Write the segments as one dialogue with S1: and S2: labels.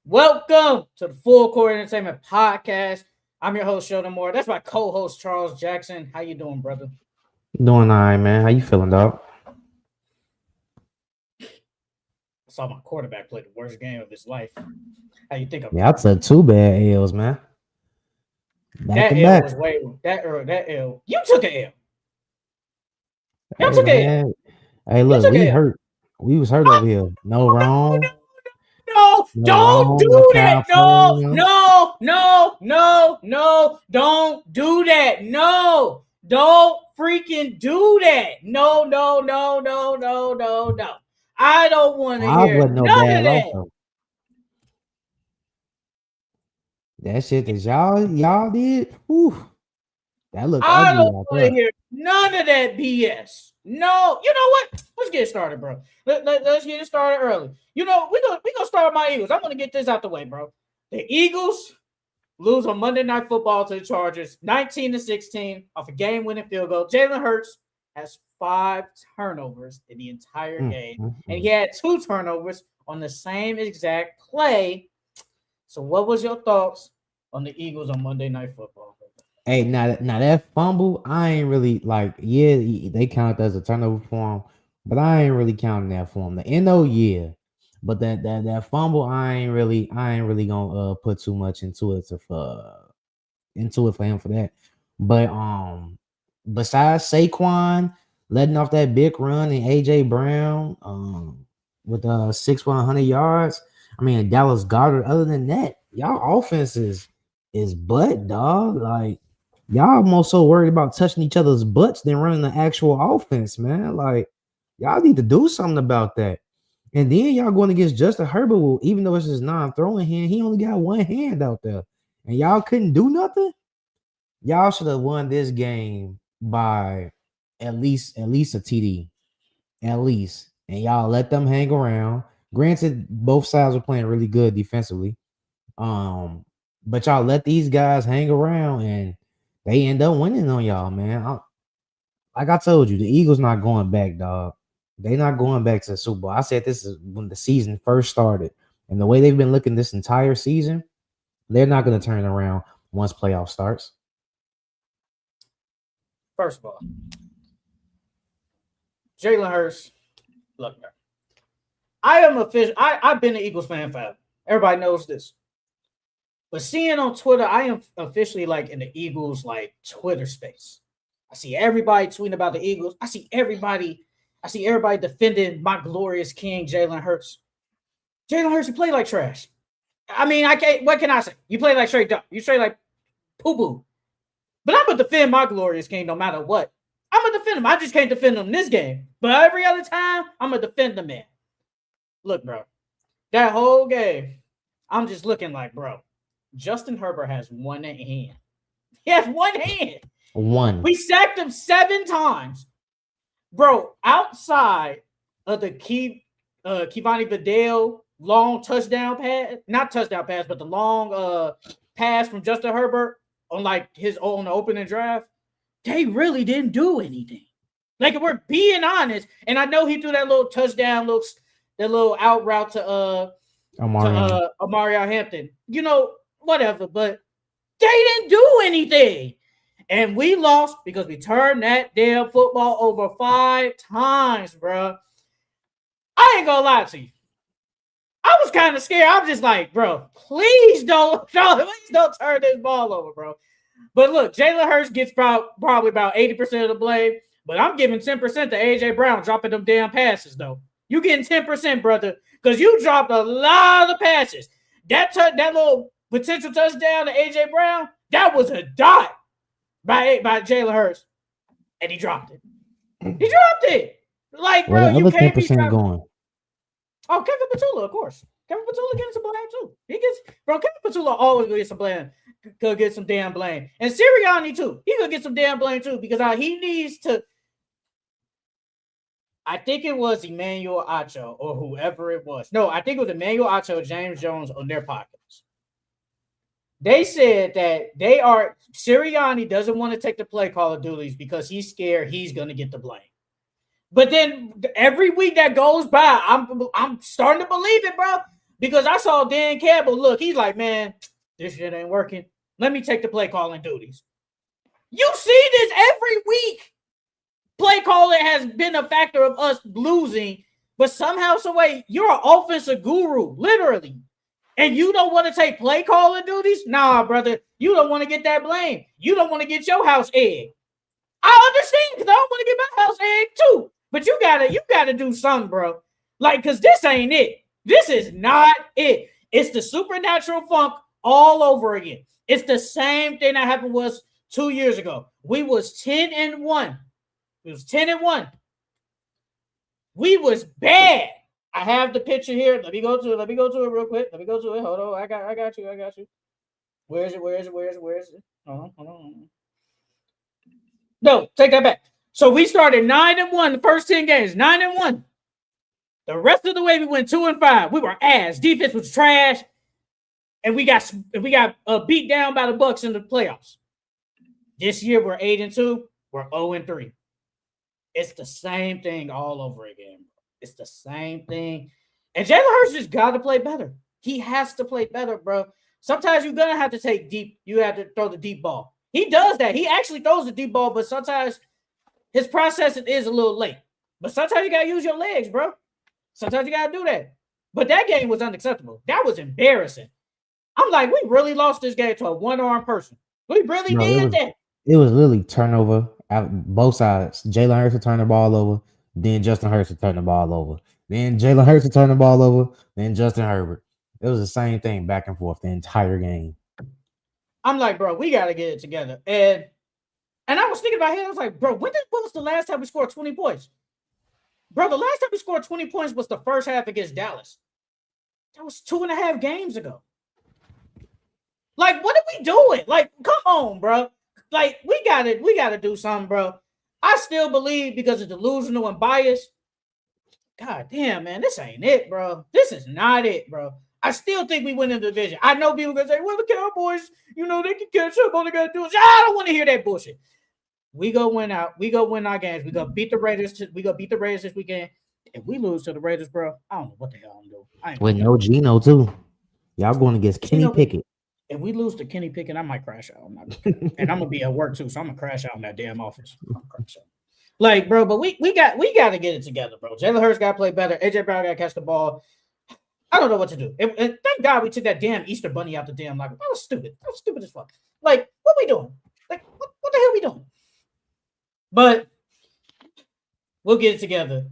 S1: Welcome to the Full Court Entertainment Podcast. I'm your host, Sheldon Moore. That's my co-host, Charles Jackson. How you doing, brother?
S2: Doing all right, man. How you feeling, dog?
S1: I saw my quarterback play the worst game of his life. How you think I'm
S2: Yeah, I
S1: feeling?
S2: took two bad L's, man. Back to
S1: That L
S2: back.
S1: was way that L. You took an L. Y'all
S2: Hey,
S1: took an L.
S2: man. Hey,
S1: You
S2: look,
S1: took
S2: we
S1: an L.
S2: hurt. We was hurt
S1: Oh,
S2: over here. No
S1: no,
S2: wrong.
S1: no,
S2: No
S1: don't
S2: wrong with
S1: do that. No,
S2: California.
S1: no, no, no, no. Don't do that. No, don't freaking do that. No, no, no, no, no, no, no. I don't want to
S2: I
S1: hear
S2: wasn't no
S1: none of
S2: bad loss,
S1: that.
S2: though. That shit that y'all did, whew, that looked
S1: I
S2: ugly
S1: don't
S2: out
S1: want to
S2: there.
S1: hear none of that BS. No, you know what? Let's get started, bro. Let's get it started early. We're gonna start with my Eagles. I'm gonna get this out the way, bro. The Eagles lose on Monday Night Football to the Chargers, 19-16, off a game-winning field goal. Jalen Hurts has 5 turnovers in the entire
S2: Mm,
S1: game,
S2: mm,
S1: and he
S2: mm.
S1: had 2 turnovers on the same exact play. So, what was your thoughts on the Eagles on Monday Night Football?
S2: Hey, now that fumble, I ain't really like. Yeah, they count as a turnover for him, but I ain't really counting that for him. The NO, yeah, but that fumble, I ain't really gonna put too much into it for him for that. But besides Saquon letting off that big run and AJ Brown with 6 100 yards, I mean Dallas Goddard. Other than that, y'all offense is butt dog. Like y'all more so worried about touching each other's butts than running the actual offense, man. Like y'all need to do something about that. And then y'all going against Justin Herbert, even though it's his non-throwing hand, he only got one hand out there, and y'all couldn't do nothing. Y'all should have won this game by at least a TD, at least, and y'all let them hang around. Granted, both sides were playing really good defensively, um, but y'all let these guys hang around, and they end up winning on y'all, man. Like I told you, the Eagles not going back, dog. They not going back to the Super Bowl. I said this is when the season first started, and the way they've been looking this entire season, they're not going to turn around once playoff starts.
S1: First of all, Jalen Hurts, look, man. I am official. I've been an Eagles fan forever. Everybody knows this. But seeing on Twitter, I am officially like in the Eagles like Twitter space. I see everybody tweeting about the Eagles. I see everybody defending my glorious king, Jalen Hurts. Jalen Hurts, you play like trash. I mean, I can't. What can I say? You play like straight up. You straight like poo poo. But I'm gonna defend my glorious king no matter what. I'm gonna defend him. I just can't defend him this game. But every other time, I'm gonna defend the man. Look, bro, that whole game, I'm just looking like, bro, Justin Herbert has one hand. He has one hand.
S2: One.
S1: We sacked him 7 times, bro. Outside of the Kivani Vidal long touchdown pass, not touchdown pass, but the long pass from Justin Herbert on like his on the opening drive, they really didn't do anything. Like if we're being honest, and I know he threw that little touchdown, that little out route to
S2: Omarion.
S1: Mario Hampton. Whatever, but they didn't do anything. And we lost because we turned that damn football over 5 times, bro. I ain't gonna lie to you. I was kind of scared. I was just like, bro, please don't turn this ball over, bro. But look, Jalen Hurts gets probably about 80% of the blame, but I'm giving 10% to AJ Brown dropping them damn passes, though. You getting 10%, brother, because you dropped a lot of passes. That little potential touchdown to AJ Brown, that was a dot by Jalen Hurts, and he dropped it. He dropped it. Like,
S2: Where
S1: bro,
S2: the
S1: you
S2: other
S1: can't be
S2: 10%
S1: dropping.
S2: going?
S1: Oh, Kevin Patula, of course. Kevin Patula getting some blame too. Kevin Patula always gonna get some blame. Could get some damn blame. And Sirianni too. He could get some damn blame too because he needs to. I think it was Emmanuel Acho or whoever it was. No, I think it was Emmanuel Acho, James Jones on their podcast. They said that Sirianni doesn't want to take the play call of duties because he's scared he's gonna get the blame. But then every week that goes by, I'm starting to believe it, bro. because I saw Dan Campbell look. He's like, man, this shit ain't working. Let me take the play calling duties. You see this every week. Play calling has been a factor of us losing, but somehow, some way, you're an offensive guru, literally. And you don't want to take play calling duties? Nah, brother. You don't want to get that blame. You don't want to get your house egg. I understand because I don't want to get my house egg too. But you gotta do something, bro. Like, cause this ain't it. This is not it. It's the supernatural funk all over again. It's the same thing that happened was 2 years ago. We was 10-1. It was 10-1. We was bad. I have the picture here. Let me go to it. Let me go to it real quick. Let me go to it. Hold on. I got you. I got you. Where is it? Where is it? Where is it? Where is it? Hold on. No, take that back. So we started 9-1 the first 10 games. 9-1. The rest of the way we went 2-5. We were ass. Defense was trash, and we got beat down by the Bucks in the playoffs. This year we're 8-2. We're 0-3. It's the same thing all over again. It's the same thing. And Jalen Hurts just got to play better. He has to play better, bro. Sometimes you're going to have to take deep. You have to throw the deep ball. He does that. He actually throws the deep ball, but sometimes his processing is a little late. But sometimes you got to use your legs, bro. Sometimes you got to do that. But that game was unacceptable. That was embarrassing. I'm like, we really lost this game to a one-armed person. We really did that.
S2: It was literally turnover out both sides. Jalen Hurts would turn the ball over. Then Justin Hurts would turn the ball over. Then Jalen Hurts would turn the ball over. Then Justin Herbert. It was the same thing back and forth the entire game.
S1: I'm like, bro, we got to get it together. And I was thinking about it. I was like, bro, when was the last time we scored 20 points? Bro, the last time we scored 20 points was the first half against Dallas. That was 2.5 games ago. Like, what are we doing? Like, come on, bro. Like, we gotta do something, bro. I still believe because it's delusional and biased. God damn, man, this ain't it, bro. This is not it, bro. I still think we win in the division. I know people gonna say, well, the Cowboys, they can catch up. All they gotta do is, I don't want to hear that bullshit. We go win out. We go win our games. We go beat the Raiders. We go beat the Raiders this weekend. If we lose to the Raiders, bro, I don't know what the hell I'm doing.
S2: With no Geno too. Y'all going against Kenny Pickett.
S1: If we lose to Kenny Pickett, I might crash out. And I'm gonna be at work too, so I'm gonna crash out in that damn office. Like, bro, but we got to get it together, bro. Jalen Hurts got to play better. AJ Brown got to catch the ball. I don't know what to do. And thank God we took that damn Easter bunny out the damn locker. That was stupid. That was stupid as fuck. Like, what we doing? Like, what the hell we doing? But we'll get it together.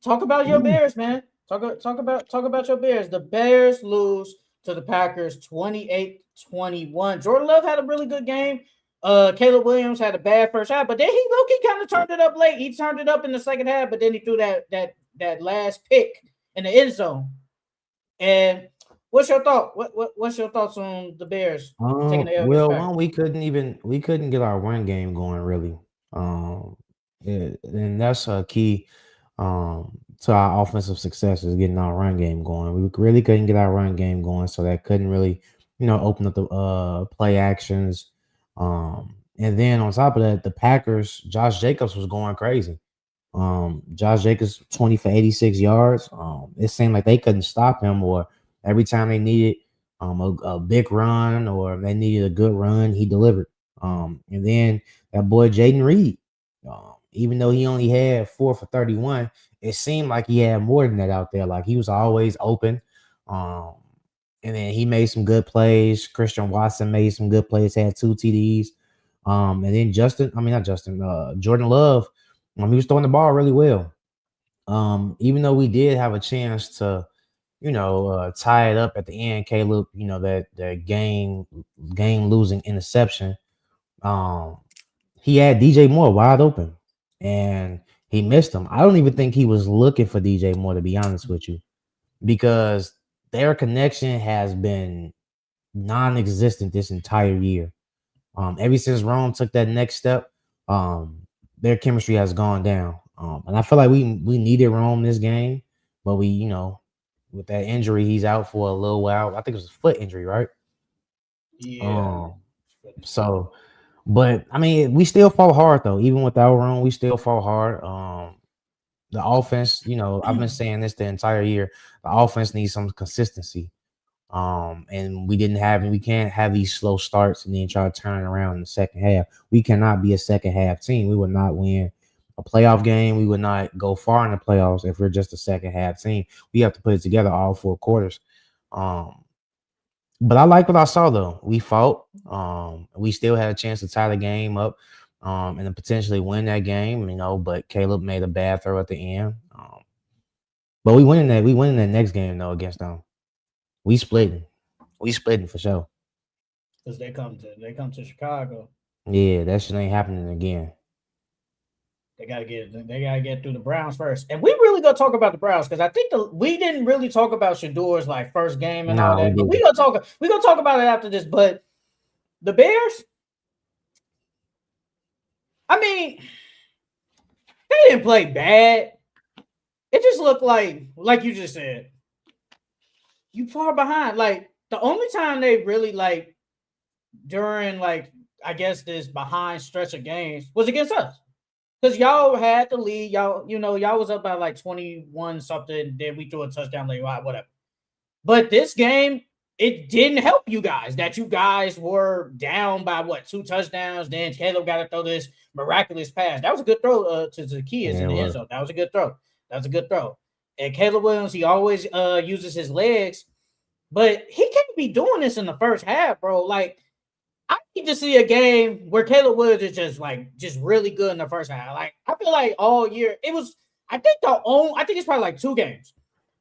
S1: Talk about your Bears, man. Talk about your Bears. The Bears lose to the Packers 28-21. Jordan Love had a really good game. Caleb Williams had a bad first half, but then he kind of turned it up late. He turned it up in the second half, but then he threw that last pick in the end zone. And what's your thought? What's your thoughts on the Bears taking the L?
S2: Well, we couldn't get our run game going really. And that's a key to our offensive success is getting our run game going. We really couldn't get our run game going, so that couldn't really, open up the play actions. And then on top of that, the Packers, Josh Jacobs was going crazy. Josh Jacobs 20 for 86 yards. It seemed like they couldn't stop him, or every time they needed a big run or they needed a good run, he delivered. And then that boy Jaden Reed, even though he only had 4 for 31, it seemed like he had more than that out there. Like he was always open. And then he made some good plays. Christian Watson made some good plays, had 2 TDs. And then Jordan Love, he was throwing the ball really well. Even though we did have a chance to, tie it up at the end, Caleb, that game losing interception. He had DJ Moore wide open and he missed him. I don't even think he was looking for DJ Moore, to be honest with you, because their connection has been non-existent this entire year. Ever since Rome took that next step, their chemistry has gone down. And I feel like we needed Rome this game, but we, with that injury, he's out for a little while. I think it was a foot injury, right?
S1: Yeah.
S2: But I mean, we still fought hard though. Even without Rome, we still fought hard. The offense, I've been saying this the entire year. The offense needs some consistency. And we can't have these slow starts and then try to turn it around in the second half. We cannot be a second half team. We would not win a playoff game. We would not go far in the playoffs if we're just a second half team. We have to put it together all 4 quarters. But I like what I saw though. We fought. We still had a chance to tie the game up, and then potentially win that game. But Caleb made a bad throw at the end. But we winning that. We winning that next game though against them. We splitting for sure.
S1: Because they come to Chicago.
S2: Yeah, that shit ain't happening again.
S1: They gotta get through the Browns first. And we really gonna talk about the Browns because I think we didn't really talk about Shador's like first game and all that. But we gonna talk about it after this. But the Bears, I mean, they didn't play bad. It just looked like you just said, you far behind. Like the only time they really like during like I guess this behind stretch of games was against us. Because y'all had the lead, y'all was up by like 21 something. Then we threw a touchdown, like whatever. But this game, it didn't help you guys that you guys were down by 2 touchdowns. Then Caleb got to throw this miraculous pass. That was a good throw to the kids in the end zone. That was a good throw. And Caleb Williams, he always uses his legs, but he can't be doing this in the first half, bro. Like, I need to see a game where Caleb Williams is just really good in the first half. Like I feel like all year it was. I think it's probably like 2 games.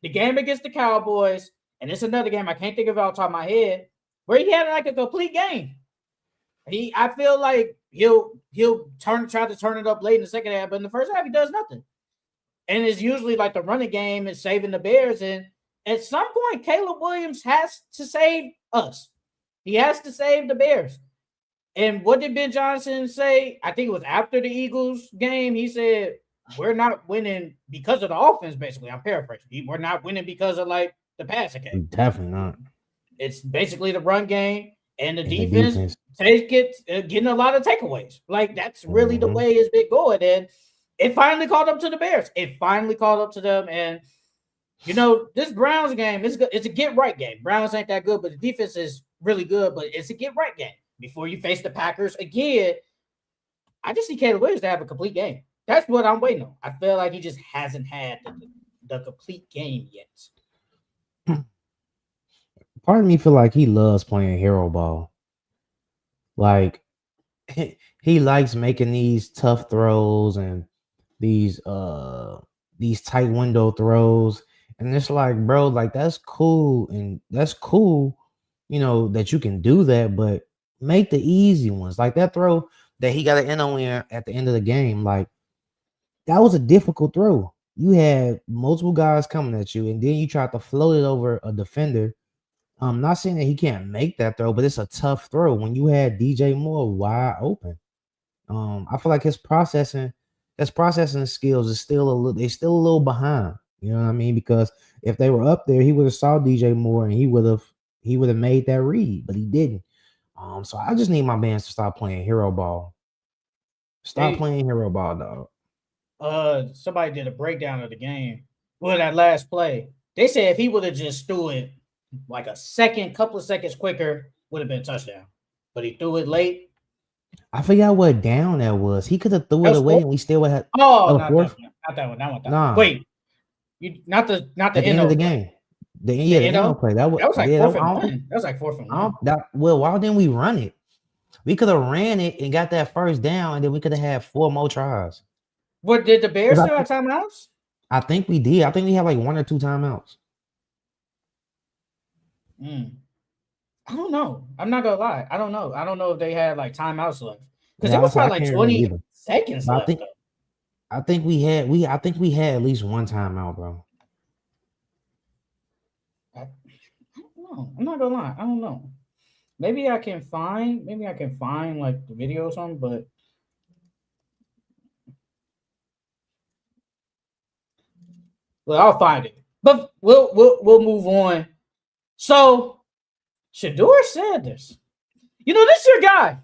S1: The game against the Cowboys, and it's another game I can't think of it off the top of my head where he had like a complete game. I feel like he'll try to turn it up late in the second half, but in the first half he does nothing. And it's usually like the running game is saving the Bears. And at some point, Caleb Williams has to save us. He has to save the Bears. And what did Ben Johnson say? I think it was after the Eagles game. He said, we're not winning because of the offense, basically. I'm paraphrasing. We're not winning because of like the passing game.
S2: Definitely not.
S1: It's basically the run game and the defense getting a lot of takeaways. Like that's really the way it's been going. And it finally caught up to the Bears. It finally caught up to them. And this Browns game, it's a get right game. Browns ain't that good, but the defense is really good, but it's a get right game. Before you face the Packers again, I just see Caleb Williams to have a complete game. That's what I'm waiting on. I feel like he just hasn't had the complete game yet.
S2: Part of me feel like he loves playing hero ball. Like he likes making these tough throws and these tight window throws. And it's like, bro, like that's cool. And that's cool, that you can do that, but make the easy ones. Like that throw that he got an end on at the end of the game. Like that was a difficult throw. You had multiple guys coming at you, and then you tried to float it over a defender. I'm not saying that he can't make that throw, but it's a tough throw when you had DJ Moore wide open. I feel like his processing skills is still a little behind. You know what I mean? Because if they were up there, he would have saw DJ Moore and he would have made that read, but he didn't. So I just need my bands to stop playing hero ball. Stop playing hero ball, dog.
S1: Somebody did a breakdown of the game. Well, that last play, they said if he would have just threw it like couple of seconds quicker, would have been a touchdown. But he threw it late.
S2: I forgot what down that was. He could have threw it away, and we still would have.
S1: Oh, not that one. Nah. Wait, not the
S2: end of the game. The end play. That was like 4th and 1.
S1: That was like 4th and 1.
S2: Why didn't we run it? We could have ran it and got that first down, and then we could have had 4 more tries.
S1: What did the Bears still have timeouts?
S2: I think we did. I think we had like 1 or 2 timeouts.
S1: I don't know. I'm not gonna lie. I don't know. I don't know if they had like timeouts left because it was probably like 20 seconds left.
S2: I think we had at least 1 timeout, bro.
S1: I don't know. I'm not gonna lie. I don't know. Maybe I can find like the video or something, but I'll find it. But we'll move on. So Shador said this. This is your guy.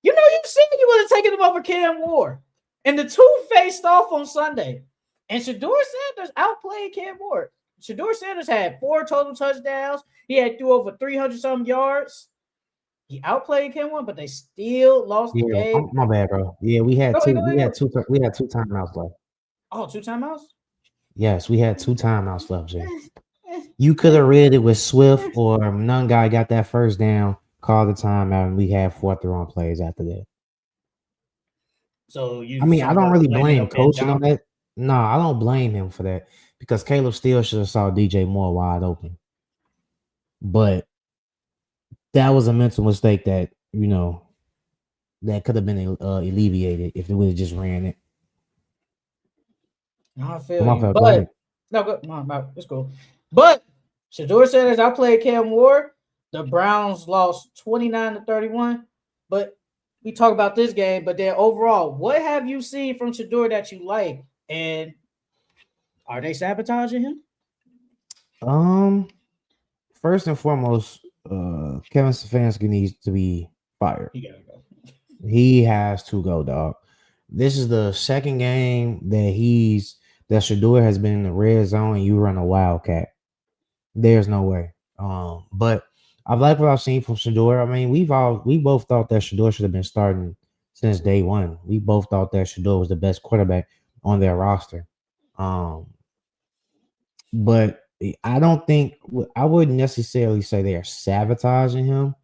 S1: You said you would have taken him over Cam Ward. And the 2 faced off on Sunday. And Shador Sanders outplayed Cam Ward. Shador Sanders had 4 total touchdowns. He had threw over 300 some yards. He outplayed Cam Ward, but they still lost the
S2: Yeah,
S1: game.
S2: my bad, bro. Yeah, we had
S1: Go
S2: two.
S1: ahead, go
S2: We
S1: ahead,
S2: had
S1: go ahead.
S2: we had 2 timeouts left.
S1: Oh, 2 timeouts?
S2: Yes, we had 2 timeouts left, Jay. You could have read it with Swift or none guy got that first down, called the timeout, and we had 4th-and-1 plays after that.
S1: So you
S2: I mean, I don't really
S1: blaming
S2: blame
S1: on Ben
S2: coaching on
S1: Johnson?
S2: that. No, I don't blame him for that because Caleb still should have saw DJ Moore wide open. But that was a mental mistake that, that could have been alleviated if they would have just ran it.
S1: I feel
S2: My
S1: you.
S2: fault, go
S1: But
S2: ahead.
S1: no, it's cool. But Shador Sanders outplayed Cam Ward. The Browns lost 29-31. But we talk about this game, but then overall, what have you seen from Shador that you like? And are they sabotaging him?
S2: First and foremost, Kevin Stefanski needs to be fired.
S1: He gotta go.
S2: He has to go, dog. This is the second game that Shador has been in the red zone and you run a wildcat. There's no way. But I like what I've seen from Shador. I mean, we both thought that Shador should have been starting since day one. We both thought that Shador was the best quarterback on their roster. But I wouldn't necessarily say they are sabotaging him.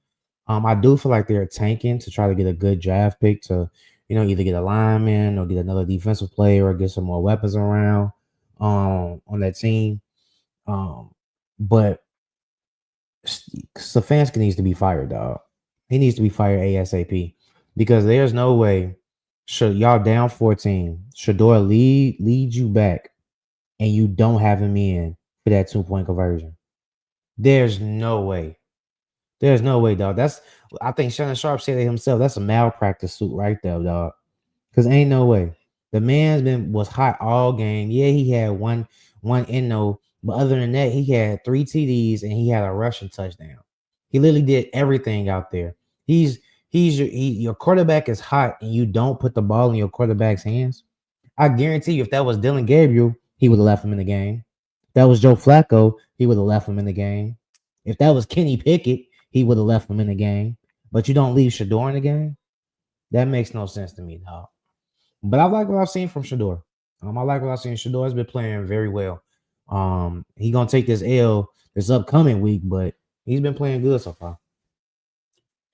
S2: I do feel like they're tanking to try to get a good draft pick to, either get a lineman or get another defensive player or get some more weapons around on that team. But Stefanski needs to be fired, dog. He needs to be fired ASAP because there's no way y'all down 14. Shador leads you back and you don't have him in for that 2-point conversion. There's no way. There's no way, dog. I think Shannon Sharp said it himself. That's a malpractice suit right there, dog. Because ain't no way. The man was hot all game. Yeah, he had one no, but other than that, he had 3 TDs and he had a rushing touchdown. He literally did everything out there. Your quarterback is hot and you don't put the ball in your quarterback's hands. I guarantee you, if that was Dylan Gabriel, he would have left him in the game. If that was Joe Flacco, he would have left him in the game. If that was Kenny Pickett, he would have left him in the game. But you don't leave Shador in the game? That makes no sense to me, dog. But I like what I've seen from Shador. I like what I've seen. Shador has been playing very well. He gonna take this L this upcoming week, but he's been playing good so far.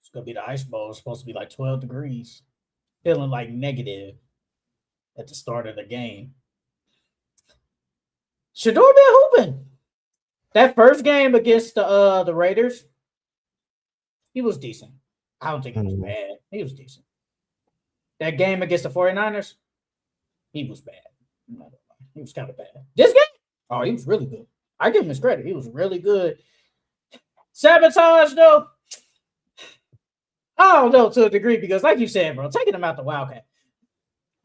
S1: It's gonna be the ice bowl. It's supposed to be like 12 degrees. Feeling like negative at the start of the game. Shador been hooping. That first game against the Raiders, he was decent. I don't think he was bad. He was decent. That game against the 49ers, he was bad. He was kind of bad. This game, oh, he was really good. I give him his credit. He was really good. Sabotage, though, I don't know to a degree because, like you said, bro, taking him out the Wildcat.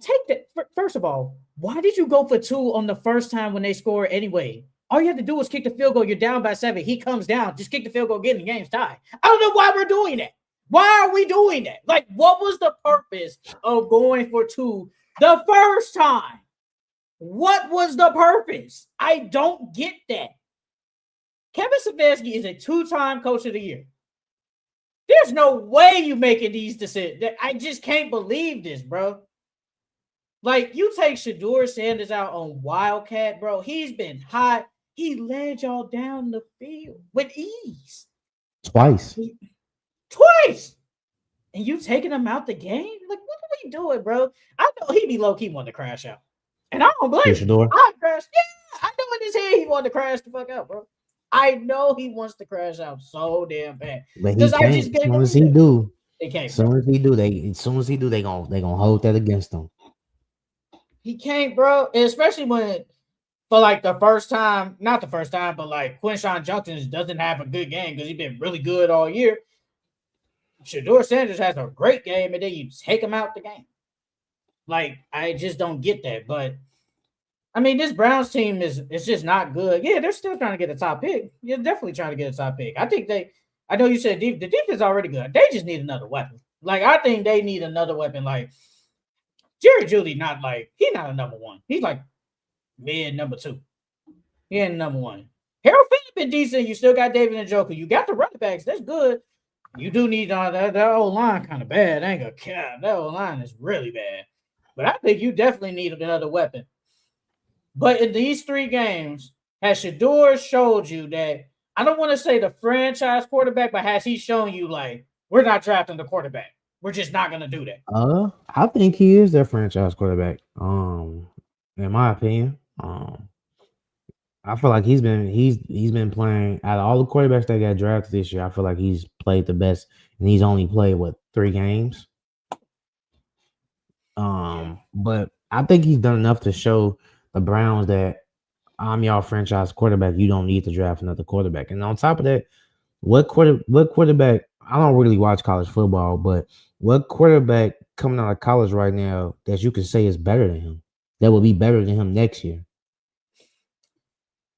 S1: Take that. First of all, why did you go for 2 on the first time when they scored anyway? All you have to do is kick the field goal. You're down by 7. He comes down. Just kick the field goal, get in the game's tied. I don't know why we're doing that. Why are we doing that? Like, what was the purpose of going for 2 the first time? What was the purpose? I don't get that. Kevin Stefanski is a 2-time coach of the year. There's no way you making these decisions. I just can't believe this, bro. Like, you take Shador Sanders out on Wildcat, bro. He's been hot. He led y'all down the field with ease.
S2: Twice.
S1: And you taking him out the game? Like, what are we doing, bro? I know he be low-key wanting to crash out. And I don't blame him. I crashed. Yeah, I know in his head he wanted to crash the fuck out, bro. I know he wants to crash out so damn bad.
S2: But he can't. As soon as he do,
S1: they can't.
S2: As soon as he do, they gonna hold that against him.
S1: He can't, bro. And especially when, for like the first time, not the first time, but like Quinshon Judkins doesn't have a good game because he's been really good all year. Shador Sanders has a great game, and then you take him out the game. Like, I just don't get that. But I mean, this Browns team is just not good. Yeah, they're still trying to get a top pick. You're definitely trying to get a top pick. I know you said the defense is already good. They just need another weapon. Like, I think they need another weapon. Like, Jerry Jeudy, he's not a number 1. He's like mid number 2. He ain't number 1. Harold Phillips been decent. You still got David Njoku. You got the running backs. That's good. You do need that old line kind of bad. I ain't gonna care. That old line is really bad. But I think you definitely need another weapon. But in these 3 games, has Shador showed you that I don't want to say the franchise quarterback, but has he shown you like we're not drafting the quarterback? We're just not gonna do that.
S2: I think he is their franchise quarterback. In my opinion, I feel like he's been playing out of all the quarterbacks that got drafted this year. I feel like he's played the best, and he's only played 3 games. But I think he's done enough to show the Browns that I'm y'all franchise quarterback. You don't need to draft another quarterback. And on top of that, what quarterback? I don't really watch college football, but what quarterback coming out of college right now that you can say is better than him? That will be better than him next year.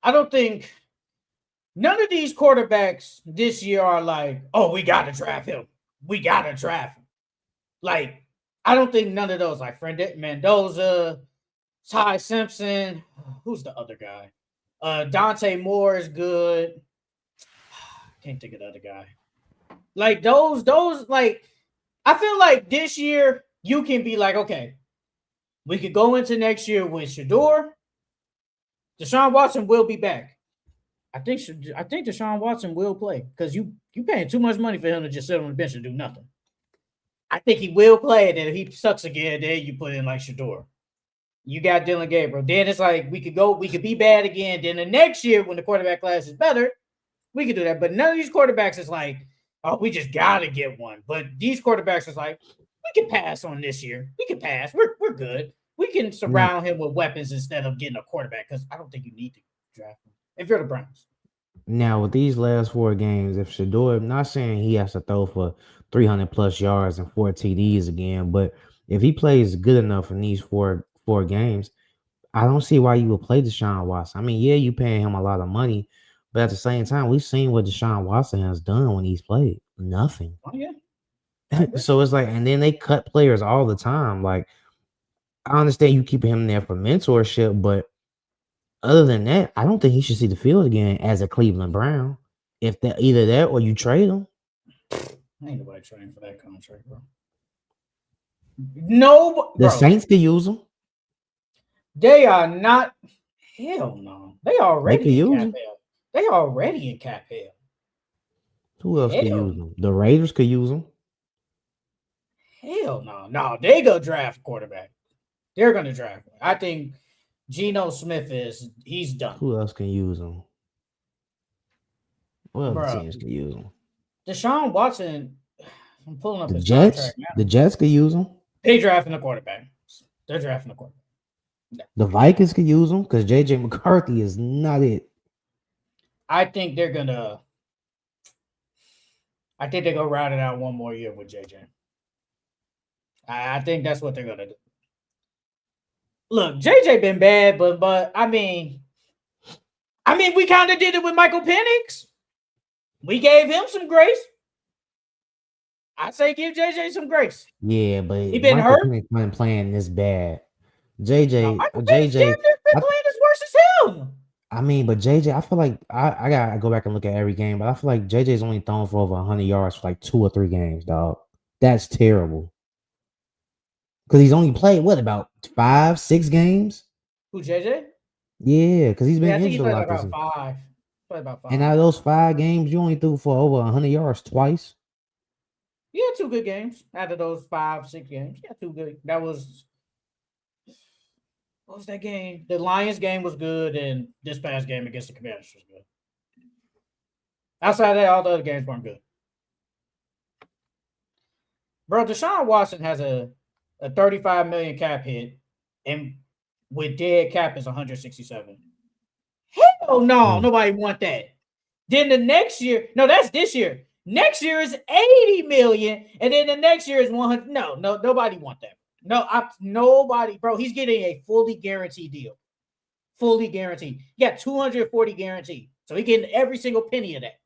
S1: I don't think none of these quarterbacks this year are like, oh, we got to draft him. We got to draft him. Like, I don't think none of those, like Mendoza, Ty Simpson. Who's the other guy? Dante Moore is good. Can't think of the other guy. Like those, like, I feel like this year you can be like, okay, we could go into next year with Shador. Deshaun Watson will be back. I think Deshaun Watson will play because you paying too much money for him to just sit on the bench and do nothing. I think he will play, and then if he sucks again, then you put in like Shador. You got Dylan Gabriel. Then it's like we could be bad again. Then the next year when the quarterback class is better, we could do that. But none of these quarterbacks is like, oh, we just gotta get one. But these quarterbacks is like, we can pass on this year. We can pass. We're good. We can surround him with weapons instead of getting a quarterback because I don't think you need to draft him if you're the Browns.
S2: Now, with these last 4 games, if Shador, I'm not saying he has to throw for 300 plus yards and 4 TDs again, but if he plays good enough in these four games, I don't see why you would play Deshaun Watson. I mean, yeah, you paying him a lot of money, but at the same time, we've seen what Deshaun Watson has done when he's played. Nothing.
S1: Oh, yeah.
S2: So it's like, and then they cut players all the time. Like, I understand you keeping him there for mentorship, but other than that, I don't think he should see the field again as a Cleveland Brown. If that either that or you trade him.
S1: Ain't nobody trading for that contract, bro. No,
S2: the Saints could use him.
S1: They are not. Hell no. They already in cap hell. They already in cap hell.
S2: Who else could use them? The Raiders could use them.
S1: Hell no. No, they go draft quarterback. They're going to draft. I think Geno Smith he's done.
S2: Who else can use them? What other teams can use them?
S1: Deshaun Watson, I'm pulling up
S2: the Jets. The Jets could use them.
S1: They drafting a quarterback. They're drafting a quarterback.
S2: No. The Vikings could use them because J.J. McCarthy is not it.
S1: I think they're going to ride it out one more year with J.J. I think that's what they're going to do. Look, JJ been bad, but I mean, we kind of did it with Michael Penix. We gave him some grace. I say give JJ some grace.
S2: Yeah, but he been Michael hurt. Penix been playing this bad. JJ been playing as
S1: worse as him.
S2: I mean, but JJ, I feel like I gotta go back and look at every game, but I feel like JJ's only thrown for over 100 yards for like 2 or 3 games, dog. That's terrible. Because he's only played, about 5-6 games?
S1: Who, JJ?
S2: Yeah, because he's been injured a lot.
S1: About 5. About 5.
S2: And out of those 5 games, you only threw for over 100 yards twice?
S1: Yeah, 2 good games. Out of those 5-6 games. Yeah, 2 good. That was... What was that game? The Lions game was good, and this past game against the Commanders was good. Outside of that, all the other games weren't good. Bro, Deshaun Watson has a $35 million cap hit, and with dead cap is 167. Hell no, nobody want that. Then the next year, no, that's this year. Next year is 80 million, and then the next year is 100. No, nobody want that. No, nobody, bro. He's getting a fully guaranteed deal. Fully guaranteed. He got 240 guaranteed. So he getting every single penny of that.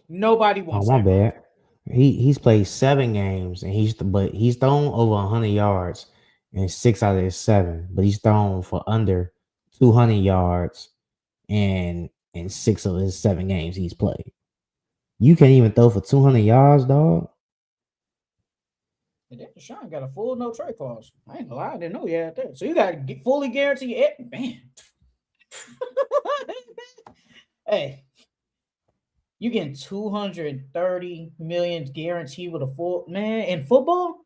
S1: Nobody wants that.
S2: Oh, my bad. He's played 7 games and he's thrown over 100 yards in 6 out of his 7, but he's thrown for under 200 yards in 6 of his 7 games he's played. You can't even throw for 200 yards, dog.
S1: And then Deshaun got a full no trade clause. I ain't gonna lie, I didn't know he had that. So you got to fully guarantee it, man. Hey, you getting 230 million guaranteed with a full man in football?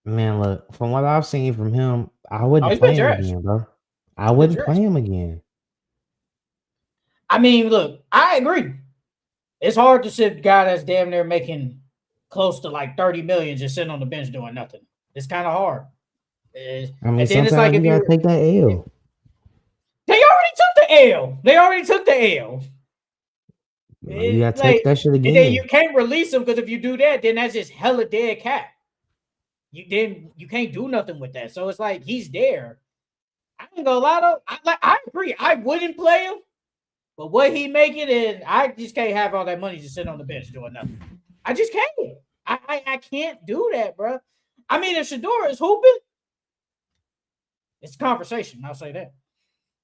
S2: Man, look, from what I've seen from him, I wouldn't
S1: he's
S2: play
S1: been
S2: him
S1: trash.
S2: again, bro. I
S1: He's been
S2: wouldn't
S1: trash.
S2: play him again.
S1: I mean, look, I agree. It's hard to sit a guy that's damn near making close to like 30 million just sitting on the bench doing nothing. It's kind of hard.
S2: I mean,
S1: And then it's like
S2: sometimes
S1: if
S2: you gotta take that L.
S1: they already took the L. They already took the L.
S2: You gotta take
S1: Like,
S2: that shit
S1: and then you
S2: again.
S1: can't release him because if you do that, then that's just hella dead cap. You can't do nothing with that. So it's like he's there. I ain't gonna lie though. I agree. I wouldn't play him, but what he making, and I just can't have all that money just sitting on the bench doing nothing. I just can't. I can't do that, bro. I mean, if Shador is hooping, it's a conversation. I'll say that.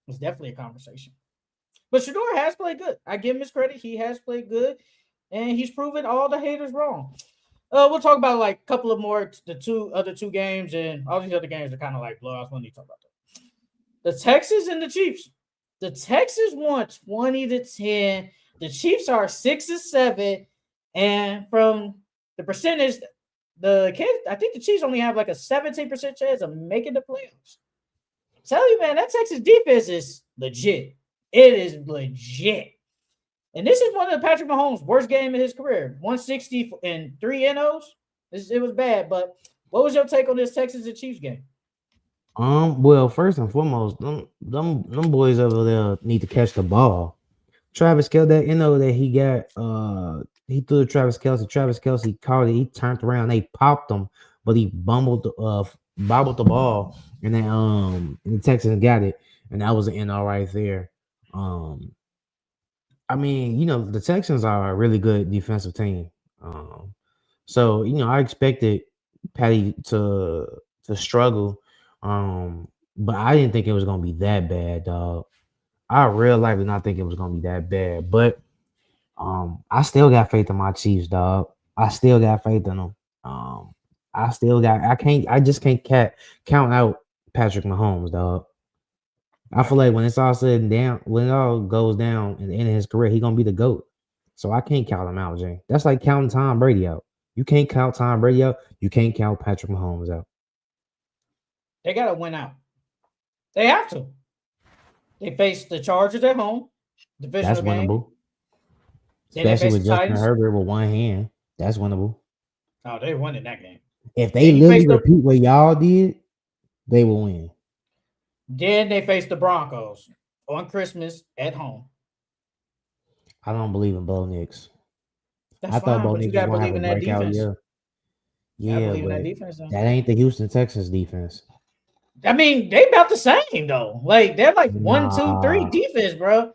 S1: It's definitely a conversation. But Shador has played good. I give him his credit. He has played good, and he's proven all the haters wrong. We'll talk about like a couple of more, the other two games, and all these other games are kind of like blowouts. When you talk about that, the Texans and the Chiefs. The Texans won 20-10. The Chiefs are 6-7, and from the percentage, the kids, I think the Chiefs only have like a 17% chance of making the playoffs. Tell you, man, that Texas defense is legit. It is legit. And this is one of Patrick Mahomes' worst game in his career. 160 and 3 NOs. It was bad, but what was your take on this Texans and Chiefs game?
S2: Well, first and foremost, them boys over there need to catch the ball. Travis Kelce, that he got, he threw to Travis Kelce. Travis Kelce caught it. He turned around. They popped him, but he bobbled the ball, and then and the Texans got it, and that was an NO right there. I mean, the Texans are a really good defensive team. So I expected Patty to struggle, but I didn't think it was gonna be that bad, dog. I real life did not think it was gonna be that bad, but I still got faith in my Chiefs, dog. I still got faith in them. I just can't count out Patrick Mahomes, dog. I feel like when it's all said and down, when it all goes down in the end of his career, he's gonna be the GOAT. So I can't count him out, Jay. That's like counting Tom Brady out. You can't count Tom Brady out. You can't count Patrick Mahomes out.
S1: They gotta win out. They have to. They face the Chargers at home, divisional
S2: That's
S1: game.
S2: winnable.
S1: Then they
S2: Especially
S1: face
S2: with
S1: the
S2: Justin
S1: Titans.
S2: Herbert with one hand. That's winnable.
S1: Oh, they won in that game.
S2: If they literally repeat what y'all did, they will win.
S1: Then they face the Broncos on Christmas at home.
S2: I don't believe in Bo Nix.
S1: I thought Bo Nix was going to have a breakout year.
S2: Yeah, but that ain't the Houston Texans defense.
S1: I mean, they about the same though. Like they're like 1, 2, 3 defense, bro.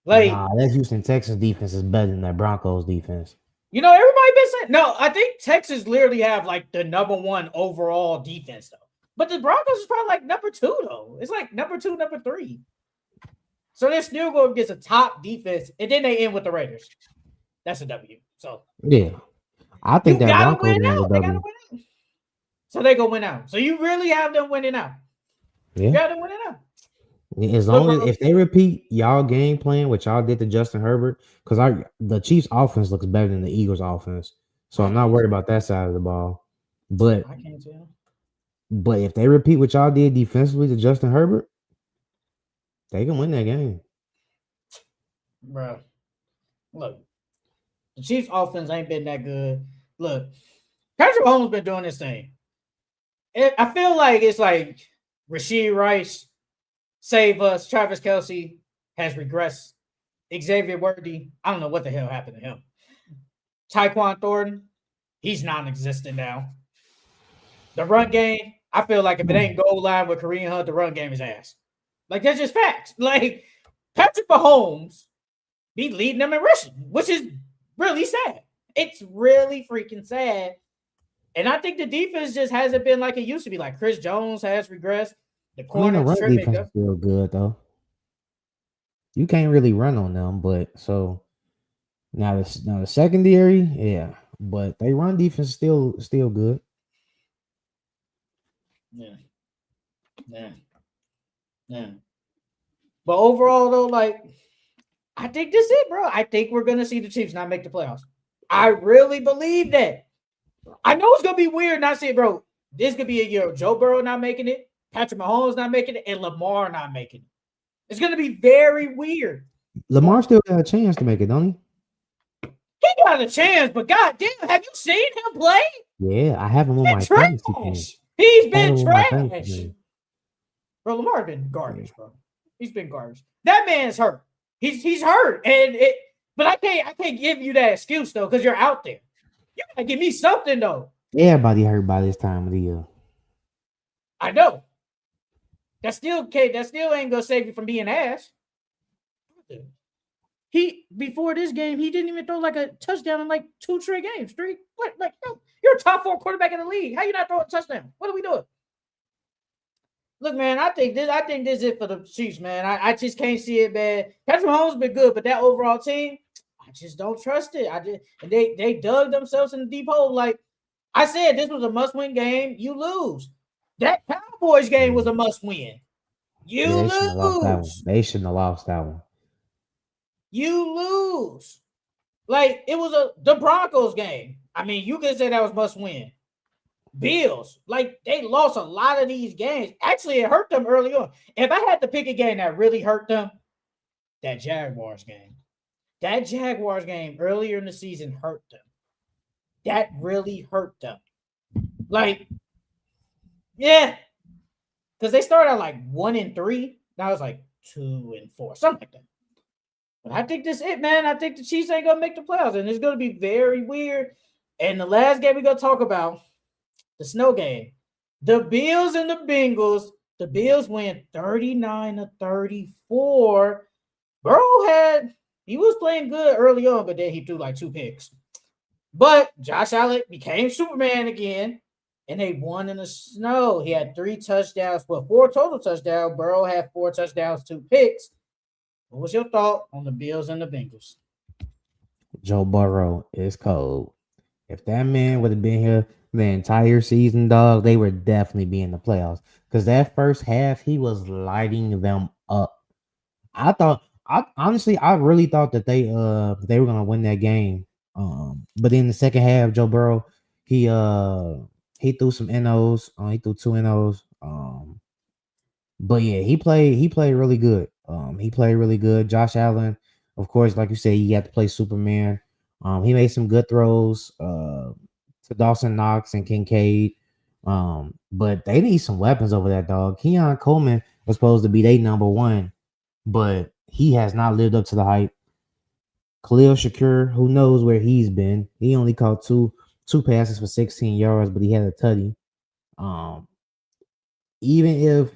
S1: Like
S2: that Houston Texans defense is better than that Broncos defense.
S1: Everybody been saying no. I think Texas literally have like the number 1 overall defense though. But the Broncos is probably like number 2 though. It's like number 2, number 3. So they're still going against a top defense, and then they end with the Raiders. That's a W. So
S2: yeah, I think that Broncos
S1: win out. They gotta win out. So they go win out. So you really have them winning out.
S2: Yeah,
S1: you got them winning out.
S2: As long as if they repeat y'all game plan, which y'all did to Justin Herbert, because the Chiefs offense looks better than the Eagles offense, so I'm not worried about that side of the ball. But
S1: I can't tell.
S2: But if they repeat what y'all did defensively to Justin Herbert, they can win that game.
S1: Bro, look, the Chiefs offense ain't been that good. Look, Patrick Mahomes been doing this thing. I feel like it's like Rashee Rice, save us. Travis Kelce has regressed. Xavier Worthy, I don't know what the hell happened to him. Tyquan Thornton, he's non-existent now. The run game, I feel like if it ain't goal line with Kareem Hunt, the run game is ass. Like, that's just facts. Like, Patrick Mahomes be leading them in rushing, which is really sad. It's really freaking sad. And I think the defense just hasn't been like it used to be. Like, Chris Jones has regressed. The
S2: I mean, the
S1: corner
S2: run
S1: tripping.
S2: defense is still good though. You can't really run on them, but so now the secondary, yeah, but they run defense is still good.
S1: Yeah, yeah, yeah. But overall, though, like I think this is it, bro. I think we're gonna see the Chiefs not make the playoffs. I really believe that. I know it's gonna be weird not seeing, bro. This could be a year of Joe Burrow not making it, Patrick Mahomes not making it, and Lamar not making it. It's gonna be very weird.
S2: Lamar still got a chance to make it, don't
S1: He got a chance, but goddamn, have you seen him play?
S2: he? Yeah, I have him on
S1: He's
S2: my
S1: been
S2: fantasy team.
S1: trash. He's
S2: I have
S1: been
S2: him on my fantasy
S1: trash.
S2: team.
S1: Bro, Lamar been
S2: Yeah.
S1: garbage, bro. He's been garbage. That man's hurt. He's hurt, and it. But I can't give you that excuse though, because you're out there. You gotta give me something though.
S2: Everybody hurt by this time of the year.
S1: I know. That still ain't gonna save you from being ass. He before this game, he didn't even throw like a touchdown in like 2 straight games. What? Like you're a top 4 quarterback in the league. How you not throwing a touchdown? What are we doing? Look, man, I think this is it for the Chiefs, man. I just can't see it, man. Patrick Mahomes been good, but that overall team, I just don't trust it. And they dug themselves in the deep hole. Like I said, this was a must-win game. You lose. That Cowboys game was a must-win. You
S2: Yeah, they shouldn't have lost that one.
S1: lose.
S2: They shouldn't have lost that one.
S1: You lose. Like it was the Broncos game. I mean, you could say that was must-win. Bills, like they lost a lot of these games. Actually, it hurt them early on. If I had to pick a game that really hurt them, that Jaguars game. That Jaguars game earlier in the season hurt them. That really hurt them. Like, yeah. Because they started at like 1-3. Now it's like 2-4, something like that. But I think this is it, man. I think the Chiefs ain't gonna make the playoffs, and it's gonna be very weird. And the last game we're gonna talk about, the snow game. The Bills and the Bengals. The Bills win 39-34. Burrow he was playing good early on, but then he threw like 2 picks. But Josh Allen became Superman again, and they won in the snow. He had 3 touchdowns, 4 total touchdowns. Burrow had 4 touchdowns, 2 picks. What was your thought on the Bills and the Bengals?
S2: Joe Burrow is cold. If that man would have been here the entire season, dog, they would definitely be in the playoffs. Because that first half, he was lighting them up. I really thought that they were gonna win that game. But in the second half, Joe Burrow, he threw some NOs. He threw 2 NOs. But yeah, he played really good. He played really good. Josh Allen, of course, like you said, you have to play Superman. He made some good throws to Dawson Knox and Kincaid. But they need some weapons over that dog. Keon Coleman was supposed to be their number 1, but he has not lived up to the hype. Khalil Shakur, who knows where he's been? He only caught two passes for 16 yards, but he had a tutty. Even if,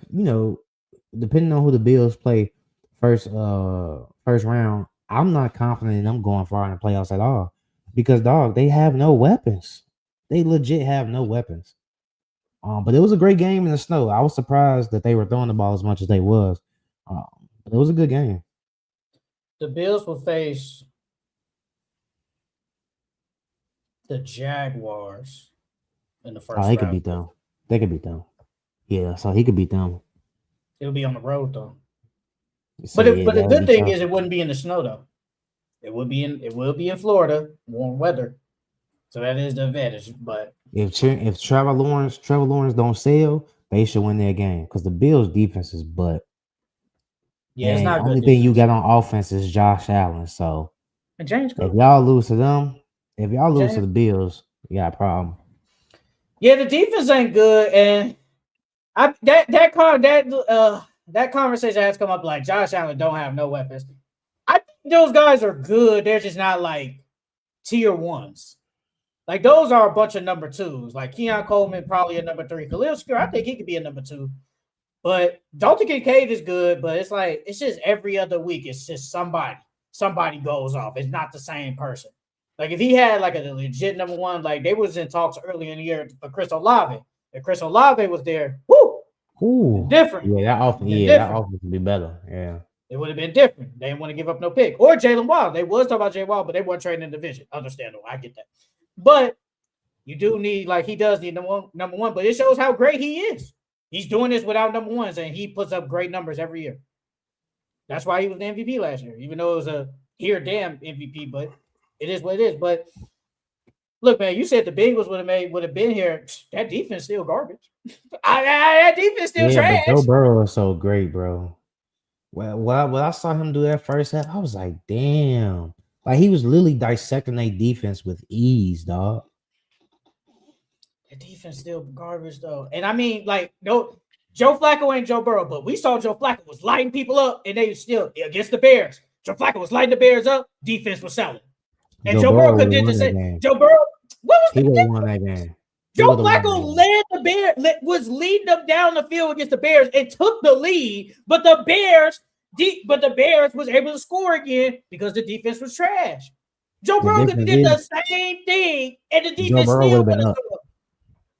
S2: depending on who the Bills play first round, I'm not confident in them going far in the playoffs at all. Because dog, they have no weapons. They legit have no weapons. But it was a great game in the snow. I was surprised that they were throwing the ball as much as they was. But it was a good game.
S1: The Bills will face the Jaguars in the first round.
S2: They could beat them. They could beat them. Yeah, so he could beat them.
S1: It'll be on the road though.
S2: So,
S1: but the good thing is it wouldn't be in the snow though. It will be in Florida, warm weather. So that is the advantage. But
S2: if Trevor Lawrence don't sell, they should win their game because the Bills' defense is butt.
S1: Yeah, it's not
S2: the only
S1: good
S2: thing
S1: defense.
S2: you got on offense is Josh Allen. So
S1: and James
S2: if y'all lose to them, if y'all lose to the Bills, you got a problem.
S1: Yeah, the defense ain't good, and that conversation has come up like Josh Allen don't have no weapons. I think those guys are good. They're just not like tier 1s. Like those are a bunch of number 2s. Like Keon Coleman, probably a number 3. Khalil Shakur, I think he could be a number 2. But Dalton Kincaid is good, but it's like it's just every other week. It's just somebody goes off. It's not the same person. Like if he had like a legit number 1, like they was in talks earlier in the year for Chris Olave. If Chris Olave was there, whoo,
S2: Ooh.
S1: Different.
S2: Yeah, that offense.
S1: Been
S2: Yeah, that
S1: different.
S2: offense would be better. Yeah.
S1: It would have been different. They didn't want to give up no pick. Or Jalen Wild. They was talking about Jalen Wild, but they weren't trading in the division. Understandable. I get that. But you do need, like, he does need number one, but it shows how great he is. He's doing this without number ones, and he puts up great numbers every year. That's why he was the MVP last year, even though it was a here damn MVP, but it is what it is. But look, man, you said the Bengals would have been here. That defense still garbage. That defense still trash.
S2: But Joe Burrow is so great, bro. Well, when I saw him do that first half, I was like, damn. Like, he was literally dissecting their defense with ease, dog.
S1: The defense still garbage, though. And I mean, like, no, Joe Flacco ain't Joe Burrow, but we saw Joe Flacco was lighting people up, and they still against the Bears. Joe Flacco was lighting the Bears up. Defense was selling. And Joe Burrow could did the same. Joe Burrow, what was
S2: he would have won that game.
S1: Joe Flacco led the Bears, was leading them down the field against the Bears and took the lead, but the Bears was able to score again because the defense was trash. Joe Burrow could did the same thing, and the defense still would have.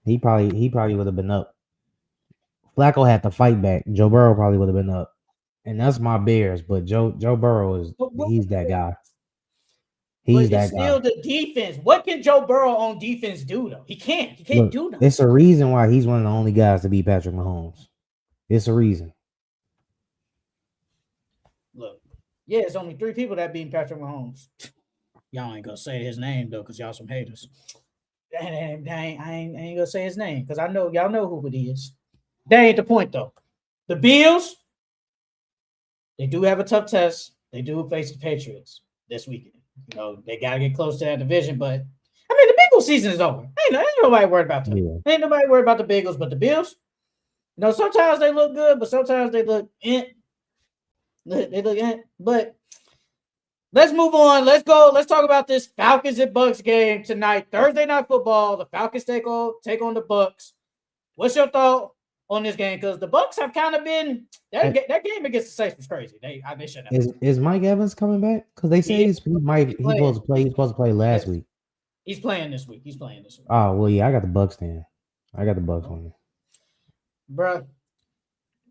S2: He probably would have been up. Flacco had to fight back. Joe Burrow probably would have been up, and that's my Bears. But Joe Burrow he's that guy. He's that guy.
S1: Still the defense. What can Joe Burrow on defense do though? He can't. He can't do nothing.
S2: It's a reason why he's one of the only guys to beat Patrick Mahomes. It's a reason.
S1: Look, yeah, it's only 3 people that beat Patrick Mahomes. Y'all ain't gonna say his name though, because y'all some haters. I ain't gonna say his name because I know y'all know who it is. That ain't the point though. The Bills, they do have a tough test. They do face the Patriots this weekend. You know, they gotta get close to that division, but I mean the Bengals season is over. Ain't nobody worried about them. Yeah. Ain't nobody worried about the Bengals, but the Bills, you know, sometimes they look good, but sometimes they look But let's move on. Let's go. Let's talk about this Falcons and Bucks game tonight. Thursday night football. The Falcons take on the Bucks. What's your thought on this game? Because the Bucks have kind of been that game against the Saints was crazy. They shouldn't have.
S2: Is Mike Evans coming back? Because they say he's supposed to play last week.
S1: He's playing this week.
S2: Oh well, yeah, I got the Bucks then. I got the Bucks on you,
S1: bro.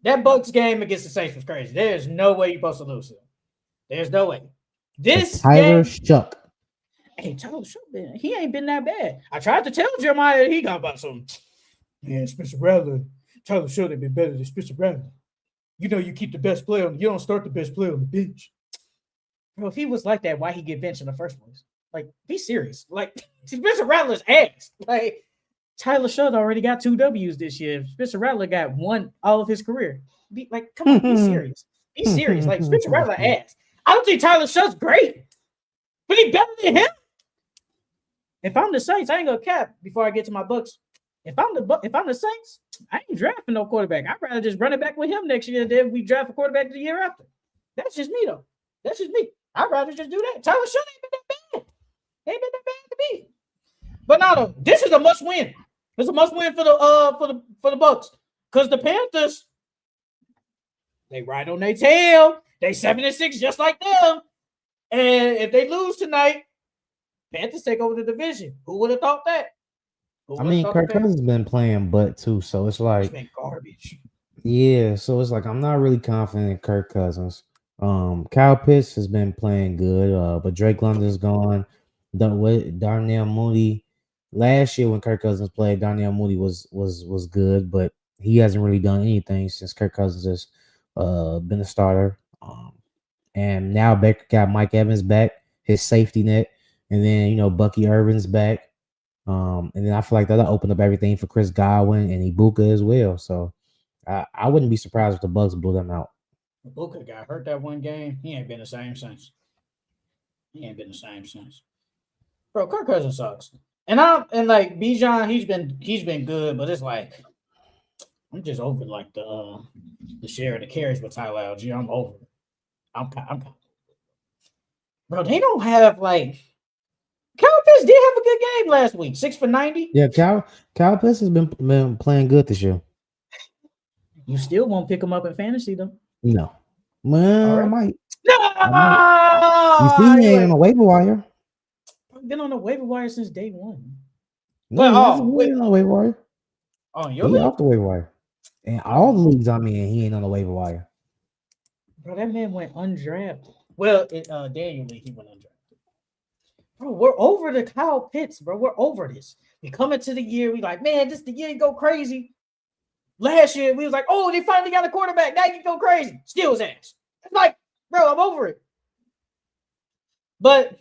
S1: That Bucks game against the Saints was crazy. There's no way you're supposed to lose it. There's no way. This
S2: Tyler Shuck.
S1: Hey, Tyler Shuck, he ain't been that bad. I tried to tell Jeremiah he got about some. Man, Spencer Rattler. Tyler Shuck ain't been better than Spencer Rattler. You know you keep the best player you don't start the best player on the bench. Bro, if he was like that, why he get benched in the first place? Like, be serious. Like, Spencer Rattler's ass. Like, Tyler Shuck already got 2 W's this year. Spencer Rattler got 1 all of his career. Come on, be serious. Be serious. Like, Spencer Rattler ass. I don't think Tyler Shuck's great, but he better than him. If I'm the Saints, I ain't gonna cap before I get to my Bucks. If I'm the Saints, I ain't drafting no quarterback. I'd rather just run it back with him next year than we draft a quarterback the year after. That's just me though. That's just me. I'd rather just do that. Tyler Shuck ain't been that bad. Ain't been that bad to me. But no, this is a must win. It's a must win for the Bucks because the Panthers they ride on their tail. They 7-6 just like them. And if they lose tonight, Panthers take over the division. Who would have thought that?
S2: I mean, Kirk Cousins has been playing butt too, so it's like
S1: been garbage.
S2: Yeah, so it's like I'm not really confident in Kirk Cousins. Kyle Pitts has been playing good, but Drake London's gone. Darnell Mooney. Last year when Kirk Cousins played, Darnell Mooney was good, but he hasn't really done anything since Kirk Cousins has been a starter. And now Baker got Mike Evans back, his safety net, and then Bucky Irvin's back. And then I feel like that'll open up everything for Chris Godwin and Ibuka as well. So I wouldn't be surprised if the Bucks blew them out.
S1: Ibuka got hurt that one game. He ain't been the same since. Bro, Kirk Cousins sucks. And like Bijan, he's been good, but it's like I'm just over like the share of the carries with Tyler Algier. I'm over it. I'm bro, they don't have like Kyle Pitts did have a good game last week. 6 for 90.
S2: Yeah, Kyle Pitts has been playing good this year.
S1: You still won't pick him up in fantasy though.
S2: No. Well, right. I might.
S1: No!
S2: You see, he ain't on the waiver wire.
S1: I've been on the waiver wire since day one.
S2: No, he hasn't been on the waiver wire.
S1: Oh, you're
S2: off the waiver wire. And all the leagues I'm in, he ain't on the waiver wire.
S1: Bro, that man went undrafted. Well, Daniel Lee, he went undrafted. Bro, we're over the Kyle Pitts, bro. We're over this. We come into the year, we like, man, this the year you go crazy. Last year, we was like, oh, they finally got a quarterback. Now you go crazy. Steal his ass. It's like, bro, I'm over it. But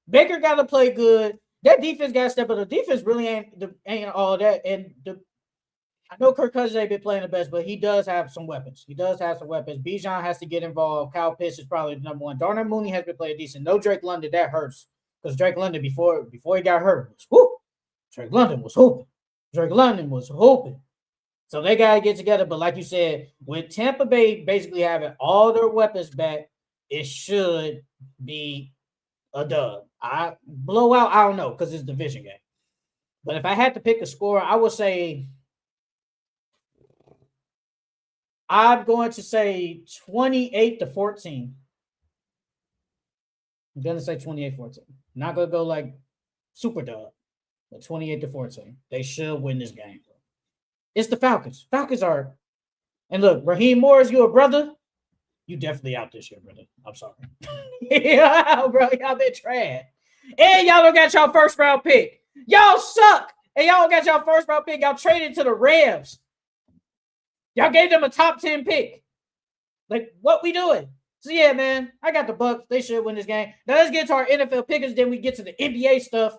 S1: Baker got to play good. That defense got to step up. The defense really ain't all that. And I know Kirk Cousins ain't been playing the best, but he does have some weapons. Bijan has to get involved. Kyle Pitts is probably the number one. Darnell Mooney has been playing decent. No Drake London, that hurts. Because Drake London, before he got hurt, Drake London was hooping. So they got to get together. But like you said, with Tampa Bay basically having all their weapons back, it should be a dub. Blowout, I don't know, because it's a division game. But if I had to pick a score, I would say I'm going to say 28-14. I'm going to say 28-14. Not going to go like super dub, but 28-14. They should win this game. It's the Falcons. Falcons are, and look, Raheem Morris, you a brother. You definitely out this year, brother. I'm sorry. Yeah, bro, y'all been trash. And y'all don't got y'all first round pick. Y'all suck. And y'all got y'all first round pick. Y'all traded to the Rams. Y'all gave them a top 10 pick. Like, what we doing? So, yeah, man, I got the Bucks. They should win this game. Now, let's get to our NFL pickers. Then we get to the NBA stuff.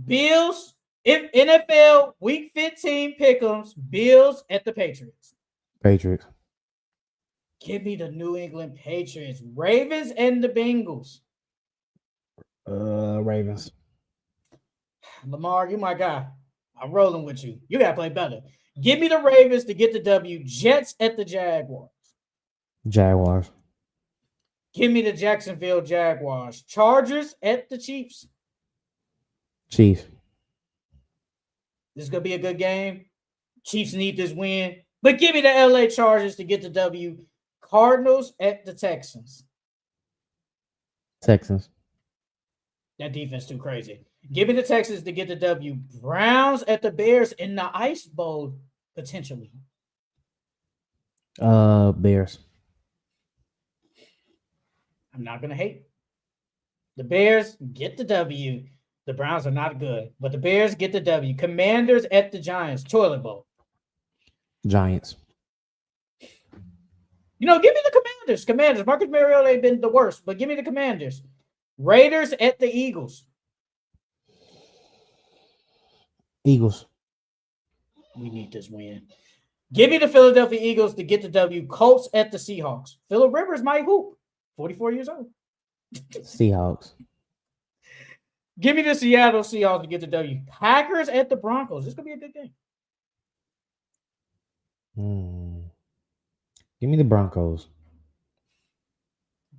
S1: Bills, NFL Week 15 Pickems. Bills at the Patriots.
S2: Patriots.
S1: Give me the New England Patriots. Ravens and the Bengals.
S2: Ravens.
S1: Lamar, you my guy. I'm rolling with you. You got to play better. Give me the Ravens to get the W. Jets at the Jaguars.
S2: Jaguars.
S1: Give me the Jacksonville Jaguars. Chargers at the Chiefs.
S2: Chiefs.
S1: This is going to be a good game. Chiefs need this win. But give me the LA Chargers to get the W. Cardinals at the Texans.
S2: Texans.
S1: That defense too crazy. Give me the Texans to get the W. Browns at the Bears in the Ice Bowl, potentially.
S2: Bears.
S1: I'm not going to hate. The Bears get the W. The Browns are not good, but the Bears get the W. Commanders at the Giants. Toilet Bowl.
S2: Giants.
S1: You know, give me the Commanders. Marcus Mariota ain't been the worst, but give me the Commanders. Raiders at the Eagles.
S2: Eagles.
S1: We need this win. Give me the Philadelphia Eagles to get the W. Colts at the Seahawks. Phillip Rivers might hoop. 44 years old.
S2: Seahawks.
S1: Give me the Seattle Seahawks to get the W. Packers at the Broncos. This could be a good game.
S2: Give me the Broncos.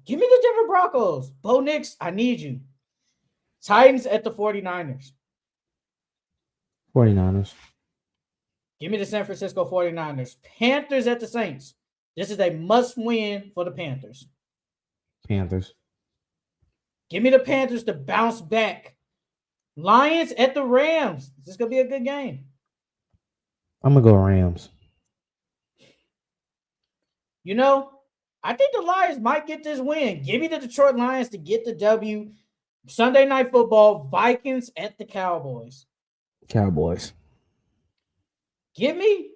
S1: Give me the Denver Broncos. Bo Nix, I need you. Titans at the 49ers.
S2: 49ers.
S1: Give me the San Francisco 49ers. Panthers at the Saints. This is a must-win for the Panthers.
S2: Panthers.
S1: Give me the Panthers to bounce back. Lions at the Rams. This is going to be a good game.
S2: I'm going to go Rams.
S1: You know, I think the Lions might get this win. Give me the Detroit Lions to get the W. Sunday Night Football. Vikings at the Cowboys.
S2: Cowboys.
S1: Give me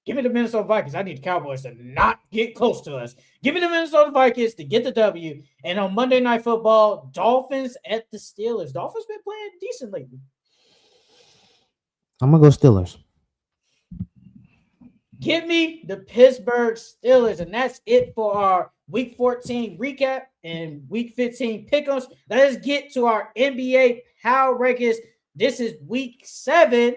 S1: the Minnesota Vikings. I need the Cowboys to not get close to us. Give me the Minnesota Vikings to get the W. And on Monday Night Football, Dolphins at the Steelers. Dolphins been playing decent lately.
S2: I'm going to go Steelers.
S1: Give me the Pittsburgh Steelers. And that's it for our Week 14 recap and Week 15 pick'ems. Let's get to our NBA Power Rankings. This is Week 7.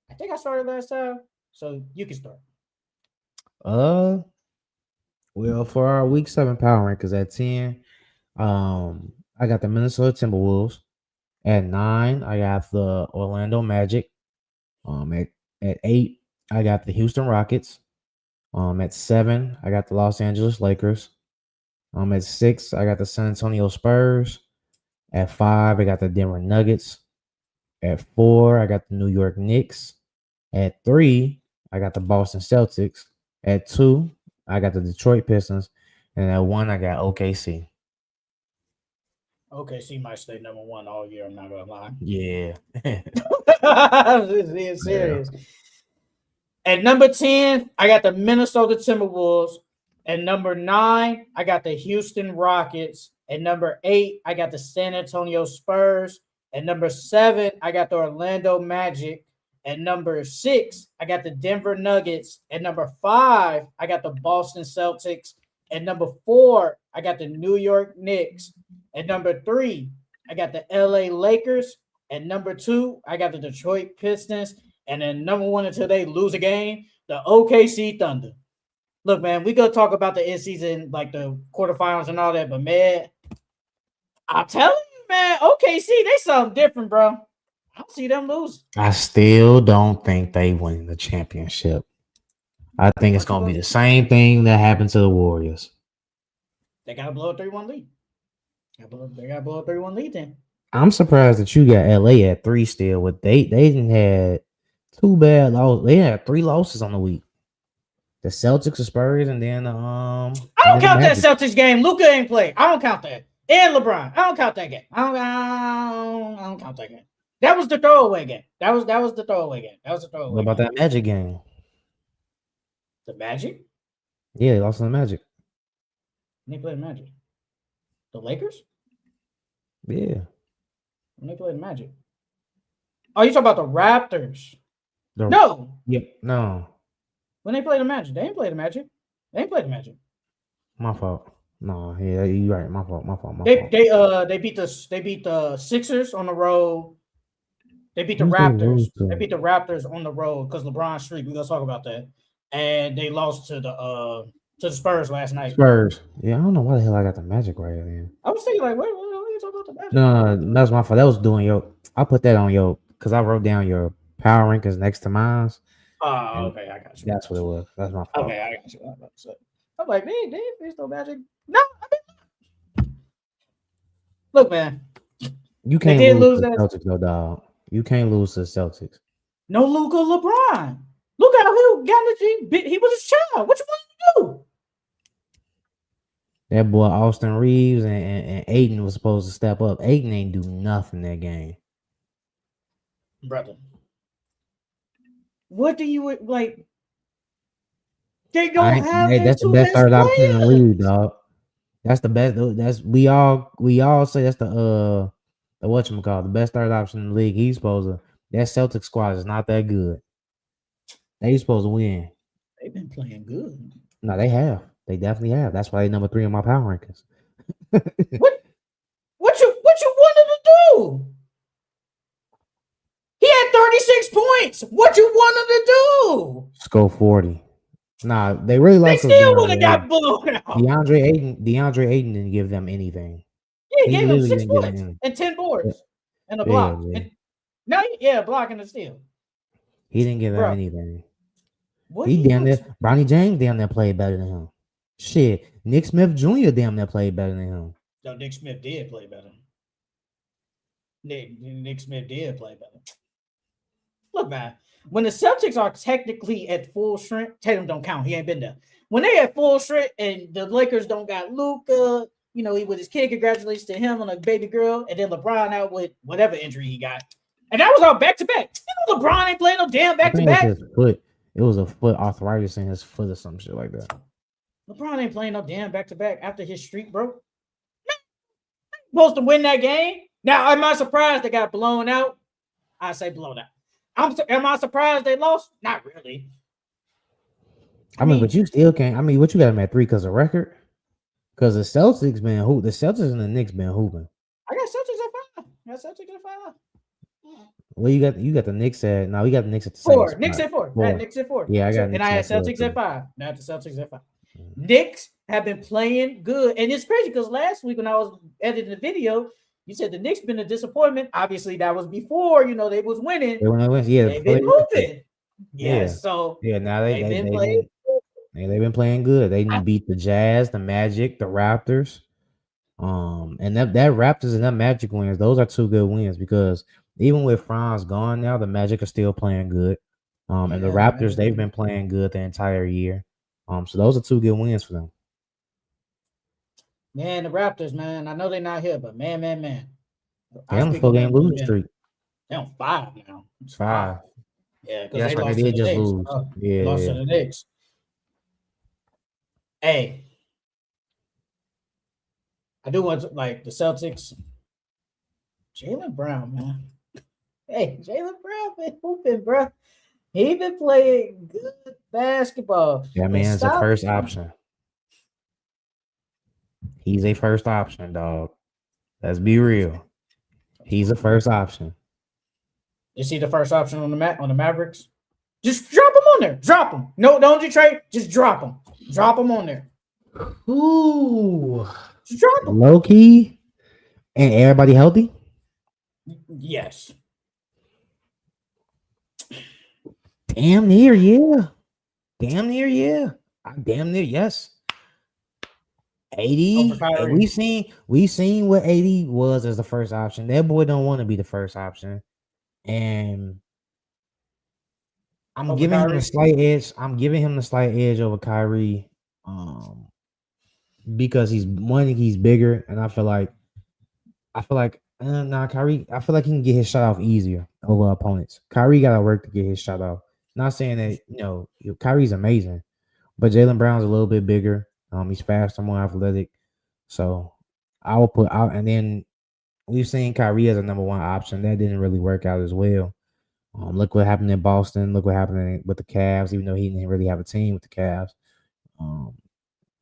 S1: I think I started last time, so you can start.
S2: Well, for our Week 7 Power Rankings at 10, I got the Minnesota Timberwolves. At 9, I got the Orlando Magic. At 8, I got the Houston Rockets. At 7, I got the Los Angeles Lakers. At 6, I got the San Antonio Spurs. At 5, I got the Denver Nuggets. At 4, I got the New York Knicks. At 3, I got the Boston Celtics. At 2, I got the Detroit Pistons. And at 1, I got OKC.
S1: Okay, she might stay number one all year. I'm not gonna lie.
S2: Yeah.
S1: I'm just being serious. At number 10, I got the Minnesota Timberwolves. At number 9, I got the Houston Rockets. At number 8, I got the San Antonio Spurs. At number 7, I got the Orlando Magic. At number 6, I got the Denver Nuggets. At number 5, I got the Boston Celtics. At number 4, I got the New York Knicks. At number 3, I got the LA Lakers. At number 2, I got the Detroit Pistons. And then number 1 until they lose a game, the OKC Thunder. Look, man, we gonna talk about the end season, like the quarterfinals and all that, but man, I'm telling you, man, OKC, they something different, bro. I don't see them lose.
S2: I still don't think they win the championship. I think it's going to be the same thing that happened to the Warriors.
S1: They got to blow a 3-1 lead. They got to blow a 3-1 lead then.
S2: I'm surprised that you got LA at 3 still. With they didn't had 2 bad losses. They had 3 losses on the week. The Celtics, the Spurs, and then
S1: I don't count that Celtics game. Luka ain't played. I don't count that. And LeBron. I don't count that game. I don't count that game. That was the throwaway game. That was the throwaway game. That was the throwaway.
S2: What about that Magic game?
S1: The Magic?
S2: Yeah, they lost to the Magic.
S1: When they played the Magic. The Lakers?
S2: Yeah.
S1: When they played the Magic. Oh, you talking about the Raptors?
S2: No. Yep. No.
S1: When they played the Magic, they ain't played the Magic. They ain't played the Magic.
S2: My fault. No, yeah, you right. My fault.
S1: They beat the Sixers on the road. They beat the Raptors. They beat the Raptors on the road because LeBron streak. We're gonna talk about that. And they lost to the Spurs last night.
S2: Spurs. Yeah, I don't know why the hell I got the Magic right here.
S1: I was thinking like, what are you talking about the Magic?
S2: No, that's my fault. That was doing I put that on because I wrote down your power rankings next to mine.
S1: Oh, okay, I got you.
S2: That's what it was. That's my fault.
S1: Okay, I got you. I'm like, man, there's no Magic. No, look, man.
S2: You can't lose to the Celtics, no dog. You can't lose to the Celtics.
S1: No Luka LeBron. Look how he got he was his child. What you want to do?
S2: That boy Austin Reeves and Aiden was supposed to step up. Aiden ain't do nothing that game.
S1: Brother. What do you like? They don't have
S2: that's the best third option in the league, dog. That's the best. That's we all say that's the whatchamacallit, the best third option in the league. He's supposed to. That Celtics squad is not that good. They supposed to win.
S1: They've been playing good.
S2: No, they have. They definitely have. That's why they number 3 in my power rankings.
S1: What you wanted to do? He had 36 points. What you wanted to do?
S2: Score 40. Nah, they really like.
S1: They still would have got blown out.
S2: DeAndre Ayton didn't give them anything.
S1: Yeah, he gave them 6 points and 10 boards and a block.
S2: Yeah.
S1: Block and a steal.
S2: He didn't give them anything.
S1: What
S2: he damn near Bronny James damn near played better than him. Shit, Nick Smith Jr. damn near played better than him.
S1: No, Nick Smith did play better. Nick Smith did play better. Look, man, when the Celtics are technically at full strength, Tatum don't count. He ain't been there. When they at full strength and the Lakers don't got Luka, he with his kid, congratulations to him on a baby girl, and then LeBron out with whatever injury he got. And that was all back-to-back. LeBron ain't playing no damn back-to-back.
S2: It was a foot arthritis in his foot or some shit like that.
S1: LeBron ain't playing no damn back-to-back after his streak, bro. Supposed to win that game. Now, am I surprised they got blown out? I say blown out. Am I surprised they lost? Not really.
S2: I mean, but you still can't. I mean, what you got them at 3 because of record? Because the Celtics been hoop. The Celtics and the Knicks been hooping.
S1: I got Celtics at 5.
S2: Well, you got the Knicks at. No, we got the Knicks at the
S1: 4. Knicks at 4. Knicks at 4.
S2: Yeah, I got.
S1: And I had Celtics at 5. Now the Celtics at 5. Knicks have been playing good, and it's crazy because last week when I was editing the video, you said the Knicks been a disappointment. Obviously, that was before they was winning. They've been moving. So
S2: now they've been playing. They've been playing good. They beat the Jazz, the Magic, the Raptors. And that Raptors and that Magic wins, those are 2 good wins because even with Franz gone now, the Magic are still playing good. And the
S1: Yeah,
S2: Raptors, they've
S1: man.
S2: been playing good the entire year. So those are 2 good wins for them.
S1: Man, the Raptors, man. I know they're not here, but man. I
S2: They're on the
S1: speak on
S2: 4-game
S1: them to
S2: losing
S1: them.
S2: streak.
S1: They're on 5 now. It's 5.
S2: 5.
S1: Yeah, because
S2: Yeah,
S1: they
S2: that's right. They
S1: lost to
S2: did
S1: the
S2: just
S1: Knicks.
S2: lose.
S1: They lost
S2: Yeah.
S1: to the Knicks. Hey, I do want to, like the Celtics. Jaylen Brown, man. Hey, Jaylen Brown been hooping, bro. He been playing good basketball.
S2: That
S1: And
S2: man's a
S1: stop.
S2: first option. He's a first option, dog. Let's be real. He's a first option.
S1: Is he the first option on the Mavericks? Just drop him on there. Drop him. No, don't you trade. Just drop him. Drop him on there.
S2: Ooh.
S1: Just drop him.
S2: Low key. And everybody healthy?
S1: Yes.
S2: Damn near, yeah. Damn near, yeah. Damn near, yes. 80.
S1: Over Kyrie.
S2: We've seen what 80 was as the first option. That boy don't want to be the first option. And I'm
S1: Over
S2: giving him
S1: Kyrie.
S2: the slight edge. I'm giving him the slight edge over Kyrie. Because he's bigger, and I feel like Kyrie, I feel like he can get his shot off easier over opponents. Kyrie gotta work to get his shot off. Not saying that Kyrie's amazing, but Jaylen Brown's a little bit bigger. He's faster, more athletic. So I will put out, and then we've seen Kyrie as a number 1 option. That didn't really work out as well. Look what happened in Boston. Look what happened with the Cavs, even though he didn't really have a team with the Cavs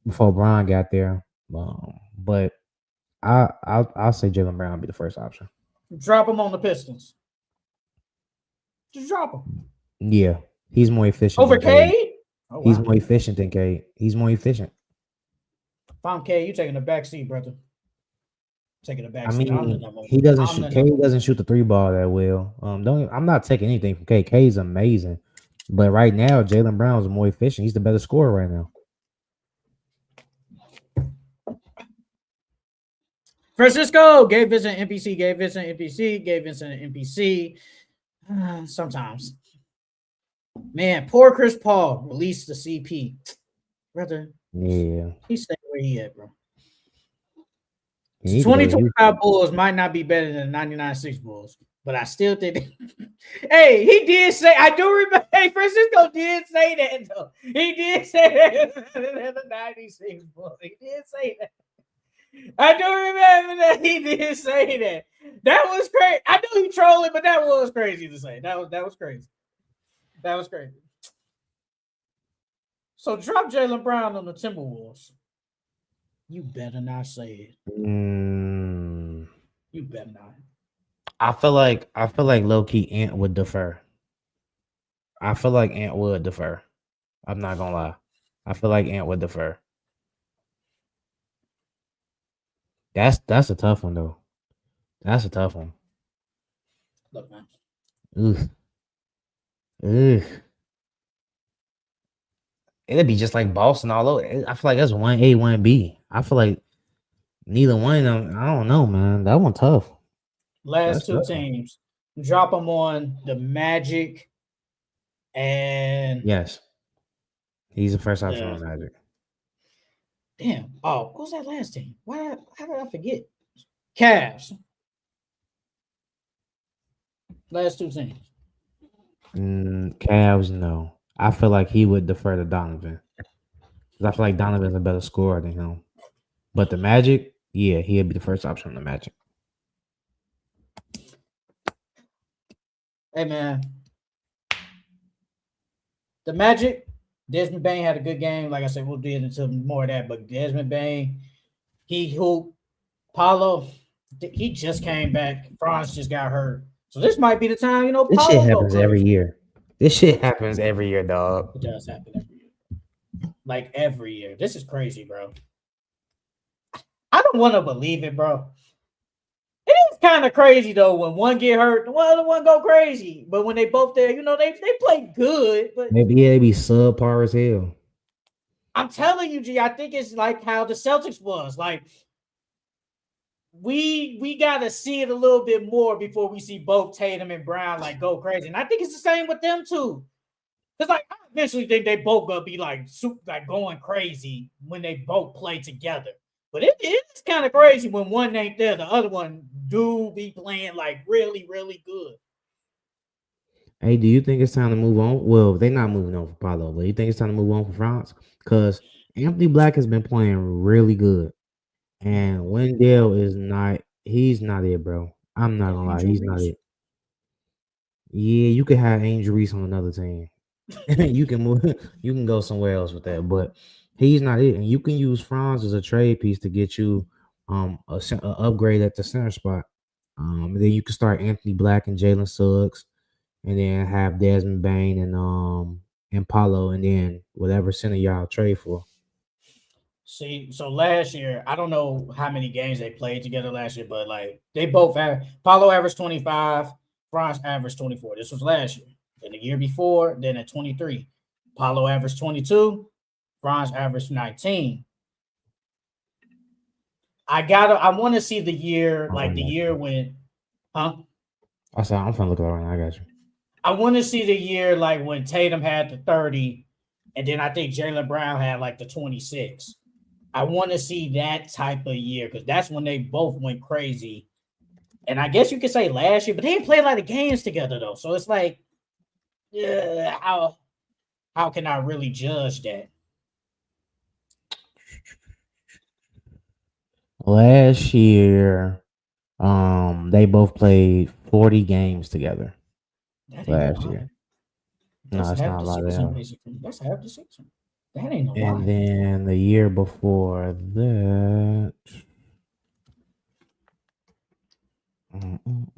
S2: before Bron got there. But I'll say Jaylen Brown be the first option.
S1: Drop him on the Pistons. Just drop him.
S2: Yeah, he's more efficient.
S1: Over Cade?
S2: Oh, he's more efficient than Cade. He's more efficient.
S1: If I'm Cade, you taking the back seat, brother. Taking the back seat.
S2: He doesn't shoot. Cade doesn't shoot the 3 ball that well. I'm not taking anything from Cade. Cade's amazing, but right now Jaylen Brown is more efficient. He's the better scorer right now.
S1: Francisco gave Vincent NPC. Gave Vincent NPC. Sometimes, man, poor Chris Paul released the CP, brother.
S2: Yeah,
S1: he's staying where he at, bro. 2025 Bulls might not be better than 99-6 Bulls, but I still think. Hey, he did say. I do remember. Hey, Francisco did say that though. He did say that. The 96 Bulls. He did say that. I do remember that he did say that. That was crazy. I knew he trolling, but that was crazy to say. That was crazy. That was crazy. So drop Jaylen Brown on the Timberwolves. You better not say it. You better not.
S2: I feel like low key Ant would defer. I'm not gonna lie. I feel like Ant would defer. That's a tough one though. That's a tough one.
S1: Look, man.
S2: It'd be just like Boston all over. I feel like that's 1A, 1B. I feel like neither one of them. I don't know, man. That one tough.
S1: Last 2 teams. Drop them on the Magic and
S2: yes. He's the first option on Magic.
S1: Damn. Oh, what was that last team? How did I forget? Cavs. Last 2 teams.
S2: Cavs, no. I feel like he would defer to Donovan. Because I feel like Donovan's a better scorer than him. But the Magic, yeah, he'd be the first option on the Magic.
S1: Hey, man. The Magic, Desmond Bane had a good game. Like I said, we'll get into more of that. But Desmond Bane, he hooped. Paulo, he just came back. Franz just got hurt. So this might be the time,
S2: This
S1: Paulo
S2: shit happens every year. This shit happens every year, dog.
S1: It does happen every year. Like every year. This is crazy, bro. I don't want to believe it, bro. It is kind of crazy though when one get hurt, the other one go crazy. But when they both there, they play good. But
S2: maybe they be subpar as hell.
S1: I'm telling you, G, I think it's like how the Celtics was. Like we gotta see it a little bit more before we see both Tatum and Brown like go crazy. And I think it's the same with them too. Because like I eventually think they both gonna be like going crazy when they both play together. But it is kind of crazy when one ain't there, the other one do be playing like really, really good.
S2: Hey, do you think it's time to move on? Well, they're not moving on for Paulo, but you think it's time to move on for France? Because Anthony Black has been playing really good. And Wendell is not, he's not it, bro. I'm not
S1: Yeah,
S2: gonna lie,
S1: Angel
S2: he's not
S1: Reese.
S2: it. Yeah, you could have Angel Reese on another team. You can move, you can go somewhere else with that, but he's not it. And you can use Franz as a trade piece to get you a upgrade at the center spot. And then you can start Anthony Black and Jalen Suggs, and then have Desmond Bain and Paulo, and then whatever center y'all trade for.
S1: See, so last year, I don't know how many games they played together last year, but like they both have Paulo averaged 25, Franz averaged 24. This was last year. Then the year before, then at 23, Paulo averaged 22, Franz averaged 19. I want to see the year,
S2: Oh, I
S1: like the
S2: got
S1: year
S2: you.
S1: when, huh?
S2: I'm finna look it up right now. I got you.
S1: I want to see the year like when Tatum had the 30, and then I think Jalen Brown had like the 26. I want to see that type of year because that's when they both went crazy. And I guess you could say last year, but they didn't play a lot of games together though. So it's like, yeah, how can I really judge that?
S2: Last year, they both played 40 games together
S1: That ain't a
S2: last
S1: lot.
S2: year. No,
S1: That's
S2: it's
S1: half
S2: not a
S1: the
S2: lot
S1: season,
S2: of.
S1: basically. That's half the season. That ain't a
S2: And
S1: lot.
S2: then the year before that,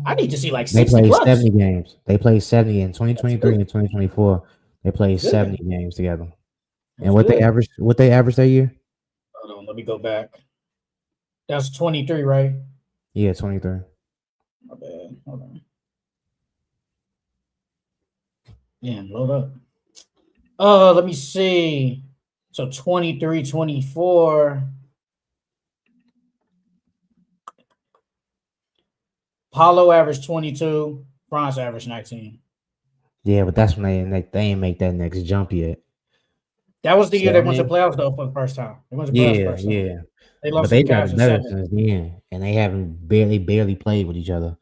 S1: I need to see like
S2: they
S1: 60
S2: played
S1: plus.
S2: 70 games. They played 70 in
S1: That's
S2: 2023
S1: good.
S2: and 2024. They played
S1: That's
S2: 70
S1: good.
S2: games together. And
S1: That's good.
S2: what they averaged that year?
S1: Hold on, let me go back. That's 23, right?
S2: Yeah, 23.
S1: My bad. Hold on. Yeah, load up. Let me see. So 23, 24. Paulo averaged 22. Franz averaged 19.
S2: Yeah, but that's when they ain't make that next jump yet.
S1: That was the year
S2: So
S1: they
S2: I
S1: went to
S2: mean,
S1: playoffs though for the first time. They went to playoffs
S2: yeah,
S1: first time.
S2: yeah.
S1: They
S2: But
S1: lost to the
S2: they've
S1: Cavs
S2: gotten
S1: in
S2: better
S1: seven.
S2: since then, and they haven't barely played with each other.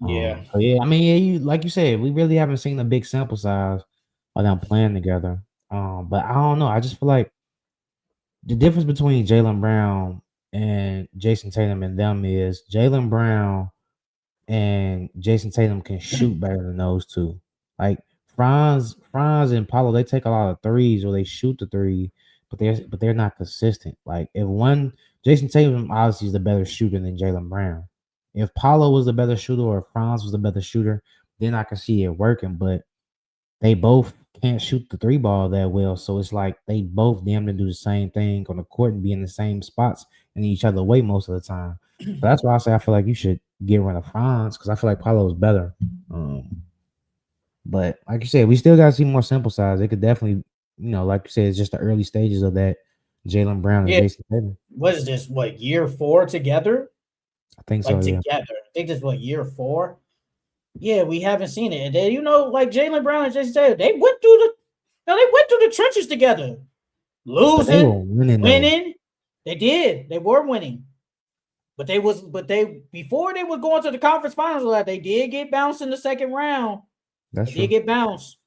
S1: Yeah.
S2: So yeah, I mean, yeah, you like you said, we really haven't seen a big sample size of them playing together. But I don't know. I just feel like the difference between Jalen Brown and Jason Tatum and them is Jalen Brown and Jason Tatum can shoot better than those two. Like Franz and Paulo, they take a lot of threes or they shoot the three, but they're not consistent. Like if one Jason Tatum obviously is the better shooter than Jalen Brown. If Paulo was the better shooter or if Franz was the better shooter, then I can see it working. But they both can't shoot the three ball that well. So it's like they both damn near do the same thing on the court and be in the same spots and each other way most of the time. So that's why I say I feel like you should get rid of Franz because I feel like Paulo is better. But like you said, we still gotta see more sample size. It could definitely, like you said, it's just the early stages of that Jalen Brown and
S1: Yeah.
S2: Jason Tatum.
S1: What is this? What, year 4 together?
S2: I think so,
S1: Like
S2: yeah.
S1: together. I think this is what, year 4? Yeah, we haven't seen it. And then, like Jalen Brown and Jason Tatum, they went through the trenches together.
S2: But they were
S1: Losing,
S2: winning though.
S1: winning. They did. They were winning. But they before they were going to the conference finals, like they did get bounced in the second round.
S2: That's
S1: They did
S2: true.
S1: get bounced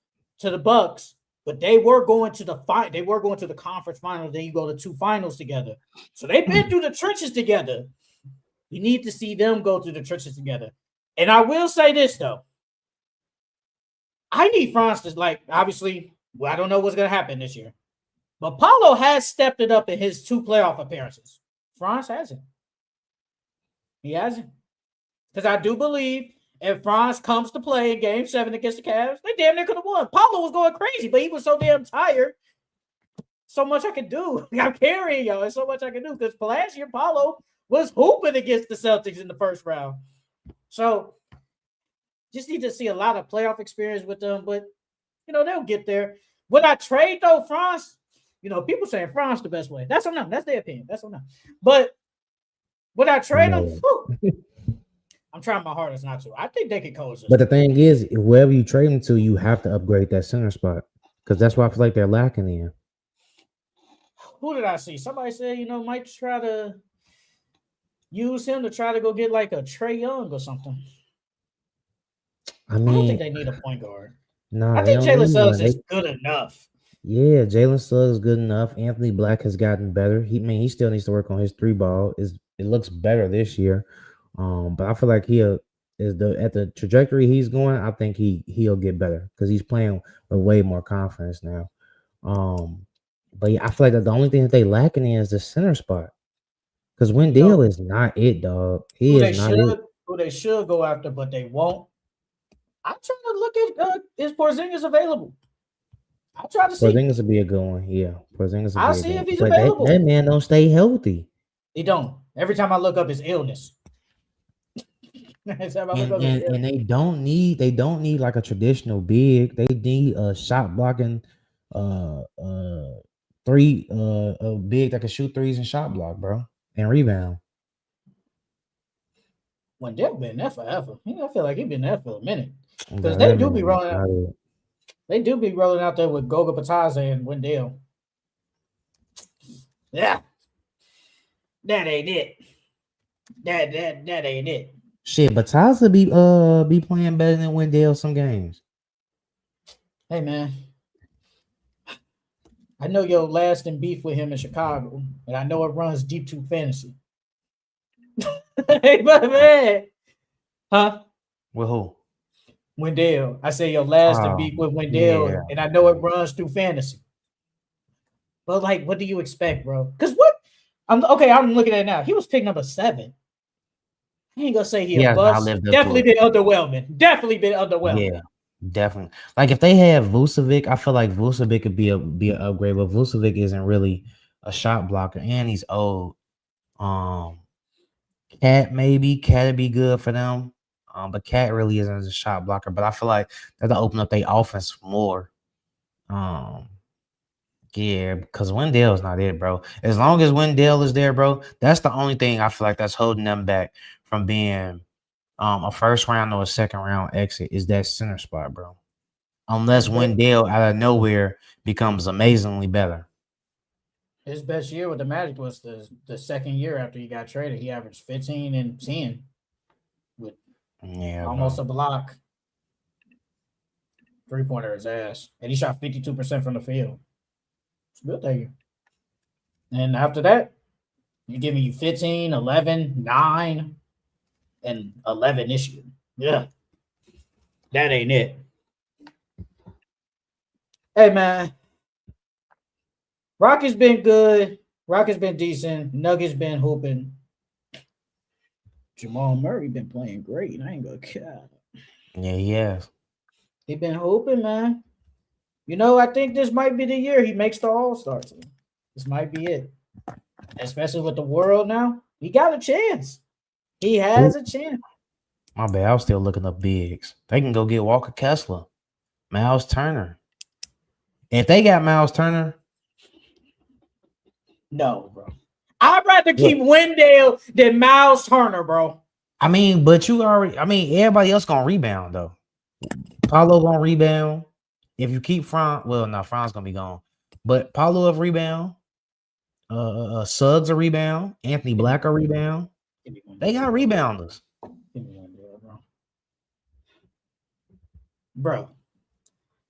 S1: to the Bucks, but they were going to the fight. They were going to the conference finals. Then you go to 2 finals together. So they've been through the trenches together. You need to see them go through the trenches together. And I will say this though, I need Franz to obviously. Well, I don't know what's going to happen this year, but Paulo has stepped it up in his 2 playoff appearances. Franz hasn't. He hasn't. Because I do believe if Franz comes to play in game 7 against the Cavs, they damn near could have won. Paulo was going crazy, but he was so damn tired. So much I could do. I'm carrying y'all. There's so much I can do. Because last year, Paulo was hooping against the Celtics in the first round. So just need to see a lot of playoff experience with them. But, they'll get there. Would I trade, though, Franz? People saying Franz the best way. That's on them. That's their opinion. That's on them. But would I trade him?
S2: No.
S1: I'm trying my hardest not to. I think they could coexist.
S2: But the thing is, wherever you trade him to, you have to upgrade that center spot. Because that's what I feel like they're lacking in.
S1: Who did I see? Somebody said, might try to use him to try to go get like a Trey Young or something.
S2: I
S1: I don't
S2: mean,
S1: think they need a point guard.
S2: nah,
S1: I
S2: they
S1: think
S2: don't
S1: Jalen
S2: need
S1: Suggs
S2: one.
S1: is good enough.
S2: Yeah, Jalen Suggs is good enough. Anthony Black has gotten better. He still needs to work on his three ball. It looks better this year. But I feel like is the at the trajectory he's going. I think he'll get better because he's playing with way more confidence now. But yeah, I feel like that the only thing that they lacking in is the center spot. Because
S1: You know
S2: Wendell is not it, dog. He
S1: who
S2: is
S1: they
S2: not it.
S1: should who they should go after, but they won't. I'm trying to look at is Porzingis available? I'll try to see.
S2: Porzingis would be a good one. Yeah, Porzingis would
S1: I'll
S2: be a
S1: see
S2: good
S1: if
S2: one.
S1: he's
S2: But that
S1: available.
S2: man don't stay healthy.
S1: He don't. Every time I look up his illness. Every time I look
S2: And,
S1: up his
S2: and
S1: illness.
S2: and they don't need like a traditional big. They need a shot blocking three a big that can shoot threes and shot block, bro. And rebound.
S1: Wendell been there forever. I feel like he been there for a minute. Because
S2: Bro, that man is not it.
S1: they do be rolling out there with Goga Pataza and Wendell. Yeah. That ain't it. That ain't it.
S2: Shit, but Tyler be playing better than Wendell some games.
S1: Hey man. I know your lasting beef with him in Chicago, and I know it runs deep to fantasy. Hey, but man. Huh?
S2: With who?
S1: Wendell. I say your lasting beef with
S2: Yeah.
S1: Wendell, and I know it runs through fantasy. But like, what do you expect, bro? Because what? I'm looking at it now. He was pick number 7. I ain't gonna say he a
S2: Yeah, I
S1: bust.
S2: lived up to
S1: Definitely
S2: it.
S1: been underwhelming. Definitely been underwhelming.
S2: Yeah, definitely. Like if they have Vucevic, I feel like Vucevic could be an upgrade, but Vucevic isn't really a shot blocker, and he's old. Um, Cat would be good for them. But Cat really isn't a shot blocker. But I feel like that'll open up their offense more. Um, yeah, because Wendell's not it, bro. As long as Wendell is there, bro, that's the only thing I feel like that's holding them back from being a first round or a second round exit is that center spot, bro. Unless Wendell out of nowhere becomes amazingly better.
S1: His best year with the Magic was the second year after he got traded. He averaged 15 and 10 with almost a block. 3-pointer his ass. And he shot 52% from the field. It's a good thing. And after that, you're giving you 15, 11, 9, and 11 this year. Yeah. That ain't it. Hey, man. Rockets been good. Rockets been decent. Nuggets been hooping. Jamal Murray been playing great. I ain't gonna care.
S2: Yeah, he has.
S1: He been hooping, man. I think this might be the year he makes the All-Star team. This might be it. Especially with the world now. He got a chance. He has a chance.
S2: My bad. I was still looking up bigs. They can go get Walker Kessler, Miles Turner. If they got Miles Turner,
S1: no, bro. I'd rather keep Wendell than Miles Turner, bro.
S2: I mean, but everybody else gonna rebound though. Paulo gonna rebound. If you keep Franz gonna be gone. But Paulo of rebound. Suggs a rebound. Anthony Black a rebound. They got rebounders.
S1: Bro,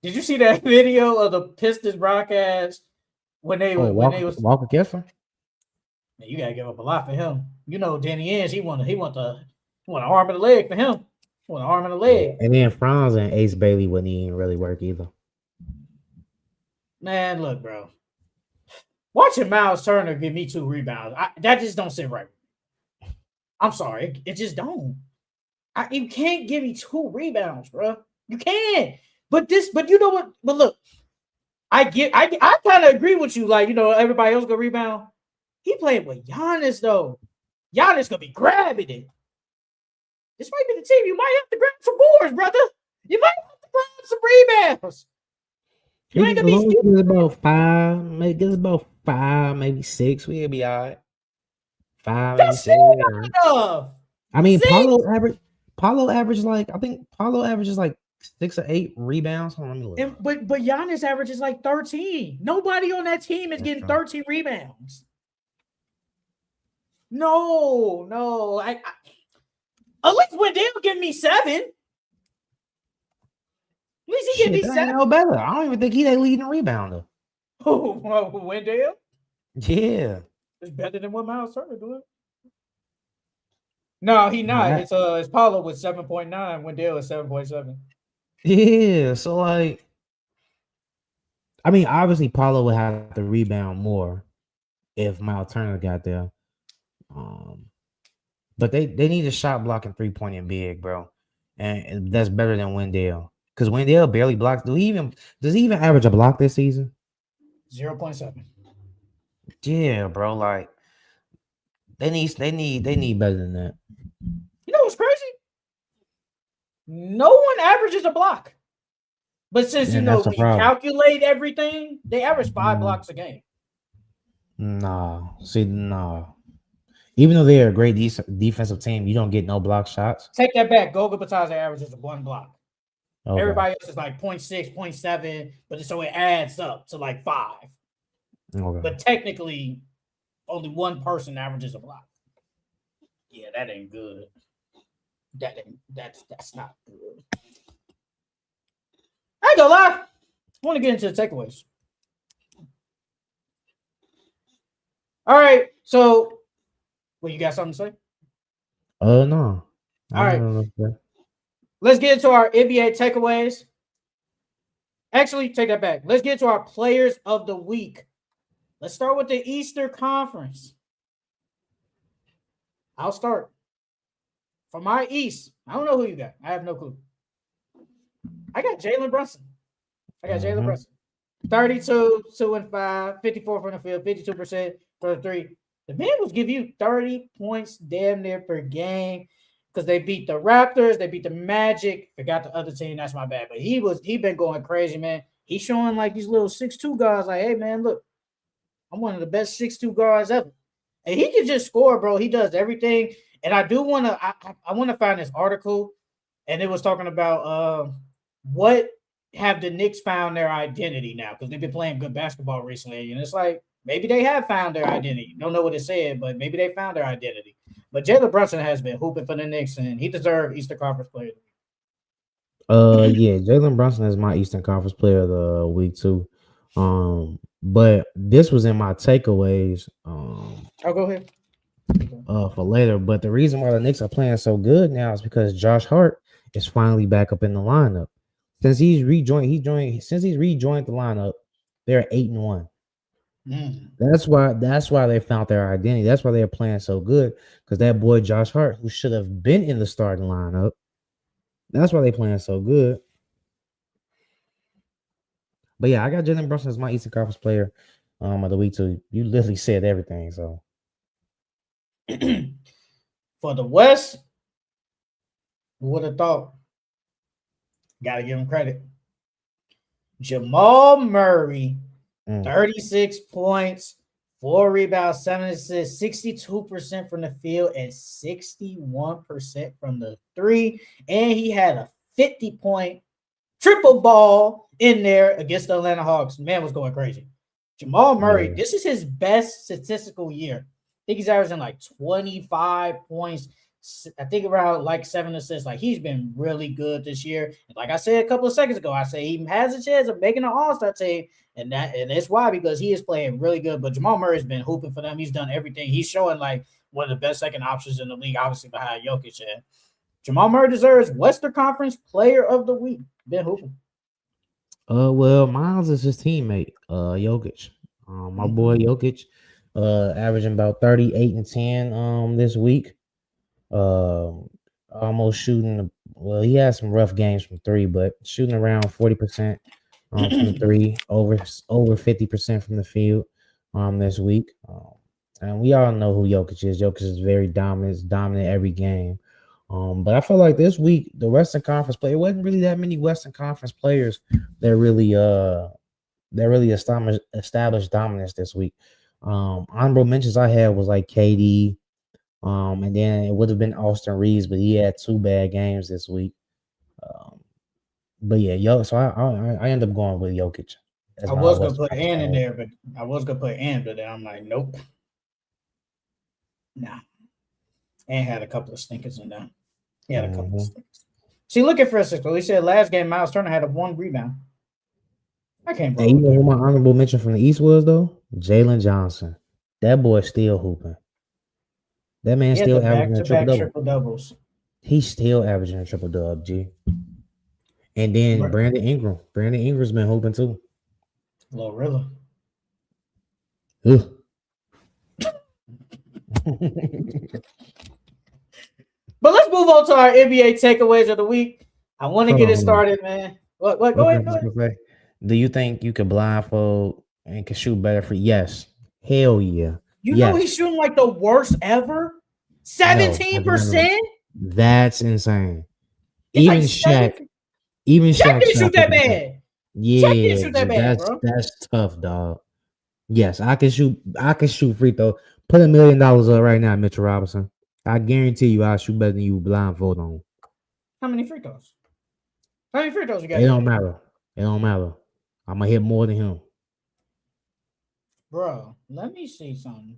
S1: did you see that video of the Pistons broadcast when they was
S2: Walker Kessler?
S1: Man, you gotta give up a lot for him. Danny Ainge, he want an arm and a leg for him. He want an arm and a leg.
S2: And then Franz and Ace Bailey wouldn't even really work either.
S1: Man, look, bro. Watching Miles Turner give me 2 rebounds, that just don't sit right. I'm sorry, it just don't. You can't give me 2 rebounds, bro. You can't. But you know what? But look, I kind of agree with you. Like, everybody else gonna rebound. He played with Giannis though. Giannis gonna be grabbing it. This might be the team. You might have to grab some boards, brother. You might have to grab some rebounds. You ain't gonna be
S2: stupid. About 5, maybe 6. We'll be all right. 5, maybe 6.
S1: Enough.
S2: I mean, Paulo averages like 6 or 8 rebounds. Hold on, let me look.
S1: And but Giannis averages like 13. Nobody on that team is getting 13 rebounds. No. At least Wendell give me 7. At least he give me 7.
S2: No better. I don't even think he's a leading rebounder.
S1: Oh, Wendell?
S2: Yeah.
S1: It's better than what Miles Turner doing. No, he not. It's Paulo with 7.9. Wendell is 7.7.
S2: Yeah. So like, I mean, obviously Paulo would have to rebound more if Miles Turner got there. But they need a shot blocking 3-point big, bro, and that's better than Wendell because Wendell barely blocks. Does he even average a block this season?
S1: 0.7.
S2: Yeah, bro. Like they need better than that.
S1: You know what's crazy? No one averages a block, but since when you calculate everything, they average 5 blocks a game.
S2: No. Even though they're a great defensive team, you don't get no block shots.
S1: Take that back. Goga Batadze averages 1 block. Okay. Everybody else is like 0.6, 0.7, but so it adds up to like 5. Okay. But technically, only one person averages a block. Yeah, that ain't good. That's not good. I ain't gonna lie. I want to get into the takeaways. All right, so you got something to say?
S2: No.
S1: All right. Let's get into our NBA takeaways. Actually, take that back. Let's get to our players of the week. Let's start with the Eastern Conference. I'll start. For my East, I don't know who you got. I have no clue. I got Jalen Brunson. Jalen Brunson. 32, 2 and 5, 54 from the field, 52% for the 3. The man was give you 30 points damn near per game because they beat the Raptors, they beat the Magic. Forgot the other team. That's my bad. But he been going crazy, man. He's showing like these little 6'2 guys, like, hey man, look, I'm one of the best 6'2 guards ever. And he can just score, bro. He does everything. And I do want to I want to find this article, and it was talking about what have the Knicks found their identity now, because they've been playing good basketball recently. And it's like, maybe they have found their identity. Don't know what it said, but maybe they found their identity. But Jalen Brunson has been hooping for the Knicks, and he deserves Eastern Conference Player of
S2: the Week. Yeah, Jalen Brunson is my Eastern Conference Player of the Week too. But this was in my takeaways.
S1: I'll go ahead.
S2: For later. But the reason why the Knicks are playing so good now is because Josh Hart is finally back up in the lineup. Since he's rejoined the lineup, they're 8-1. That's why they found their identity. That's why they're playing so good. Because that boy Josh Hart, who should have been in the starting lineup, that's why they're playing so good. But yeah, I got Jalen Brunson as my Eastern Conference Player of the Week too. You literally said everything. So
S1: for the West, who would have thought? Gotta give him credit. Jamal Murray, 36 points, 4 rebounds, 7 assists, 62% from the field, and 61% from the 3. And he had a 50-point triple ball in there against the Atlanta Hawks. Man was going crazy. Jamal Murray, This is his best statistical year. I think he's averaging like 25 points. I think around like 7 assists. Like, he's been really good this year. And like I said a couple of seconds ago, I say he has a chance of making an All-Star team. And that's why, because he is playing really good. But Jamal Murray's been hooping for them. He's done everything. He's showing like one of the best second options in the league, obviously behind Jokic. And Jamal Murray deserves Western Conference Player of the Week. Been hooping.
S2: Well, Miles is his teammate, Jokic. My boy Jokic, averaging about 38 and 10 this week. Almost shooting. Well, he had some rough games from 3, but shooting around 40% from the 3, over 50% from the field this week. And we all know who Jokic is. Jokic is very dominant every game. But I feel like this week the Western Conference player, it wasn't really that many Western Conference players that really established dominance this week. Honorable mentions I had was like KD. And then it would have been Austin Reeves, but he had 2 bad games this week. But yeah, yo. So I end up going with Jokic as
S1: I
S2: my
S1: was gonna
S2: Western
S1: put
S2: Conference
S1: Ant in
S2: Finals.
S1: there, but I was gonna put Ant, but then I'm like, nope, nah. Ant had a couple of stinkers in there. He had a couple of
S2: Mm-hmm.
S1: stinkers. See, look at Francisco. He said last game Miles Turner had a 1 rebound. I can't
S2: And
S1: roll
S2: you
S1: with
S2: know who
S1: that.
S2: my honorable mention from the East was though? Jalen Johnson. That boy still hooping. That man
S1: He had the
S2: still averaging a triple
S1: back-to-back
S2: double.
S1: triple doubles.
S2: He's still averaging a triple dub, G. And then Brandon Ingram. Brandon Ingram's been hooping too.
S1: Glorilla.
S2: Ugh.
S1: But let's move on to our NBA takeaways of the week. I want to get it
S2: Hold on.
S1: started, man. What? Go
S2: Okay,
S1: ahead. Go ahead.
S2: okay. Do you think you could blindfold and can shoot better for yes? Hell yeah.
S1: You know
S2: Yes.
S1: he's shooting like the worst ever.
S2: No, no, no.
S1: 17%.
S2: That's insane.
S1: It's like
S2: Even
S1: 7.
S2: Shaq, even
S1: Shaq
S2: Shaq
S1: didn't shoot
S2: shot
S1: that
S2: 50%.
S1: bad. Shaq didn't
S2: Yeah,
S1: shoot that bad,
S2: that's
S1: bro.
S2: that's tough, dog. Yes, I can shoot. I can shoot free throw. Put $1 million up right now, Mitchell Robinson. I guarantee you, I'll shoot better than you blindfold on.
S1: How many free throws? How many free throws you got
S2: It
S1: to
S2: don't
S1: hit?
S2: matter. It don't matter. I'm gonna hit more than him.
S1: Bro, let me see something.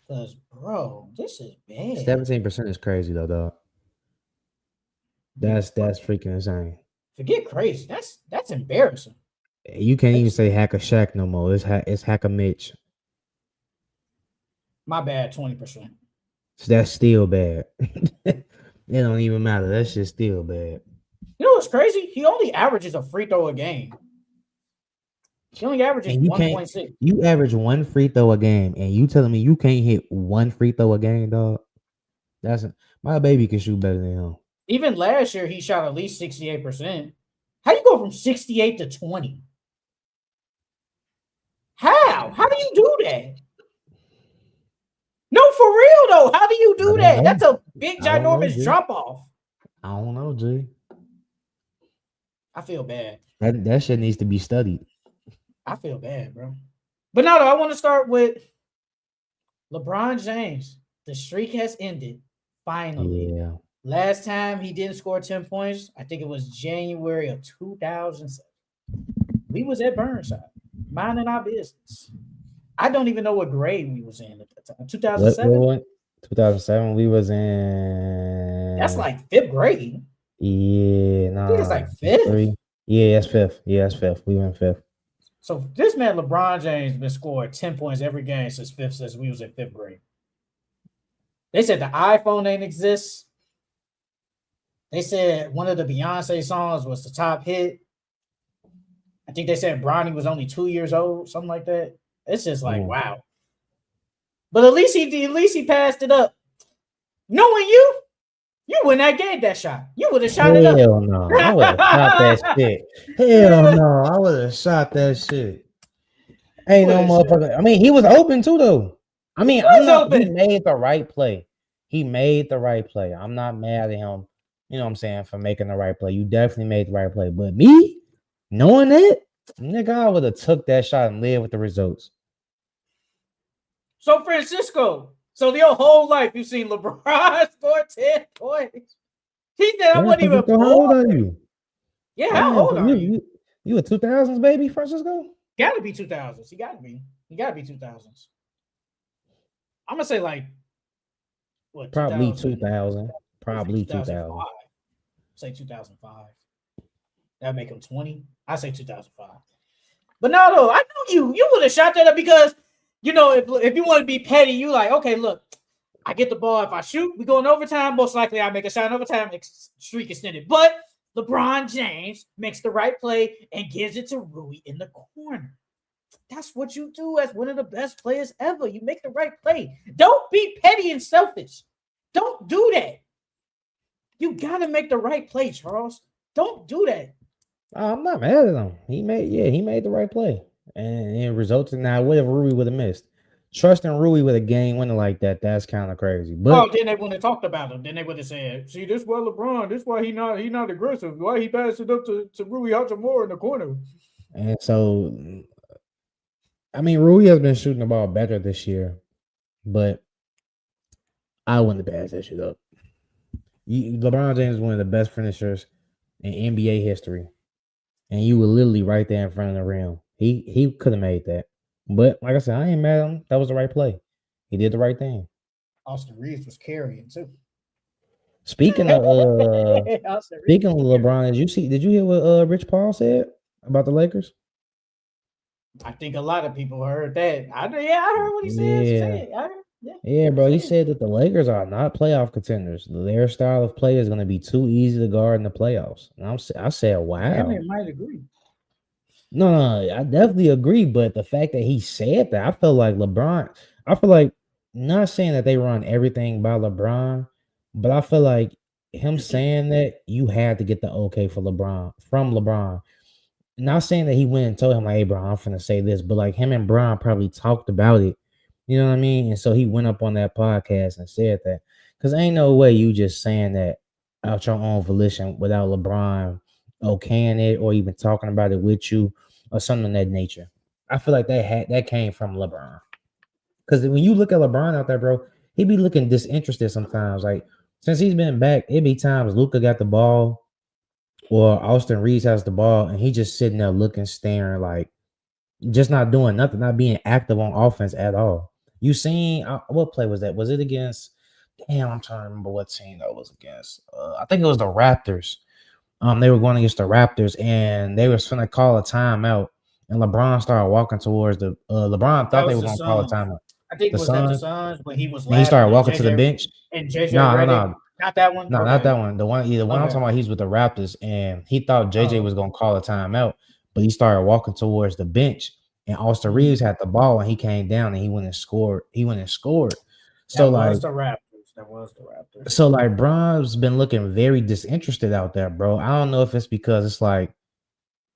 S1: Because, bro, this is bad.
S2: 17% is crazy though, dog. That's freaking insane.
S1: Forget crazy. That's embarrassing.
S2: You can't even say hack a Shaq no more. It's hack a Mitch.
S1: My bad, 20%.
S2: So that's still bad. It don't even matter. That's just still bad.
S1: You know what's crazy? He only averages a free throw a game. He only averages
S2: And you can't.
S1: 1.6.
S2: You average one free throw a game, and you telling me you can't hit one free throw a game, dog? My baby can shoot better than him.
S1: Even last year, he shot at least 68%. How do you go from 68 to 20? How? How do you do that? No, for real though. How do you do that? That's a big, ginormous drop off.
S2: I don't know, G.
S1: I feel bad.
S2: That shit needs to be studied.
S1: I feel bad, bro. But no, I want to start with LeBron James. The streak has ended. Finally.
S2: Yeah.
S1: Last time he didn't score 10 points, I think it was January of 2007. We was at Burnside, minding our business. I don't even know what grade we was in at that time. 2007?
S2: 2007, we was in.
S1: That's like 5th grade.
S2: Yeah,
S1: I think it's like 5th.
S2: Yeah, that's 5th. Yeah, that's 5th. We went 5th.
S1: So this man, LeBron James, been scoring 10 points every game since we was in 5th grade. They said the iPhone ain't exist. They said one of the Beyonce songs was the top hit. I think they said Bronny was only 2 years old, something like that. It's just like, wow. But at least he passed it up. Knowing you wouldn't have gave that shot. You would have shot it up.
S2: Hell no. I would have shot that shit. Hell no. I would have shot that shit. Ain't no motherfucker. I mean, he was open too, though. I mean, he made the right play. He made the right play. I'm not mad at him, you know what I'm saying, for making the right play. You definitely made the right play. But me, knowing that, nigga, I would have took that shot and lived with the results.
S1: So, Francisco, your whole life you've seen LeBron score 10 points. He said, I wasn't even born.
S2: How old are you?
S1: Yeah, how old are you?
S2: You a 2000s baby, Francisco?
S1: Gotta be 2000s. He gotta be 2000s. I'm gonna say like what?
S2: Probably 2000. Probably
S1: 2000. Say 2005. That'd make him 20. I say 2005. But no, though, I know you would have shot that up because you know if you want to be petty, you like, okay, look, I get the ball. If I shoot, we go in overtime. Most likely, I make a shot in overtime. Streak extended, but LeBron James makes the right play and gives it to Rui in the corner. That's what you do as one of the best players ever. You make the right play. Don't be petty and selfish. Don't do that. You got to make the right play, Charles. Don't do that.
S2: I'm not mad at him. He made the right play. And it resulted in that whatever Rui would have missed. Trusting Rui with a game winner like that, that's kind of crazy. But
S1: then they wouldn't have talked about him. Then they would have said, see, this why LeBron, this why he not aggressive. Why he passed it up to Rui Hachimura in the corner.
S2: And so, I mean, Rui has been shooting the ball better this year, but I wouldn't have passed that shit up. LeBron James is one of the best finishers in NBA history, and you were literally right there in front of the rim. He could have made that, but like I said, I ain't mad at him. That was the right play. He did the right thing.
S1: Austin Reeves was carrying too.
S2: Speaking of
S1: Austin Reeves
S2: speaking of
S1: was carrying.
S2: LeBron, did you hear what Rich Paul said about the Lakers?
S1: I think a lot of people heard that. I heard what he said.
S2: Yeah.
S1: Said. I heard, yeah,
S2: Yeah, bro. He
S1: said.
S2: said that the Lakers are not playoff contenders. Their style of play is going to be too easy to guard in the playoffs. And I said,
S1: Damn,
S2: wow.
S1: it might agree.
S2: No, I definitely agree. But the fact that he said that, I feel like LeBron, I feel like, not saying that they run everything by LeBron, but I feel like him saying that you had to get the okay for LeBron from LeBron. Not saying that he went and told him, like, hey, bro, I'm finna say this, but like him and Brian probably talked about it. You know what I mean? And so he went up on that podcast and said that. Because ain't no way you just saying that out your own volition without LeBron okaying it or even talking about it with you or something of that nature. I feel like that came from LeBron. Because when you look at LeBron out there, bro, he be looking disinterested sometimes. Like, since he's been back, it be times Luka got the ball or Austin Reeves has the ball and he just sitting there looking, staring, like just not doing nothing, not being active on offense at all. You seen what play was that? Was it against? Damn, I'm trying to remember what team that was against. I think it was the Raptors. They were going against the Raptors and they was finna call a timeout. And LeBron started walking towards the. LeBron
S1: That
S2: thought they
S1: was
S2: were
S1: the
S2: gonna call a
S1: Suns.
S2: timeout.
S1: I think
S2: The
S1: was that the
S2: Suns,
S1: Suns when he was
S2: and he started
S1: laughing
S2: walking to the bench.
S1: and JJ
S2: No, no,
S1: Redick.
S2: no.
S1: Not that one.
S2: No, not
S1: Okay.
S2: that one. The one I'm
S1: Okay.
S2: talking about, he's with the Raptors, and he thought JJ
S1: Oh.
S2: was gonna call a timeout, but he started walking towards the bench, and Austin
S1: Mhm.
S2: Reeves had the ball, and he came down and he went and scored. He went and scored. So
S1: That was
S2: like,
S1: the Raptors. That was the Raptors.
S2: so like, Bron's been looking very disinterested out there, bro. I don't know if it's because it's like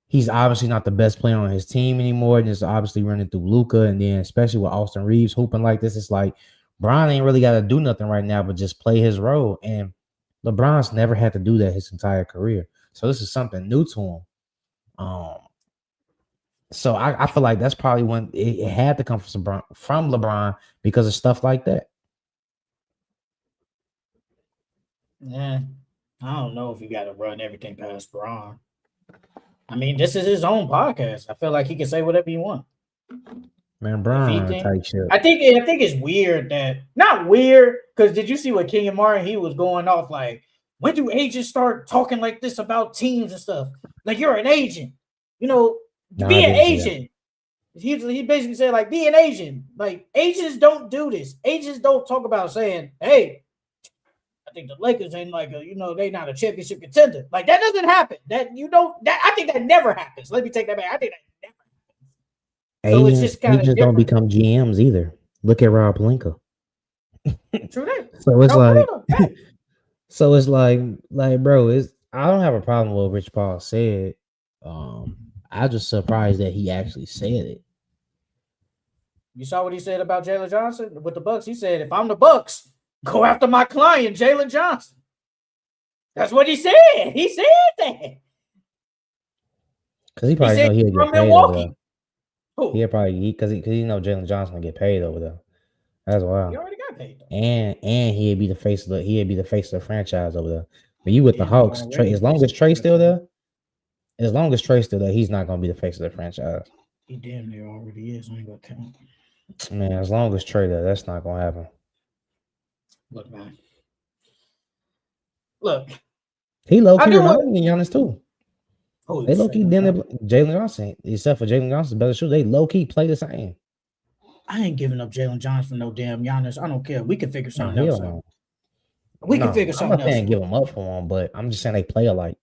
S2: he's obviously not the best player on his team anymore, and it's obviously running through Luca, and then especially with Austin Reeves hooping like this, it's like Bron ain't really got to do nothing right now but just play his role. And LeBron's never had to do that his entire career, so this is something new to him. Um, so I feel like that's probably when it had to come from LeBron because of stuff like that.
S1: Yeah. I don't know if you got to run everything past Braun. I mean, this is his own podcast. I feel like he can say whatever he wants.
S2: Man,
S1: If he
S2: Bron
S1: think,
S2: type shit.
S1: I think it's weird that not weird because did you see what Kenyon Martin he was going off like? When do agents start talking like this about teams and stuff? Like you're an agent, you know,
S2: No, I
S1: be an
S2: didn't see that.
S1: agent. He basically said like be an agent. Like agents don't do this. Agents don't talk about saying, hey, I think the Lakers ain't like they not a championship contender. Like that doesn't happen. That I think that never happens. Let me take that back. I think that never happens. So it's just kind of
S2: Agents don't
S1: different.
S2: become GMs either. Look at Rob Pelinka.
S1: True that.
S2: So it's
S1: No, for
S2: like,
S1: real. Hey.
S2: so it's like, bro, I don't have a problem with what Rich Paul said. I just surprised that he actually said it.
S1: You saw what he said about Jalen Johnson with the Bucks. He said, "If I'm the Bucks, go after my client, Jalen Johnson." That's what he said. He said that.
S2: Cause he
S1: He
S2: probably
S1: said
S2: know
S1: he's
S2: he'll
S1: from
S2: get paid over there.
S1: Milwaukee. Who?
S2: He'll probably because he know Jalen Johnson will get paid over there. That's
S1: He
S2: wild.
S1: already got paid though.
S2: And he'd be the face of the franchise over there. But you with the
S1: Damn, he
S2: Hawks,
S1: already
S2: as
S1: the
S2: long
S1: face
S2: as
S1: of the
S2: Trey's still
S1: franchise.
S2: there, as long as Trey's still there, he's not gonna be the face of the franchise.
S1: He damn near already is. I ain't gonna count.
S2: Man, as long as Trey there, that's not gonna happen.
S1: Look, man. Look.
S2: He low key reminded me of Giannis too.
S1: Oh,
S2: They low key Jalen Johnson, except for Jalen Johnson's better shoot. They low key play the same.
S1: I ain't giving up Jalen Johnson for no damn Giannis. I don't care. We can figure something else out.
S2: No.
S1: We can figure
S2: I'm
S1: something
S2: not
S1: else
S2: saying
S1: out.
S2: give him up for him, but I'm just saying they play alike.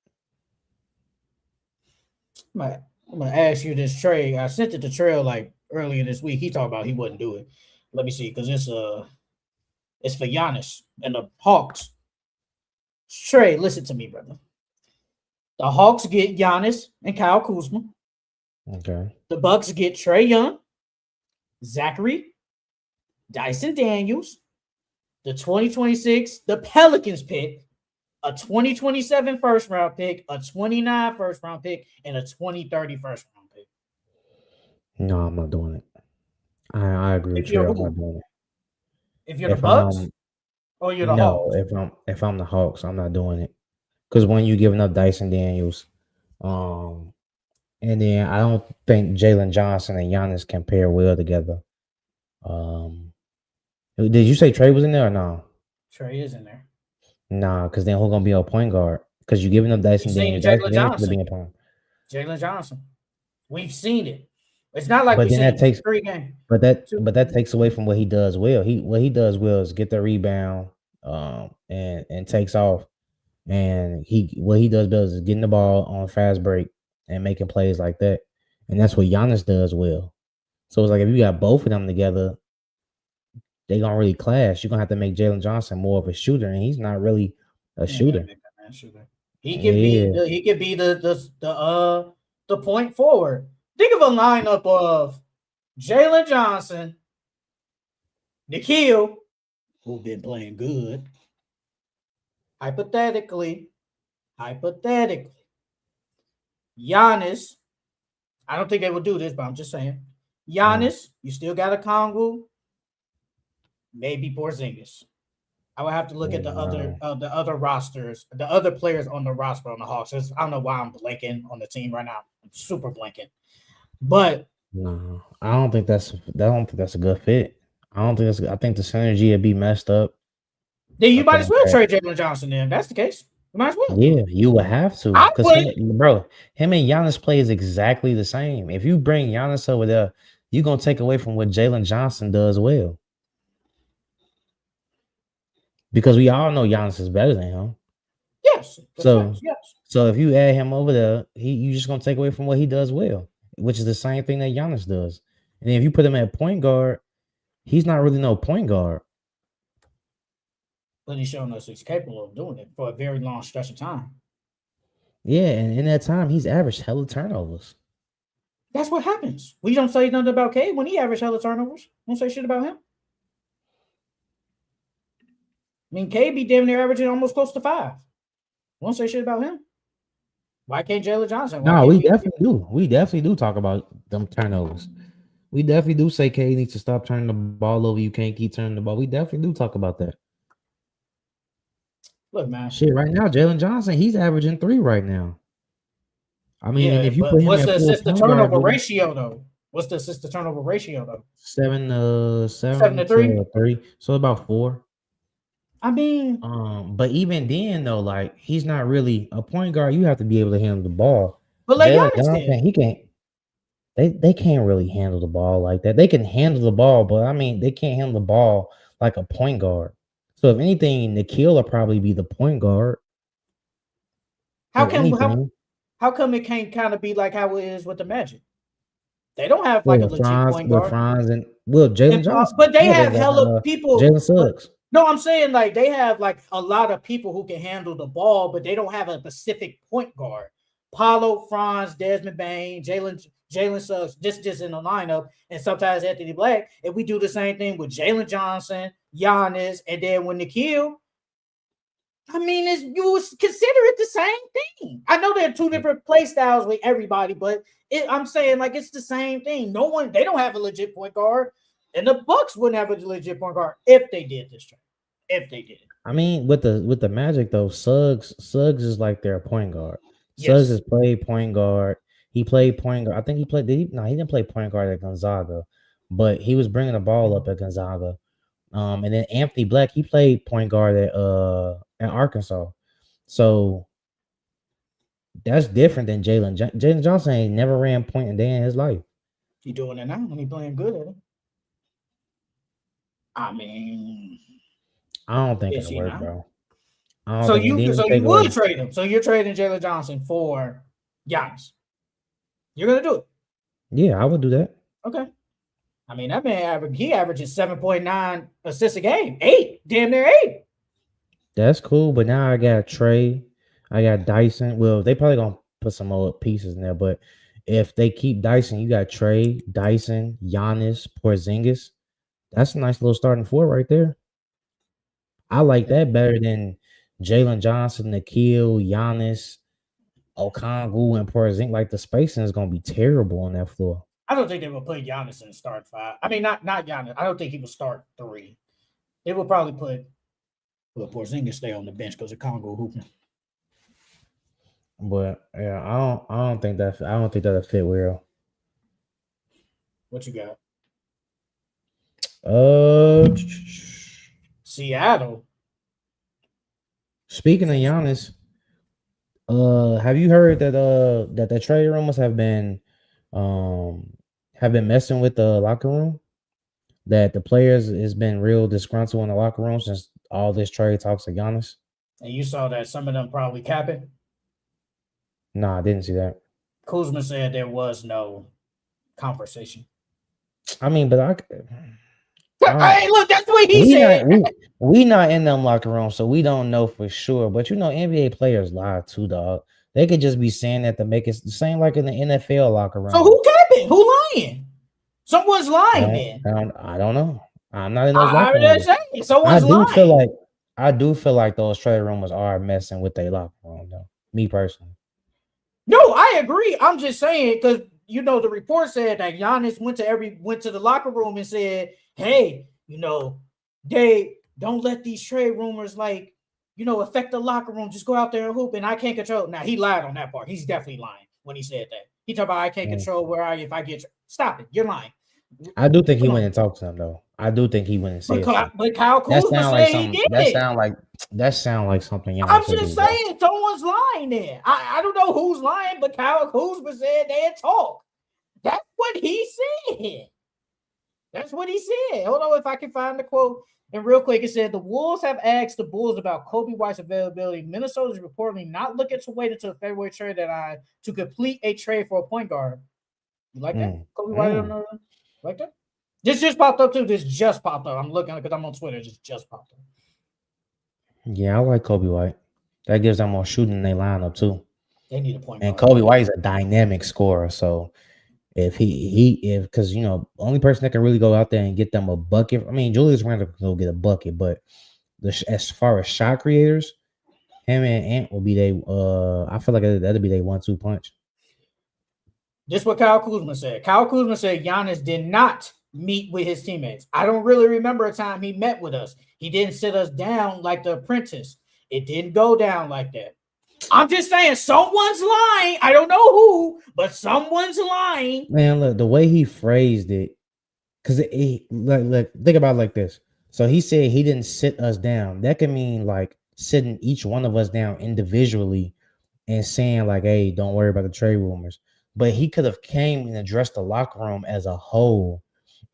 S1: I'm gonna ask you this trade. I sent it to Trail like earlier this week. He talked about he wouldn't do it. Let me see, because it's for Giannis and the Hawks. Trey, listen to me, brother. The Hawks get Giannis and Kyle Kuzma.
S2: Okay.
S1: The Bucks get Trae Young, Zachary, Dyson Daniels, the 2026, the Pelicans pick, a 2027 first round pick, a 29 first round pick, and a 2030 first round pick.
S2: No, I'm not doing it. I agree with you. I'm not doing it.
S1: If you're the Bucks, Oh, you're the
S2: No,
S1: Hawks.
S2: if I'm the Hawks, I'm not doing it. Because when you giving up Dyson Daniels, and then I don't think Jalen Johnson and Giannis can pair well together. Um, did you say Trey was in there or no?
S1: Trey is in there.
S2: Nah, because then who's gonna be a point guard? Because you giving up
S1: We've
S2: Dyson
S1: seen
S2: Daniels. Dyson
S1: Jalen
S2: Daniels could be
S1: Johnson.
S2: a point.
S1: Jalen Johnson. We've seen it. It's not like
S2: But
S1: we've
S2: then
S1: seen
S2: that takes,
S1: 3 games.
S2: but that takes away from what he does well. What he does well is get the rebound, and takes off. And what he does best is getting the ball on fast break and making plays like that. And that's what Giannis does well. So it's like if you got both of them together, they gonna really clash. You're gonna have to make Jalen Johnson more of a shooter, and he's not really a
S1: You ain't gotta
S2: shooter.
S1: make that man shooter. He can be
S2: Yeah.
S1: the point forward. Think of a lineup of Jalen Johnson, Nikhil, who been playing good. Hypothetically, Giannis. I don't think they would do this, but I'm just saying. Giannis, you still got a Kongu, maybe Porzingis. I would have to look at
S2: Wow.
S1: the other rosters, the other players on the roster on the Hawks. I don't know why I'm blanking on the team right now. I'm super blanking. But
S2: No, I don't think that's a good fit. I don't think that's. I think the synergy would be messed up.
S1: then
S2: I
S1: you might as
S2: think
S1: well
S2: that.
S1: trade Jalen Johnson. Then if that's the case, you might as well.
S2: Yeah, you would have to,
S1: I
S2: because
S1: would.
S2: him and Giannis plays exactly the same. If you bring Giannis over there, you're gonna take away from what Jalen Johnson does well, because we all know Giannis is better than him.
S1: Yes, that's
S2: So,
S1: facts. Yes.
S2: so if you add him over there, you just gonna take away from what he does well, which is the same thing that Giannis does. And then if you put him at point guard, he's not really no point guard.
S1: But he's shown us he's capable of doing it for a very long stretch of time.
S2: Yeah, and in that time, he's averaged hella turnovers.
S1: That's what happens. We don't say nothing about Cade when he averaged hella turnovers. Don't say shit about him. I mean, Cade be damn near averaging almost close to 5. Won't say shit about him. Why can't Jalen Johnson? Why
S2: No,
S1: can't
S2: we
S1: we?
S2: definitely do. We definitely do talk about them turnovers. We definitely do say K needs to stop turning the ball over. You can't keep turning the ball. We definitely do talk about that.
S1: Look, man.
S2: Shit, right now, Jalen Johnson, he's averaging 3 right now. I mean, and
S1: Yeah,
S2: if you
S1: but
S2: put him
S1: what's
S2: at
S1: the
S2: full
S1: assist to
S2: point guard
S1: turnover
S2: duty,
S1: ratio though? What's the assist to turnover ratio though? 7
S2: 7
S1: to 3.
S2: to 3, so about 4.
S1: I mean,
S2: But even then though, like he's not really a point guard. You have to be able to handle the ball.
S1: but like
S2: Jalen
S1: Giannis did.
S2: Johnson, he can't. They can't really handle the ball like that. They can handle the ball, but I mean, they can't handle the ball like a point guard. So if anything, Nikhil will probably be the point guard.
S1: How
S2: If
S1: can
S2: anything,
S1: how come it can't kind of be like how it is with the Magic? They don't have like a
S2: well,
S1: legit point
S2: With
S1: guard.
S2: Franz and well, Jalen Johnson.
S1: But they
S2: No,
S1: have hella people.
S2: Jalen
S1: But
S2: Suggs.
S1: no, I'm saying like they have like a lot of people who can handle the ball, but they don't have a specific point guard. Paulo, Franz, Desmond Bain, Jalen Suggs, just in the lineup, and sometimes Anthony Black. And we do the same thing with Jalen Johnson, Giannis, and then when Nikhil. I mean, you consider it the same thing. I know there are two different play styles with everybody, but I'm saying like it's the same thing. No one, they don't have a legit point guard, and the Bucks wouldn't have a legit point guard if they did this trade. If they did,
S2: I mean, with the Magic though, Suggs is like their point guard. Suggs
S1: yes.
S2: has played point guard. He played point guard. I think he played. No, he didn't play point guard at Gonzaga, but he was bringing the ball up at Gonzaga. And then Anthony Black, he played point guard at Arkansas. So that's different than Jalen Johnson ain't never ran point a day in his life.
S1: He doing it now and he playing good at it. I mean,
S2: I don't think
S1: is
S2: it'll
S1: he
S2: work,
S1: now?
S2: bro. I don't think. And then you
S1: You
S2: take
S1: would
S2: away.
S1: trade him. So you're trading Jalen Johnson for Giannis. You're gonna do it.
S2: Yeah, I would do that.
S1: Okay. I mean, that man he averages 7.9 assists a game. 8. Damn near 8.
S2: That's cool, but now I got Trey, I got Dyson. Well, they probably gonna put some more pieces in there, but if they keep Dyson, you got Trey, Dyson, Giannis, Porzingis. That's a nice little starting four right there. I like that better than Jalen Johnson, Nikhil, Giannis, Okongwu, and Porzingis. Like the spacing is gonna be terrible on that floor.
S1: I don't think they will put Giannis in start 5. I mean, not Giannis. I don't think he will start 3. They will probably put Well, Porzingis stay on the bench because of Congo hooping.
S2: But yeah, I don't think that'll fit well.
S1: What you got?
S2: Uh,
S1: Seattle.
S2: speaking of Giannis, have you heard that the trade rumors um have been messing with the locker room? That the players has been real disgruntled in the locker room since all this trade talks of Giannis.
S1: And you saw that some of them probably capping.
S2: Nah, I didn't see that.
S1: Kuzma said there was no conversation.
S2: I mean, but
S1: Hey, look, that's what he
S2: we
S1: said.
S2: we not in them locker rooms, so we don't know for sure. But NBA players lie too, dog. They could just be saying that to make it the same like in the NFL locker room.
S1: So who capping? Who lying? Someone's lying then.
S2: I don't know. I'm not in those locker rooms.
S1: Someone's lying.
S2: I do feel like those trade rumors are messing with their locker room, though. Me personally.
S1: No, I agree. I'm just saying because the report said that Giannis went to the locker room and said, "Hey, they don't let these trade rumors affect the locker room. Just go out there and hoop." And I can't control. Now he lied on that part. He's definitely lying when he said that. He talked about I can't control if I get. Stop it. You're lying.
S2: I do think he went and talked to him though. I do think he went and said something.
S1: But Kyle Kuzma said he did.
S2: That sound like something. Giannis
S1: I'm just saying someone's lying there. I don't know who's lying, but Kyle Kuzma said they had talk. That's what he said. That's what he said. Hold on, if I can find the quote. And real quick, it said the Wolves have asked the Bulls about Kobe White's availability. Minnesota is reportedly not looking to wait until February trade deadline to complete a trade for a point guard. You like that? Kobe White, like that? This just popped up too. This just popped up. I'm looking because I'm on Twitter. This just popped up.
S2: Yeah, I like Kobe White. That gives them more shooting in their lineup too.
S1: They need a point guard.
S2: And Kobe White is a dynamic scorer, so if because only person that can really go out there and get them a bucket. I mean, Julius Randle can go get a bucket, but as far as shot creators, him and Ant will be they. I feel like that'll be their 1-2 punch.
S1: This is what Kyle Kuzma said. Kyle Kuzma said Giannis did not meet with his teammates. I don't really remember a time he met with us. He didn't sit us down like the apprentice. It didn't go down like that. I'm just saying someone's lying. I don't know who, but someone's lying.
S2: Man, look, the way he phrased it, because think about it like this. So he said he didn't sit us down. That could mean like sitting each one of us down individually and saying like, hey, don't worry about the trade rumors. But he could have came and addressed the locker room as a whole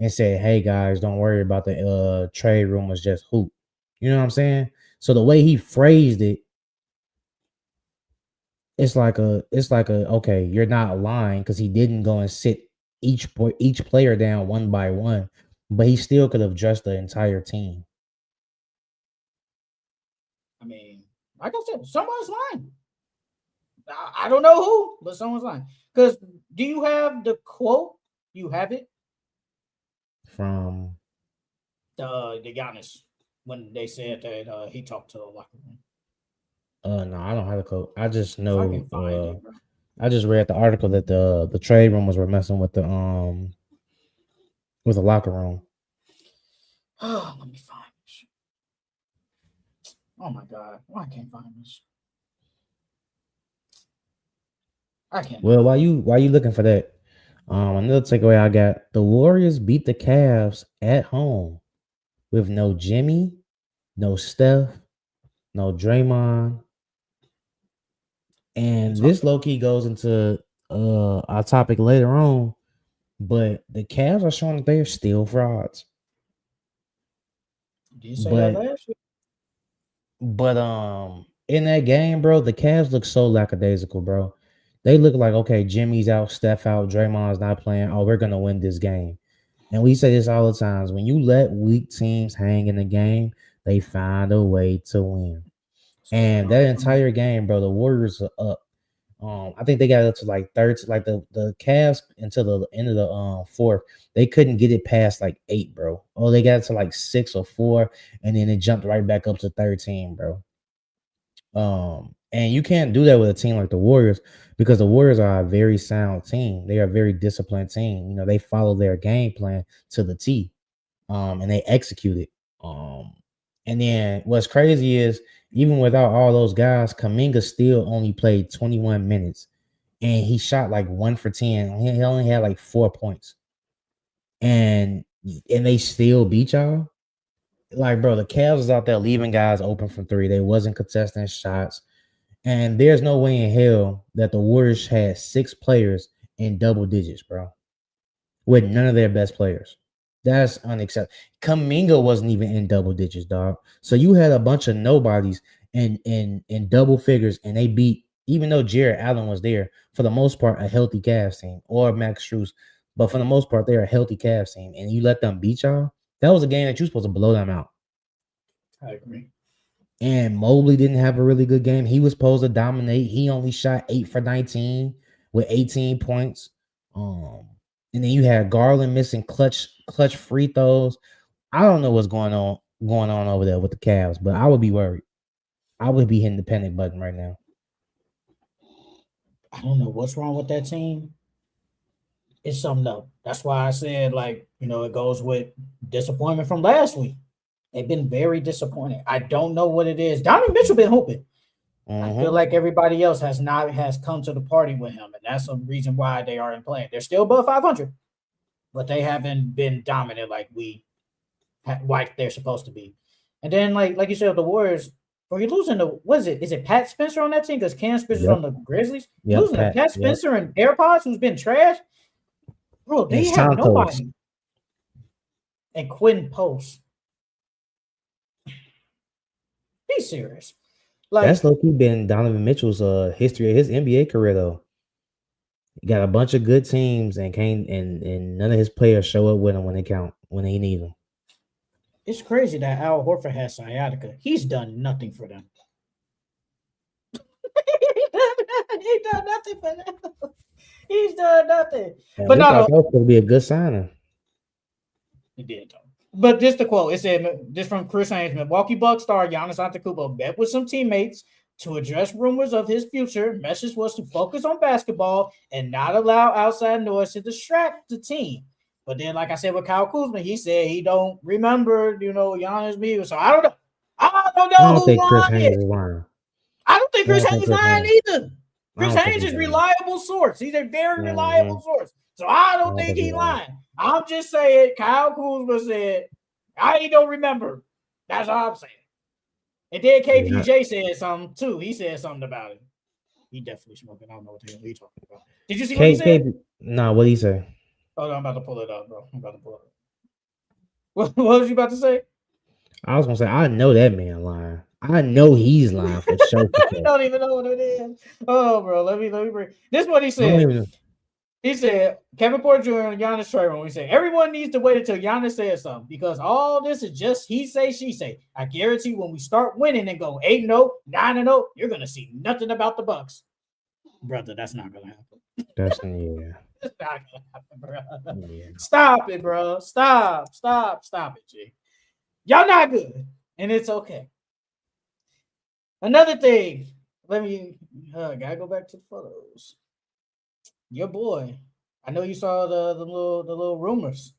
S2: and said, hey guys, don't worry about the trade rumors, just hoop. You know what I'm saying? So the way he phrased it, it's like okay, you're not lying because he didn't go and sit each player down one by one, but he still could have addressed the entire team.
S1: I mean, like I said, someone's lying. I don't know who, but someone's lying. Because do you have the quote? You have it
S2: from
S1: the Giannis when they said that he talked to the locker room.
S2: No, I don't have the quote. I just know. I just read the article that the trade rumors were messing with the locker room.
S1: Oh, let me find this. Oh my god, why I can't find this? I can't.
S2: Well, while you looking for that, another takeaway I got: the Warriors beat the Cavs at home with no Jimmy, no Steph, no Draymond. And this low-key goes into our topic later on, but the Cavs are showing that they're still frauds.
S1: Did you say that last year?
S2: But in that game, bro, the Cavs look so lackadaisical, bro. They look like, okay, Jimmy's out, Steph out, Draymond's not playing. Oh, we're gonna win this game. And we say this all the times. When you let weak teams hang in the game, they find a way to win. And that entire game, bro, the Warriors are up. I think they got up to like third, like the Cavs until the end of the fourth. They couldn't get it past like 8, bro. Oh, they got to like 6 or 4, and then it jumped right back up to 13, bro. And you can't do that with a team like the Warriors because the Warriors are a very sound team. They are a very disciplined team. You know, they follow their game plan to the T, and they execute it. And then what's crazy is even without all those guys, Kaminga still only played 21 minutes and he shot like 1 for 10. He only had like 4 points. And they still beat y'all. Like, bro, the Cavs was out there leaving guys open from three. They wasn't contesting shots. And there's no way in hell that the Warriors had 6 players in double digits, bro, with none of their best players. That's unacceptable. Kaminga wasn't even in double digits, dog. So you had a bunch of nobodies in double figures, and they beat, even though Jared Allen was there, for the most part, a healthy Cavs team, or Max Strus. But for the most part, they're a healthy Cavs team, and you let them beat y'all. That was a game that you were supposed to blow them out.
S1: I agree.
S2: And Mobley didn't have a really good game. He was supposed to dominate. He only shot 8 for 19 with 18 points. And then you had Garland missing clutch free throws. I don't know what's going on over there with the Cavs, but I would be worried. I would be hitting the panic button right now.
S1: I don't know what's wrong with that team. It's something though. That's why I said, like, it goes with disappointment from last week. They've been very disappointed. I don't know what it is. Donovan Mitchell been hooping. I feel like everybody else has come to the party with him, and that's the reason why they aren't playing. They're still above 500, but they haven't been dominant like they're supposed to be. And then, like you said, the Warriors, or you're losing to, what is it? Is it Pat Spencer on that team? Because Cam Spencer's on the Grizzlies. You're losing to Pat Spencer and AirPods, who's been trash. Bro, they have nobody. And Quinn Post. Be serious. Like,
S2: that's low-key been Donovan Mitchell's history of his NBA career, though. He got a bunch of good teams and none of his players show up with him when they need them.
S1: It's crazy that Al Horford has sciatica. He's done nothing for them. He's done nothing for them. He's done nothing.
S2: And but that was going to be a good signing.
S1: He did, though. But just the quote, it said, this from Chris Haynes, Milwaukee Bucks star Giannis Antetokounmpo met with some teammates to address rumors of his future. Message was to focus on basketball and not allow outside noise to distract the team. But then, like I said with Kyle Kuzma, he said he don't remember, Giannis being. So I don't know. I don't know who lying. I don't think Chris Haynes is lying either. Chris Haynes is a reliable source. He's a very reliable source. So I don't think he's lying. I'm just saying Kyle Kuzma said, I don't remember. That's all I'm saying. And then KPJ said something too. He said something about it. He definitely smoking. I don't know what the hell he's talking about. Did you see what he said?
S2: Nah, what did he say?
S1: Oh, no, I'm about to pull it up, bro. I'm about to pull it up. What was you about to say?
S2: I was going to say, I know that man lying. I know he's lying for sure.
S1: I don't even know what it is. Oh, bro, let me bring. This is what he said. He said, Kevin Porter Jr. and Giannis trade room. He said, everyone needs to wait until Giannis says something because all this is just he say, she say. I guarantee when we start winning and go 8-0, 9-0, you're going to see nothing about the Bucks. Brother, that's not going to happen.
S2: That's,
S1: It's not going to happen, bro. Yeah. Stop it, bro. Stop it, G. Y'all not good, and it's okay. Another thing, gotta go back to the photos. Your boy, I know you saw the little rumors.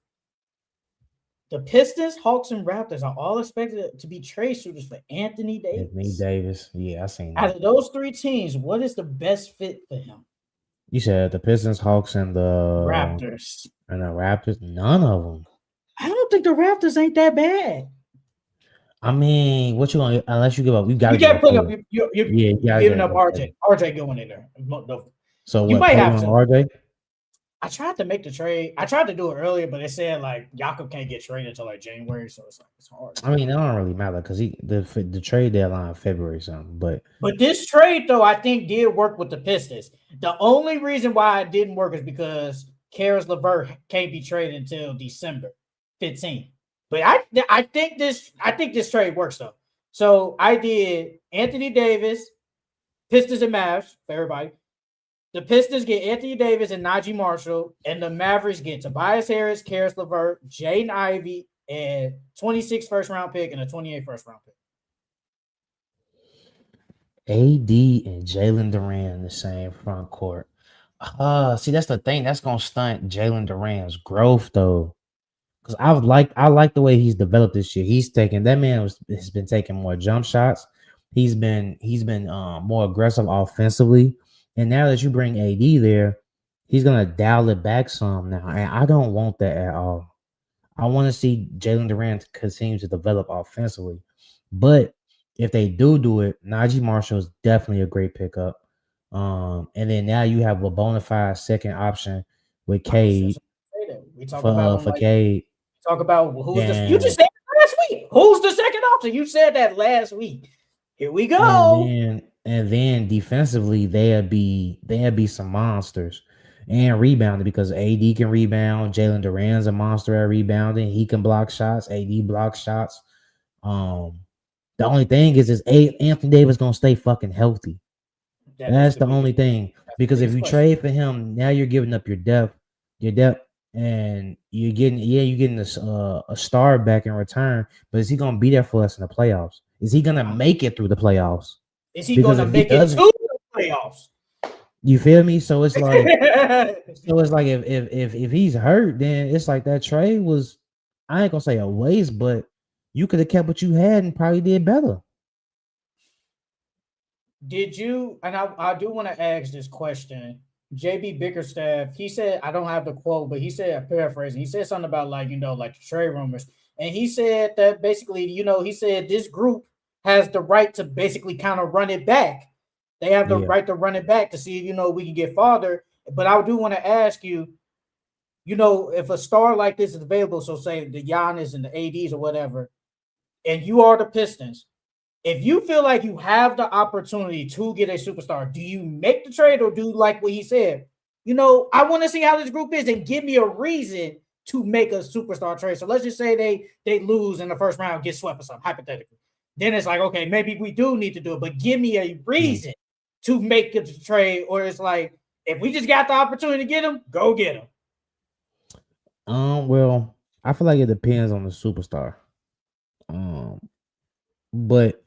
S1: The Pistons, Hawks, and Raptors are all expected to be trade suitors for Anthony Davis.
S2: Yeah, I seen that.
S1: Out of those three teams, what is the best fit for him?
S2: You said the Pistons, Hawks, and the
S1: Raptors.
S2: And the Raptors, none of them.
S1: I don't think the Raptors ain't that bad.
S2: I mean, what you want? Unless you give up, you got to
S1: put up. You're giving up RJ. RJ going in there.
S2: So you might have to. RJ.
S1: I tried to make the trade. I tried to do it earlier, but it said like Jakob can't get traded until like January, so it's hard.
S2: I mean, it don't really matter because the trade deadline February something. But
S1: this trade though, I think did work with the Pistons. The only reason why it didn't work is because Karis LeVert can't be traded until December 15th. But I think this trade works though. So I did Anthony Davis, Pistons and Mavs for everybody. The Pistons get Anthony Davis and Najee Marshall, and the Mavericks get Tobias Harris, Karis LeVert, Jaden Ivey, and 26 first-round pick and a 28 first-round pick.
S2: AD and Jalen Duran in the same front court. See, that's the thing. That's going to stunt Jalen Duran's growth, though. because I like the way he's developed this year. He's taking that man has been taking more jump shots. He's been more aggressive offensively, and now that you bring AD there, he's gonna dial it back some now, and I don't want that at all. I want to see Jalen Durant continue to develop offensively, but if they do it, Najee Marshall is definitely a great pickup. And then now you have a bona fide second option with
S1: I was
S2: Cade
S1: just say that. We talk about
S2: for
S1: him
S2: for
S1: like
S2: Cade.
S1: talk about who's this. You just
S2: And
S1: said it last week. Who's the second option? You said that last week. Here we
S2: and
S1: go.
S2: then defensively they'd be some monsters and rebounding because AD can rebound. Jalen Duran's a monster at rebounding. He can block shots. AD blocks shots. Um, the only thing is Anthony Davis gonna stay fucking healthy.
S1: That's
S2: That's
S1: the
S2: the only
S1: biggest.
S2: thing
S1: That's the
S2: because if
S1: biggest
S2: you
S1: question.
S2: trade for him, now you're giving up your depth, and you're getting a star back in return. But is he gonna be there for us in the playoffs? Is he gonna make it through the playoffs?
S1: Is he going
S2: Because
S1: to
S2: if he
S1: make it to
S2: doesn't,
S1: the playoffs?
S2: you feel me? So it's like if he's hurt, then it's like that trade was, I ain't gonna say a waste, but you could have kept what you had and probably did better.
S1: Did you? And I do want to ask this question. JB Bickerstaff, he said, I don't have the quote, but he said, paraphrasing, he said something about like, like the trade rumors. And he said that basically, he said this group has the right to basically kind of run it back. They have the
S2: Yeah,
S1: right to run it back to see if, we can get farther. But I do want to ask you, if a star like this is available, so say the Giannis and the ADs or whatever, and you are the Pistons, if you feel like you have the opportunity to get a superstar, do you make the trade or do like what he said? I want to see how this group is and give me a reason to make a superstar trade. So let's just say they lose in the first round, get swept or something, hypothetically. Then it's like, okay, maybe we do need to do it, but give me a
S2: mm.
S1: reason to make a trade. Or it's like, if we just got the opportunity to get him, go get him.
S2: Well, I feel like it depends on the superstar. Um, but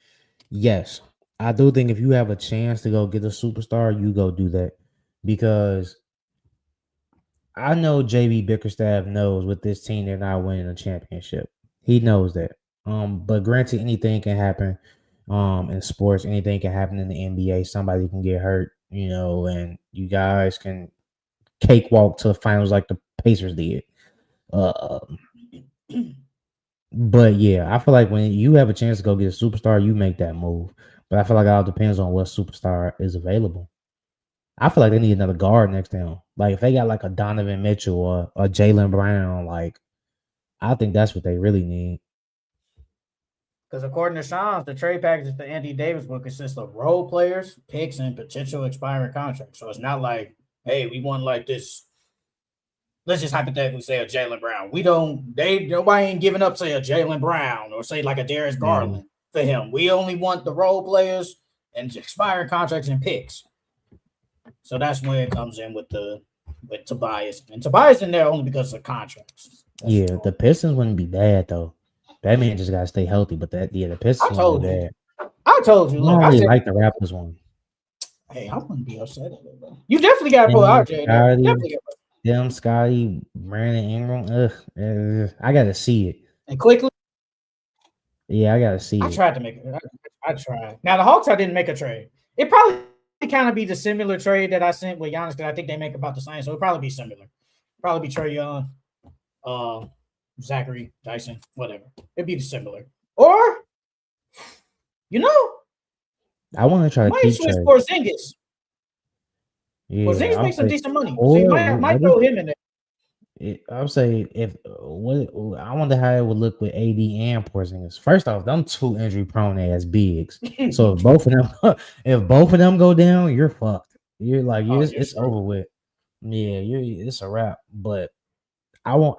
S2: yes, I do think if you have a chance to go get a superstar, you go do that because I know JB Bickerstaff knows with this team they're not winning a championship. He knows that. But granted, anything can happen. In sports, anything can happen in the NBA. Somebody can get hurt, and you guys can cakewalk to the finals like the Pacers did. Uh, but yeah, I feel like when you have a chance to go get a superstar, you make that move. But I feel like it all depends on what superstar is available. I feel like they need another guard next to him. Like if they got like a Donovan Mitchell or a Jalen Brown, like I think that's what they really need.
S1: Because according to Sean, the trade package for Andy Davis will consist of role players, picks, and potential expiring contracts. So it's not like, hey, we want like this. Let's just hypothetically say a Jalen Brown. Nobody ain't giving up, say, a Jalen Brown or say like a Darius
S2: Mhm.
S1: Garland for him. We only want the role players and expiring contracts and picks. So that's where it comes in with Tobias. And Tobias in there only because of contracts. That's just
S2: Yeah,
S1: all.
S2: the Pistons wouldn't be bad though. That man just gotta stay healthy. But the
S1: I
S2: Pistons wouldn't be
S1: told you.
S2: bad.
S1: I told you.
S2: I don't
S1: Look, I
S2: really
S1: said,
S2: like the Raptors one.
S1: hey, I wouldn't be upset at it, bro. You definitely got to put
S2: Them
S1: RJ in there.
S2: Scotty,
S1: Definitely got to put.
S2: Scotty, Brandon Ingram. I gotta see it.
S1: And quickly,
S2: Yeah, I gotta see
S1: I
S2: it.
S1: tried to make it. I tried. Now the Hawks, I didn't make a trade. It probably kind of be the similar trade that I sent with Giannis because I think they make about the same. So it'd probably be similar. Probably be Trey Young, uh, Zachary Dyson, whatever. It'd be similar. Or you know,
S2: I want to try to
S1: might
S2: keep
S1: switch
S2: Trey.
S1: Porzingis.
S2: Yeah,
S1: Porzingis
S2: I'll
S1: makes some
S2: say,
S1: decent money, so you
S2: or
S1: might
S2: what if
S1: throw him in there.
S2: I'll say if what I wonder how it would look with AD and Porzingis. First off, them two injury prone ass bigs. So if both of them if both of them go down, you're fucked. You're like
S1: Oh, you're
S2: it's
S1: screwed.
S2: over with. Yeah, it's a wrap. But I won't.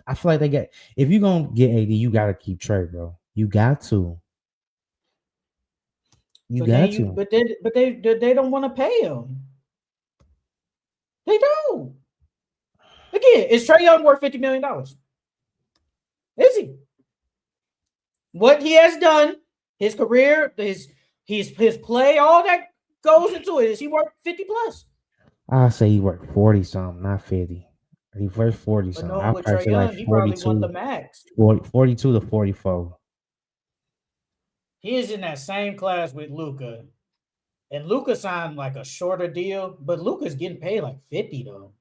S2: I feel like they get if you're gonna get AD, you gotta keep Trey, bro. You got to. You
S1: But then
S2: got
S1: you,
S2: to.
S1: but they don't want to pay him. They don't. Again, is Trey Young worth $50 million? Is he? What he has done, his career, his play, all that goes into it. Is he worth 50 plus?
S2: I say he worked 40 something, not 50. He first 40
S1: But
S2: something.
S1: knowing
S2: I'll
S1: with
S2: probably
S1: Trae
S2: say like
S1: Young, he probably want the
S2: 42,
S1: max.
S2: 42 to 44.
S1: He is in that same class with Luka. And Luka signed like a shorter deal, but Luka's getting paid like 50 though.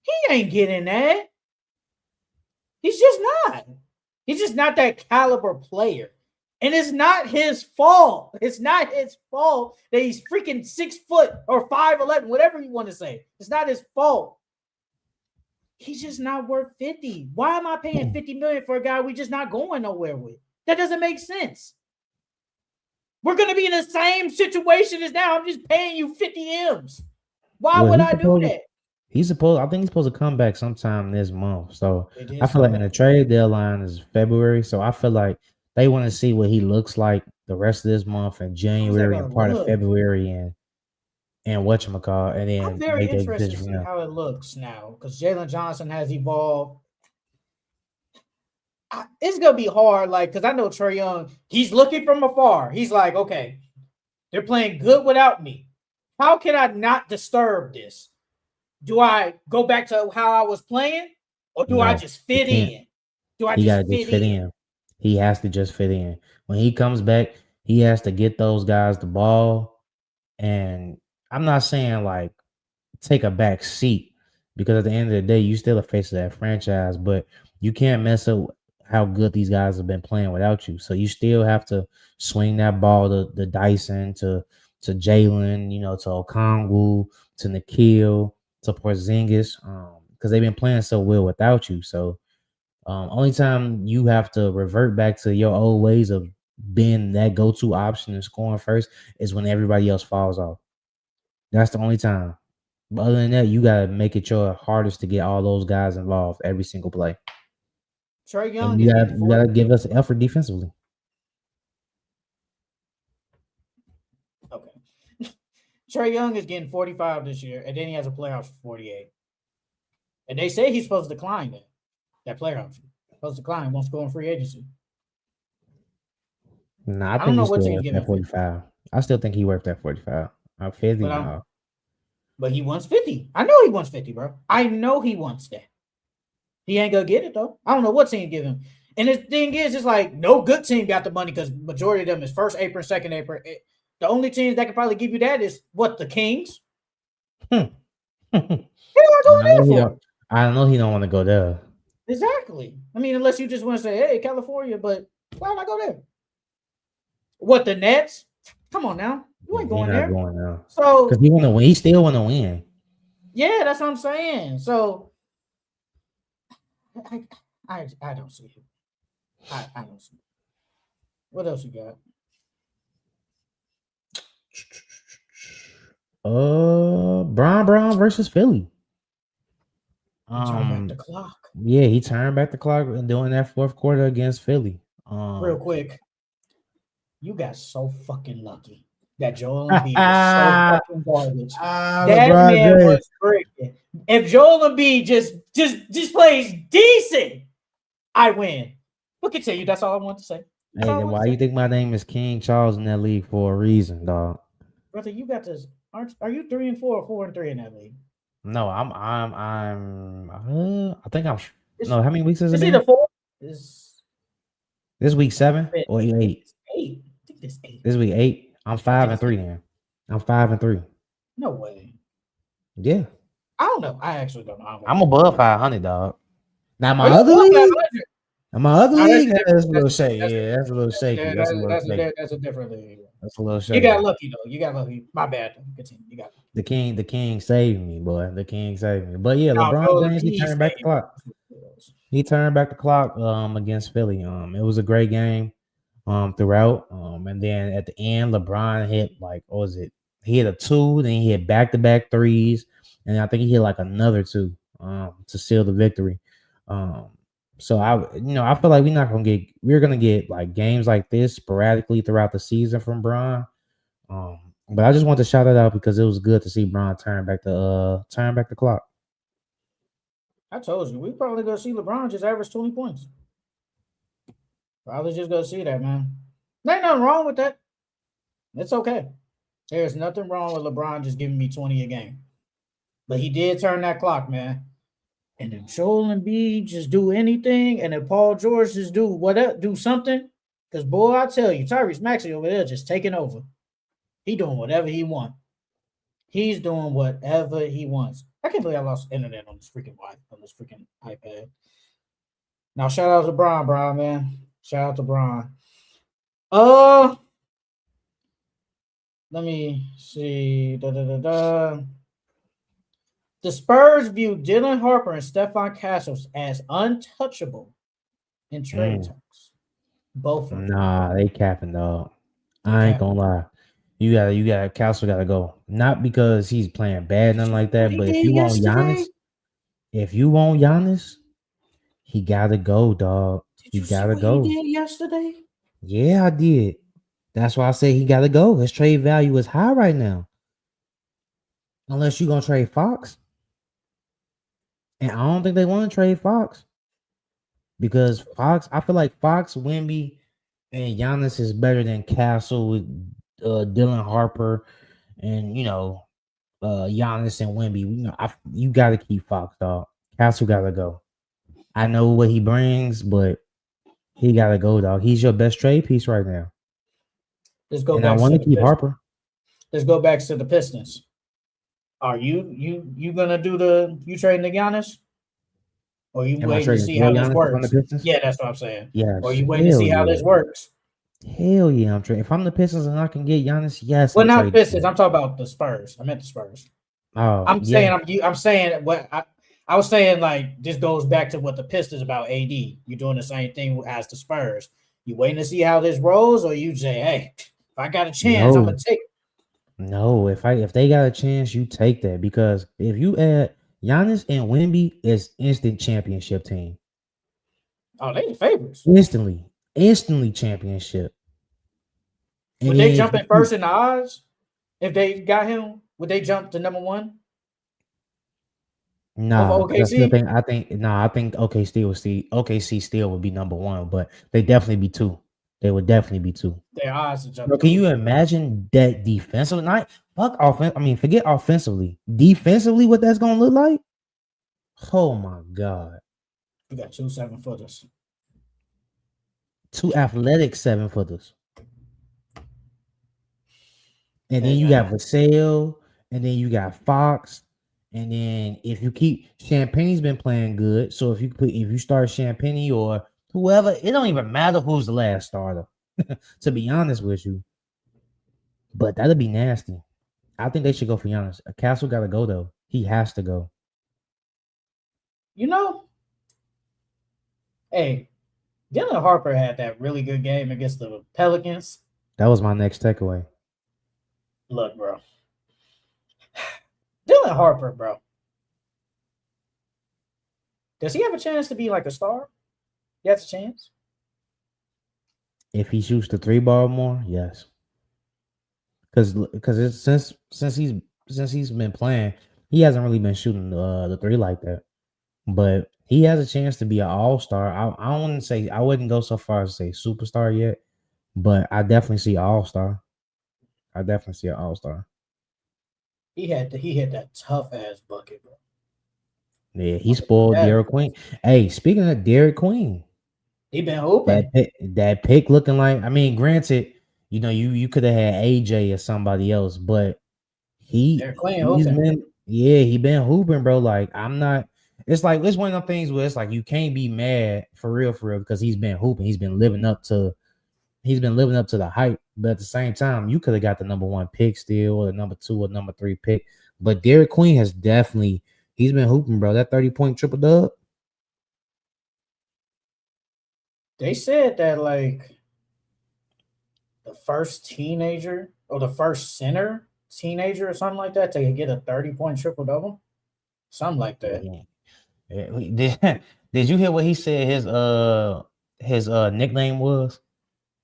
S1: He ain't getting that. He's just not. He's just not that caliber player. And it's not his fault. It's not his fault that he's freaking 6 foot or 5'11, whatever you want to say. It's not his fault. He's just not worth 50. Why am I paying 50 million for a guy we just not going nowhere with? That doesn't make sense. We're going to be in the same situation as now. I'm just paying you 50 M's. Why would I do that?
S2: I think he's supposed to come back sometime this month. So
S1: It is
S2: I feel like in
S1: coming.
S2: the trade deadline is February. So I feel like they want to see what he looks like the rest of this month and
S1: How's that
S2: January
S1: going
S2: and
S1: to
S2: part of
S1: look?
S2: February and whatchamacallit, and
S1: I'm
S2: then
S1: very
S2: make that
S1: interested to
S2: decision from
S1: see
S2: there.
S1: how it looks now because Jalen Johnson has evolved. It's gonna be hard, like because I know Trae Young. He's looking from afar. He's like, okay, they're playing good without me. How can I not disturb this? Do I go back to how I was playing, or do I
S2: No,
S1: just
S2: he
S1: fit
S2: can't.
S1: in? Do I
S2: He
S1: just
S2: gotta just
S1: fit
S2: fit
S1: in?
S2: in. He has to just fit in. When he comes back, he has to get those guys the ball. And I'm not saying like take a back seat because at the end of the day, you still a face of that franchise, but you can't mess up how good these guys have been playing without you. So you still have to swing that ball to the Dyson, to Jalen, to Okongwu, to Nikhil, to Porzingis, because they've been playing so well without you. So only time you have to revert back to your old ways of being that go-to option and scoring first is when everybody else falls off. That's the only time. But other than that, you gotta make it your hardest to get all those guys involved every single play.
S1: Trae
S2: And
S1: Young
S2: you
S1: is
S2: gotta
S1: getting
S2: you gotta
S1: 40.
S2: give us effort defensively.
S1: Okay, Trae Young is getting 45 this year, and then he has a playoff for 48. And they say he's supposed to decline that player option. Supposed to decline once going free agency.
S2: Nah, I
S1: I don't
S2: think
S1: know
S2: he's
S1: what
S2: still
S1: team's
S2: worth that
S1: giving 50,
S2: 45. I still think he worth that 45. 50,
S1: but
S2: no.
S1: he wants 50. I know he wants 50, bro. I know he wants that. He ain't gonna get it though. I don't know what team give him. And the thing is, it's like no good team got the money because majority of them is first apron, second apron. The only teams that can probably give you that is what the Kings.
S2: I
S1: What are you going
S2: know
S1: there
S2: he
S1: for?
S2: don't. I know he don't want to go there.
S1: Exactly. I mean, unless you just want to say, "Hey, California," but why not go there? What the Nets? Come on now, you ain't
S2: He
S1: going
S2: not
S1: there.
S2: going there because
S1: So
S2: he want to win. He still want to win.
S1: yeah, that's what I'm saying. So I don't see it. I don't see it. What else you got?
S2: Brown versus Philly.
S1: He turned back the clock
S2: Yeah, he turned back the clock and doing that fourth quarter against Philly.
S1: real quick. You got so fucking lucky that Joel Embiid was so fucking garbage. That
S2: LeBron
S1: man
S2: James.
S1: was freaking. If Joel Embiid just plays decent, I win. But continue. That's all I want to say. That's
S2: Hey,
S1: all I
S2: then
S1: want to
S2: why you
S1: say.
S2: think my name is King Charles in that league for a reason, dog?
S1: Brother, you got this. Are you 3-4 or 4-3 in that league?
S2: No, I think I'm.
S1: It's,
S2: No, how many weeks has it
S1: it's
S2: been?
S1: either 4. It's
S2: This week 7
S1: I
S2: or
S1: think
S2: 8?
S1: it's 8. I think it's 8.
S2: This week 8. I'm
S1: I
S2: five
S1: think
S2: and
S1: it's 8.
S2: three then. I'm 5-3.
S1: No way.
S2: Yeah,
S1: I don't know. I actually don't know.
S2: I'm above 500, dog. Now
S1: Are
S2: my
S1: you
S2: other
S1: above
S2: league,
S1: 500?
S2: my other
S1: No, that's
S2: league,
S1: a
S2: that's
S1: different.
S2: a little shaky. Yeah, that's a little shaky. That's a little shaky.
S1: That's a different league.
S2: That's a little
S1: You got
S2: shaky.
S1: lucky though. You got lucky. My bad. Continue. You got lucky.
S2: The king saved me, boy. The king saved me. But yeah,
S1: No,
S2: LeBron
S1: Joel
S2: James, he
S1: Embiid
S2: turned back the
S1: stayed.
S2: clock. He turned back the clock against Philly. It was a great game throughout. And then at the end, LeBron hit like what was it? He hit a 2, then he hit back-to-back threes, and I think he hit like another 2 to seal the victory. So I feel like we're gonna get like games like this sporadically throughout the season from Bron. But I just want to shout it out because it was good to see Bron turn back the clock.
S1: I told you, we probably gonna see LeBron just average 20 points. Probably just gonna see that, man. There ain't nothing wrong with that. It's okay. There's nothing wrong with LeBron just giving me 20 a game. But he did turn that clock, man. And if Joel Embiid just do anything, and if Paul George just do whatever, do something, because boy, I tell you, Tyrese Maxey over there just taking over. He doing whatever he wants. He's doing whatever he wants. I can't believe I lost internet on this freaking iPad. Now shout out to Brian, man. Shout out to Brian. Let me see. The Spurs view Dylan Harper and Stephon Castles as untouchable in trade talks. Both of them.
S2: Nah, they capping, dog. I ain't gonna lie. You gotta, Castle gotta go. Not because he's playing bad, nothing like that. But if you want Giannis, he gotta go, dog. He gotta go.
S1: He did yesterday?
S2: Yeah, I did. That's why I say he gotta go. His trade value is high right now. Unless you're gonna trade Fox. And I don't think they want to trade Fox. Because Fox, I feel like Fox, Wemby, and Giannis is better than Castle with Dylan Harper and Giannis and Wemby. You got to keep Fox, dog. Castle got to go. I know what he brings, but he got to go, dog. He's your best trade piece right now.
S1: Let's go.
S2: And I want to keep Harper.
S1: Let's go back to the Pistons. Are you gonna do you trading the Giannis? Or you waiting to see how this works? Yeah, that's what I'm saying.
S2: Yeah.
S1: Or you waiting to see how this works?
S2: Hell yeah, I'm trading. If I'm the Pistons and I can get Giannis, yes.
S1: Well, not Pistons. I'm talking about the Spurs. I meant the Spurs.
S2: Oh,
S1: I'm saying what I was saying. Like this goes back to what the Pistons about AD. You're doing the same thing as the Spurs. You waiting to see how this rolls, or you say, hey, if I got a chance, I'm gonna take it.
S2: No, if they got a chance, you take that because if you add Giannis and Wemby is instant championship team.
S1: Oh, they the favorites.
S2: Instantly championship.
S1: And would they jump at first in the odds? If they got him, would they jump to number one?
S2: Nah, I think OKC still would be number one, but they definitely be two. They would definitely be two.
S1: Their odds to jump.
S2: Bro, can you imagine that defensive night? Forget offensively. Defensively, what that's gonna look like? Oh my god.
S1: You got 2 7-footers.
S2: 2 athletic 7-footers. And then you got Vassell, and then you got Fox, and then if you keep Champagne's been playing good. So if you start Champagne or whoever, it don't even matter who's the last starter. To be honest with you. But that'll be nasty. I think they should go for Giannis. Castle gotta go though. He has to go.
S1: Hey, Dylan Harper had that really good game against the Pelicans.
S2: That was my next takeaway.
S1: Look, bro. Dylan Harper, bro. Does he have a chance to be like a star? He has a chance.
S2: If he shoots the 3-ball more, yes. Because since he's been playing, he hasn't really been shooting the 3 like that. But he has a chance to be an all-star. I wouldn't go so far as to say superstar yet, but I definitely see all-star. I definitely see an all-star.
S1: He hit that tough ass bucket, bro.
S2: Yeah, he spoiled Derek Queen. Hey, speaking of Derek Queen,
S1: he been hooping.
S2: That pick looking like, I mean, granted, you could have had AJ or somebody else, but he been hooping, bro. Like it's like it's one of them things where it's like you can't be mad for real, because he's been hooping. He's been living up to the hype. But at the same time, you could have got the number 1 pick still, or the number 2 or number 3 pick. But Derek Queen he's been hooping, bro. That 30-point triple dub.
S1: They said that like the first teenager or the first center teenager or something like that to get a 30-point triple double, something like that.
S2: Yeah. Did you hear what he said? His nickname was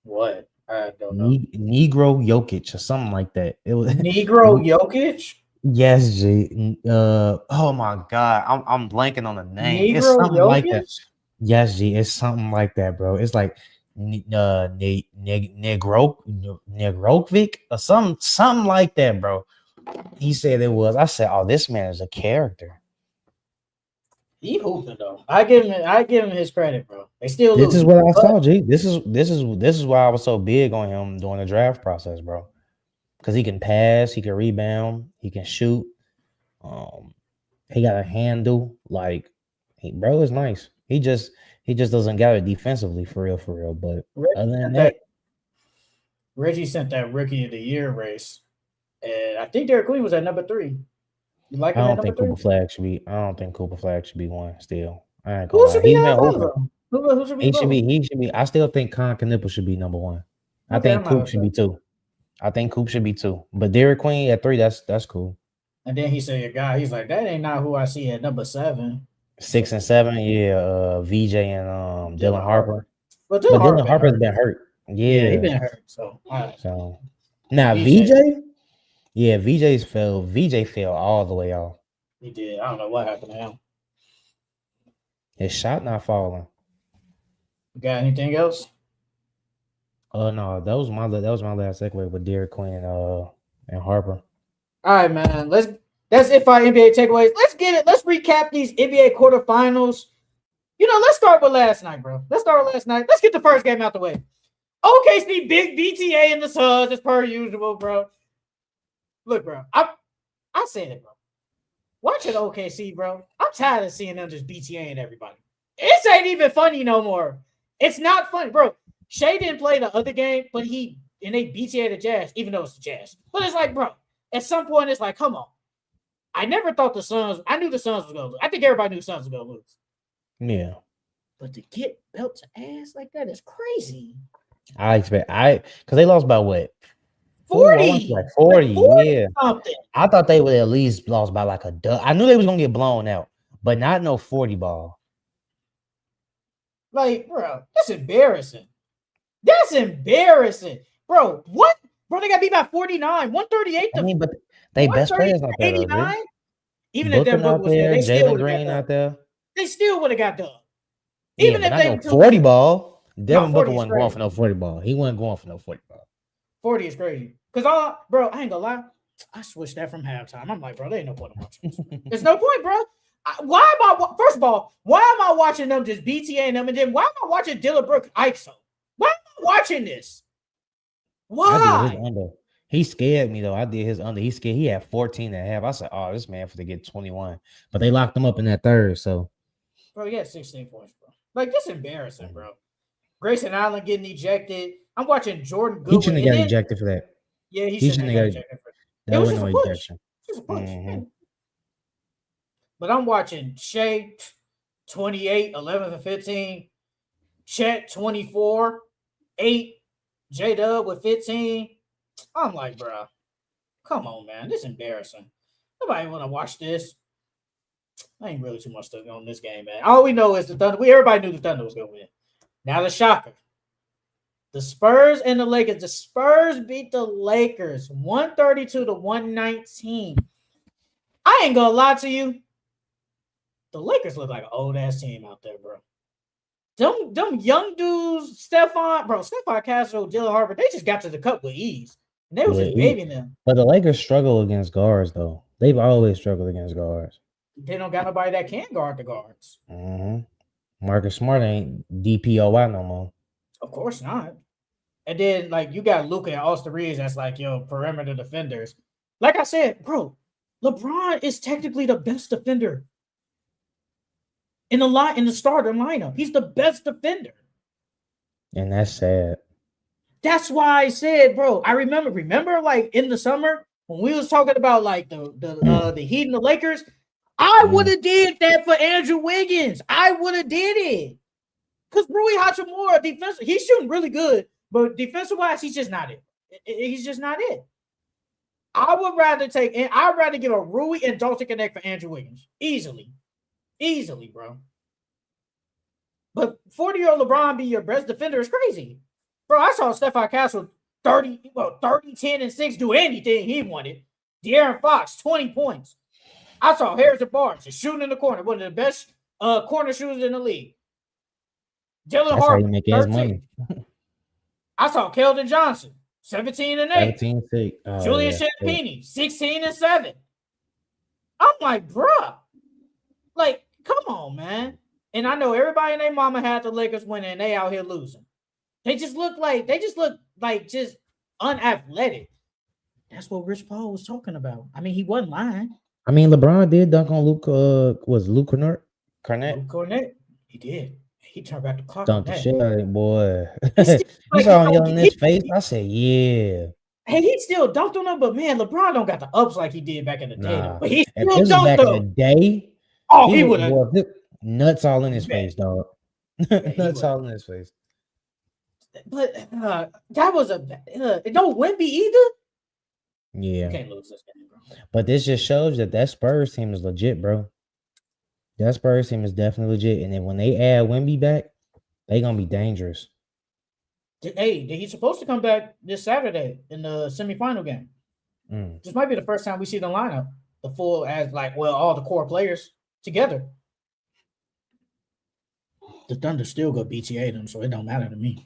S1: what? I don't know.
S2: Negro Jokic or something like that. It was
S1: Negro Jokic.
S2: Yes, G. Oh my God, I'm blanking on the name.
S1: Negro
S2: it's something
S1: Jokic?
S2: like that. Yes, G. It's something like that, bro. It's like Negrovic or something like that, bro. He said it was. I said, oh, this man is a character.
S1: He hooping though. I give him his credit, bro. They still
S2: This is
S1: lose.
S2: what I
S1: But
S2: saw, G. This is why I was so big on him during the draft process, bro. Because he can pass, he can rebound, he can shoot. Um, he got a handle. Like, bro is nice. He just doesn't got it defensively for real. But
S1: Reggie
S2: other than
S1: sent
S2: that,
S1: rookie of the year race, and I think Derek Queen was at number 3. You like
S2: I
S1: him at
S2: don't
S1: number
S2: think
S1: 3?
S2: Cooper Flag should be. I don't think Cooper Flag should be one. Still, I ain't gonna
S1: Who
S2: lie.
S1: should be
S2: He's been
S1: number
S2: hooping.
S1: one? Who should be
S2: He should
S1: both?
S2: be. He should be. I still think Con Knipple should be number one. I
S1: Okay, I'm
S2: think
S1: not
S2: Coop should
S1: upset.
S2: be 2. I think Coop should be 2. But Derek Queen at 3. That's cool.
S1: And then he said, "A guy." He's like, "That ain't not who I see at number 7."
S2: 6 and 7, yeah. VJ and Dylan
S1: Dylan
S2: Harper.
S1: Harper. But
S2: But
S1: Dylan Harper
S2: Dylan
S1: been
S2: Harper's
S1: hurt.
S2: been hurt.
S1: Yeah, he
S2: Yeah.
S1: been hurt. So, all right.
S2: So now
S1: VJ,
S2: VJ fell all the way off.
S1: he did. I don't know what happened to him.
S2: His shot not falling.
S1: You got anything else?
S2: No, that was my last segue with Derek Queen and Harper.
S1: All right, man. That's it for our NBA takeaways. Let's get it. Let's recap these NBA quarterfinals. Let's start with last night, bro. Let's get the first game out the way. OKC big BTA in the Suns as per usual, bro. Look, bro. I said it, bro. Watching OKC, bro. I'm tired of seeing them just BTAing everybody. It ain't even funny no more. It's not funny, bro. Shea didn't play the other game, but they BTA the Jazz, even though it's the Jazz. But it's like, bro, at some point, it's like, come on. I never thought I knew the Suns was going to lose. I think everybody knew the Suns was going to lose.
S2: Yeah.
S1: But to get belt to ass like that is crazy.
S2: Because they lost by what?
S1: 40.
S2: Like 40, yeah.
S1: Something.
S2: I thought they would at least lost by like a dub. I knew they was gonna get blown out, but not no 40 ball.
S1: Like, bro, that's embarrassing. That's embarrassing. Bro, what? Bro, they got beat by 49, 138 to
S2: but they best players out there,
S1: 89. Even if
S2: Booker
S1: their book
S2: out
S1: was there,
S2: there,
S1: they still
S2: Jalen
S1: would have
S2: Green
S1: got
S2: out there.
S1: They still would have got done.
S2: Yeah,
S1: Even
S2: but
S1: if they
S2: not no 40 ball. Devin Booker
S1: 40 is
S2: wasn't going
S1: crazy.
S2: for no 40 ball. He wasn't going for no 40 ball.
S1: 40 is crazy. Because bro, I ain't gonna lie. I switched that from halftime. I'm like, bro, there ain't no point in watching this. There's no point, bro. First of all, why am I watching them just BTAing them? And then why am I watching Dylan Brooks ISO? Why am I watching this? Why?
S2: I did his under. He scared me, though. I did his under. He scared. He had 14 and a half. I said, oh, this man for to get 21. But they locked him up in that third, so.
S1: Bro, he had 16 points, bro. Like, this is embarrassing, bro. Grayson Allen getting ejected. I'm watching Jordan Goodwin.
S2: He shouldn't have got ejected for that.
S1: Yeah, he shouldn't have got ejected for that.
S2: That
S1: was
S2: wasn't
S1: just
S2: no
S1: a push.
S2: ejection.
S1: Just a push. But I'm watching Shea 28, 11 for 15. Chet 24, 8. J-Dub with 15. I'm like, bro, come on, man. This is embarrassing. Nobody want to watch this. I ain't really too much stuff on this game, man. All we know is the Thunder. Everybody knew the Thunder was going to win. Now the shocker. The Spurs and the Lakers. The Spurs beat the Lakers 132 to 119. I ain't going to lie to you. The Lakers look like an old-ass team out there, bro. Them young dudes, Stephon Castro, Dylan Harper, they just got to the cup with ease. And they was just babying them.
S2: But the Lakers struggle against guards, though. They've always struggled against guards.
S1: They don't got nobody that can guard the guards.
S2: Marcus Smart ain't DPOY no more.
S1: Of course not. And then, like, you got Luka and Austin Reeves that's like, perimeter defenders. Like I said, bro, LeBron is technically the best defender in the starter lineup. He's the best defender. And
S2: that's sad.
S1: That's why I said, bro, I remember like in the summer when we was talking about like the Heat and the Lakers, I would have did that for Andrew Wiggins. I would have did it. Because Rui Hachimura, defensive, he's shooting really good, but defensive-wise, he's just not it. He's just not it. I'd rather give a Rui and Dalton Connect for Andrew Wiggins. Easily, bro. But 40-year-old LeBron be your best defender is crazy. Bro, I saw Stephon Castro 30, 10, and 6 do anything he wanted. De'Aaron Fox, 20 points. I saw Harrison Barnes just shooting in the corner, one of the best corner shooters in the league. Dylan Harper, 13. I saw Keldon Johnson, 17 and 8.
S2: 17-6.
S1: Julian Champagnie, 16 and 7. I'm like, bruh. Like, Come on, man. And I know everybody and their mama had the Lakers winning, and they out here losing. They just look like just unathletic. That's what Rich Paul was talking about. I mean, he wasn't lying.
S2: I mean, LeBron did dunk on Luke. Was Luke Cornett?
S1: Luke Cornett, he did. He turned back the clock on
S2: Dunked the
S1: that.
S2: shit out of him, boy.
S1: Still,
S2: You
S1: like,
S2: saw him yelling in his face. I said, "Yeah."
S1: Hey, he still dunked on him, but man, LeBron don't got the ups like he did back in the day.
S2: Nah.
S1: But he
S2: If
S1: still
S2: this was back
S1: dunked
S2: in the
S1: him.
S2: day,
S1: Oh, he would have
S2: nuts all in his face, dog. Nuts all in his face.
S1: But that was no Wemby either.
S2: Yeah.
S1: You can't lose this game, bro.
S2: But this just shows that Spurs team is legit, bro. That Spurs team is definitely legit. And then when they add Wemby back, they gonna be dangerous.
S1: Hey, he's supposed to come back this Saturday in the semifinal game. This might be the first time we see the lineup, the full all the core players together. The Thunder still go BTA them, so it don't matter to me.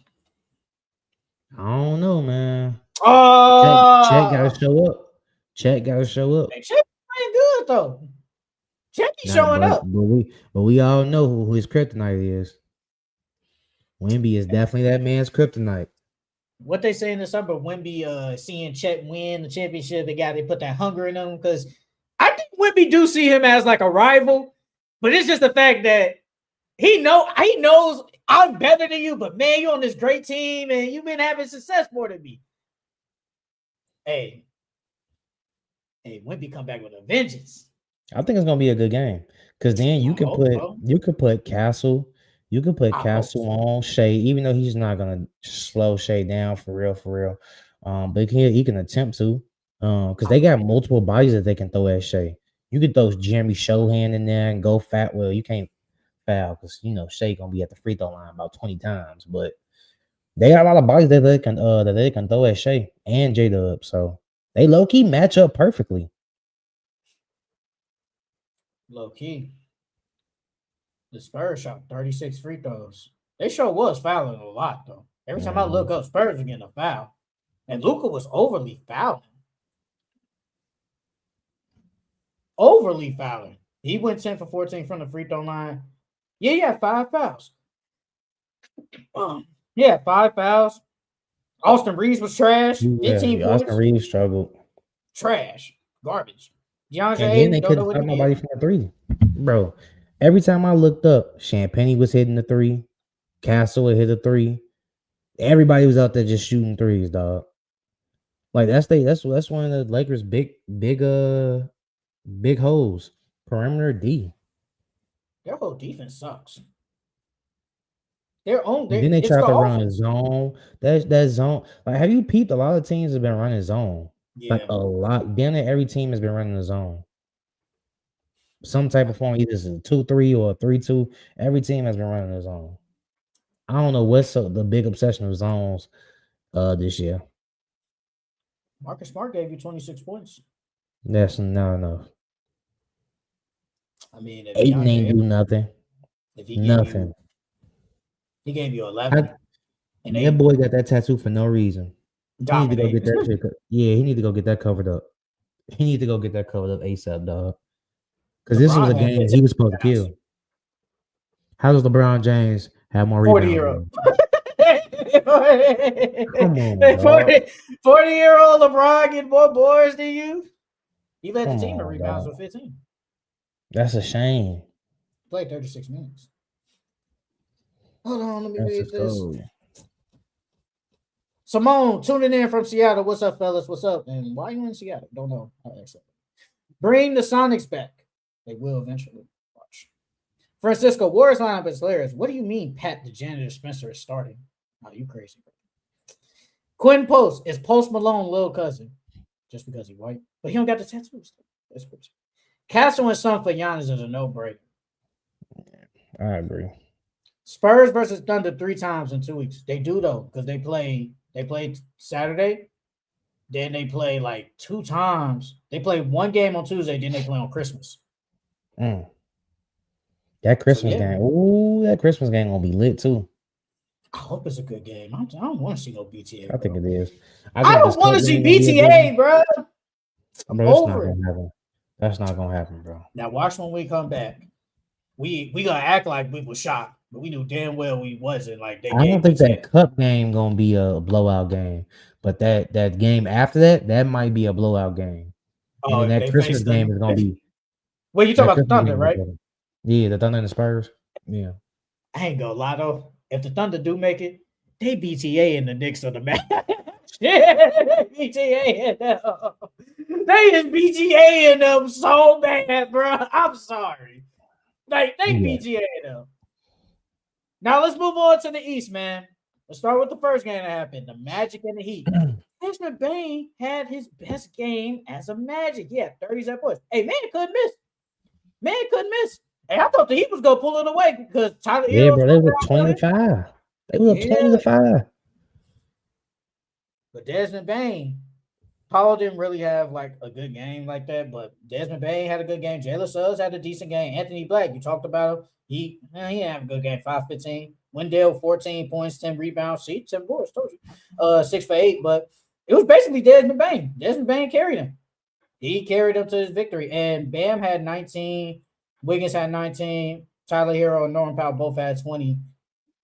S2: I don't know, man. Chet gotta show up. Chet gotta show up.
S1: Chet playing good though. Chet be showing up.
S2: But we all know who his kryptonite is. Wemby is definitely that man's kryptonite.
S1: What they say in the summer, Wemby seeing Chet win the championship, they put that hunger in him, because I think Wemby do see him as like a rival, but it's just the fact that he knows I'm better than you, but man, you're on this great team and you've been having success more than me. Hey, Wemby come back with a vengeance.
S2: I think it's gonna be a good game, because then you can put Castle. You can put Castle on Shea, even though he's not gonna slow Shea down for real. But he can attempt to, because they got multiple bodies that they can throw at Shea. You could throw Jeremy Shohan in there and go fat. Well, you can't foul because Shea gonna be at the free throw line about 20 times. But they got a lot of bodies that they can throw at Shea and J-Dub, so they low key match up perfectly.
S1: Low key. The Spurs shot 36 free throws. They sure was fouling a lot, though. Every time I look up, Spurs are getting a foul. And Luka was overly fouling. He went 10 for 14 from the free throw line. Yeah, he had 5 fouls. 5 fouls. Austin Reeves was trash. 15 points.
S2: Austin Reeves struggled.
S1: Trash. Garbage.
S2: And then they couldn't stop nobody from the 3. Bro, every time I looked up, Champagne was hitting the 3. Castle would hit a 3. Everybody was out there just shooting 3s, dog. Like that's one of the Lakers' big holes. Perimeter D.
S1: Their whole defense sucks.
S2: Then they tried to run a zone. That zone. Like, have you peeped? A lot of teams have been running zone. Yeah. Like a lot. Damn it, every team has been running a zone. Some type of form, either it's a 2-3 or a 3-2. Every team has been running a zone. I don't know what's the big obsession of zones this year.
S1: Marcus Smart gave you 26 points.
S2: That's not enough.
S1: I mean,
S2: if 8 ain't do nothing. Nothing.
S1: He gave you 11.
S2: And that boy got that tattoo for no reason. He need to go get that shit. Yeah, he need to go get that covered up. He need to go get that covered up ASAP, dog. Because this was a game he was supposed to kill. How does LeBron James have more rebounds?
S1: 40-year-old.
S2: Come on,
S1: 40-year-old LeBron getting more boards than you? He led the team in rebounds with 15.
S2: That's a shame.
S1: Played 36 minutes. Hold on, let me read this. Simone tuning in from Seattle. What's up, fellas? What's up? And why are you in Seattle? Don't know. Bring the Sonics back. They will eventually. Watch. Francisco, Warriors lineup is hilarious. What do you mean Pat the Janitor Spencer is starting? Oh, you crazy. Quinn Post is Post Malone little cousin. Just because he's white. But he don't got the tattoos. That's crazy. Castle and Son for Giannis is a no-brainer.
S2: I agree.
S1: Spurs versus Thunder 3 times in 2 weeks. They do though, because they played Saturday, then they play like 2 times. They play 1 game on Tuesday, then they play on Christmas.
S2: That Christmas game. Ooh, that Christmas game gonna be lit too.
S1: I hope it's a good game. I don't want to see no BTA.
S2: I think it is.
S1: I don't want to see BTA, bro.
S2: That's not gonna happen. That's not gonna happen, bro.
S1: Now watch when we come back. we gonna act like we were shocked, but we knew damn well we wasn't. Like they
S2: I don't
S1: gave
S2: think that
S1: BTA.
S2: cup game gonna be a blowout game, but that game after that might be a blowout game. And
S1: Oh,
S2: then
S1: if
S2: that
S1: they
S2: Christmas
S1: faced
S2: game
S1: them,
S2: is gonna be
S1: well, you talking
S2: that
S1: about the
S2: Christmas
S1: Thunder,
S2: game.
S1: right?
S2: Yeah, the Thunder and the Spurs. Yeah,
S1: I ain't gonna lie though. If the Thunder do make it, they BTA in the Knicks of the match. Yeah, BTA in them. They is BTA in them so bad, bro. I'm sorry. Like they
S2: yeah.
S1: BTA in them. Now let's move on to the East, man. Let's start with the first game that happened: the Magic and the Heat. Desmond Bain had his best game as a Magic. Yeah, 37 points. Hey, man couldn't miss. Man couldn't miss. Hey, I thought the Heat was gonna pull it away because Tyler
S2: Yeah,
S1: Hero's
S2: bro. They
S1: coming
S2: was up
S1: out
S2: 20
S1: playing.
S2: to 5. They was up 20
S1: Yeah,
S2: to 5.
S1: but Desmond Bain, Paul didn't really have like a good game like that, but Desmond Bain had a good game. Jalen Suggs had a decent game. Anthony Black, you talked about him. He didn't have a good game. 5-15. Wendell, 14 points, 10 rebounds. See, 10 boards, told you. 6 for 8, but it was basically Desmond Bain. Desmond Bain carried him. He carried him to his victory. And Bam had 19. Wiggins had 19. Tyler Hero and Norman Powell both had 20.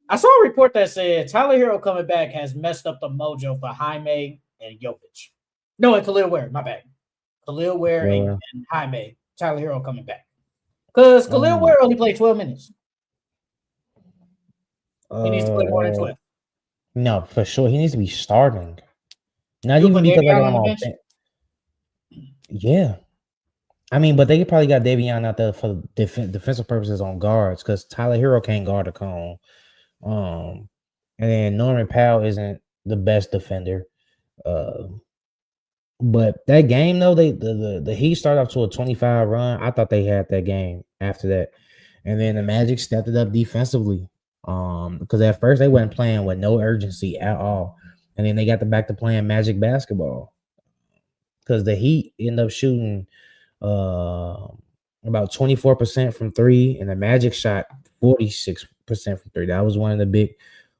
S1: I saw a report that said Tyler Hero coming back has messed up the mojo for Jaime and Jokic. No, and Khalil Ware, my bad. Khalil Ware
S2: Yeah.
S1: and Jaime. Tyler Hero coming back. Because Khalil Ware only played 12 minutes. He needs to play more than 12.
S2: No, for sure. He needs to be starting. Not
S1: You
S2: even
S1: put
S2: because like
S1: Davion
S2: I'm
S1: on the
S2: on
S1: bench?
S2: Yeah. I mean, but they probably got Davion out there for defensive purposes on guards because Tyler Hero can't guard a cone. And then Norman Powell isn't the best defender. But that game though, the Heat started off to a 25 run. I thought they had that game after that. And then the Magic stepped it up defensively. Because at first they wasn't playing with no urgency at all. And then they got back to playing Magic basketball. Because the Heat ended up shooting about 24% from three, and the Magic shot 46% from three. That was one of the big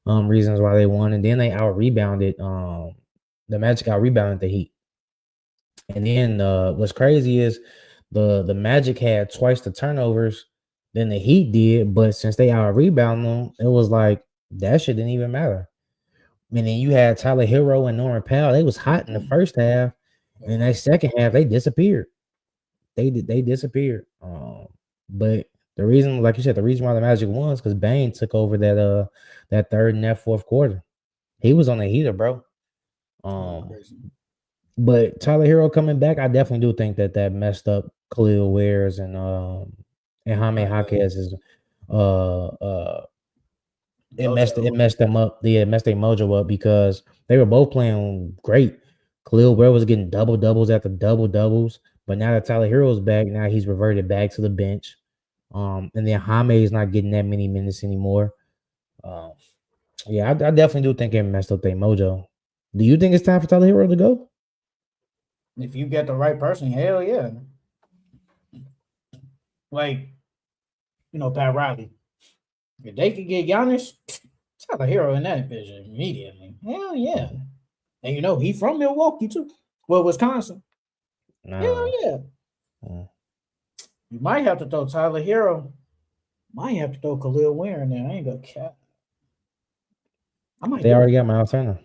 S2: reasons why they won. And then they out rebounded the Magic out rebounded the Heat. And then what's crazy is the Magic had twice the turnovers than the Heat did, but since they out rebounded them, it was like that shit didn't even matter. And then you had Tyler Hero and Norman Powell. They was hot in the first half, and that second half they disappeared. They disappeared. But the reason, like you said, the reason why the Magic won is because Bane took over that third and that fourth quarter. He was on the heater, bro. But Tyler Hero coming back, I definitely do think that messed up Khalil Wares and Jaime Jaquez is it messed them up. It messed their mojo up because they were both playing great. Khalil Ware was getting double doubles after double doubles, but now that Tyler Hero's back, now he's reverted back to the bench. And then Jaime is not getting that many minutes anymore. Yeah, I definitely do think it messed up their mojo. Do you think it's time for Tyler Hero to go?
S1: If you get the right person, hell yeah. Like, Pat Riley. If they could get Giannis, Tyler Hero in that division immediately. Hell yeah. And he from Milwaukee too. Well, Wisconsin. Hell yeah. You might have to throw Tyler Hero. Might have to throw Khalil Ware in there. I ain't gonna cap.
S2: They already got Miles Turner.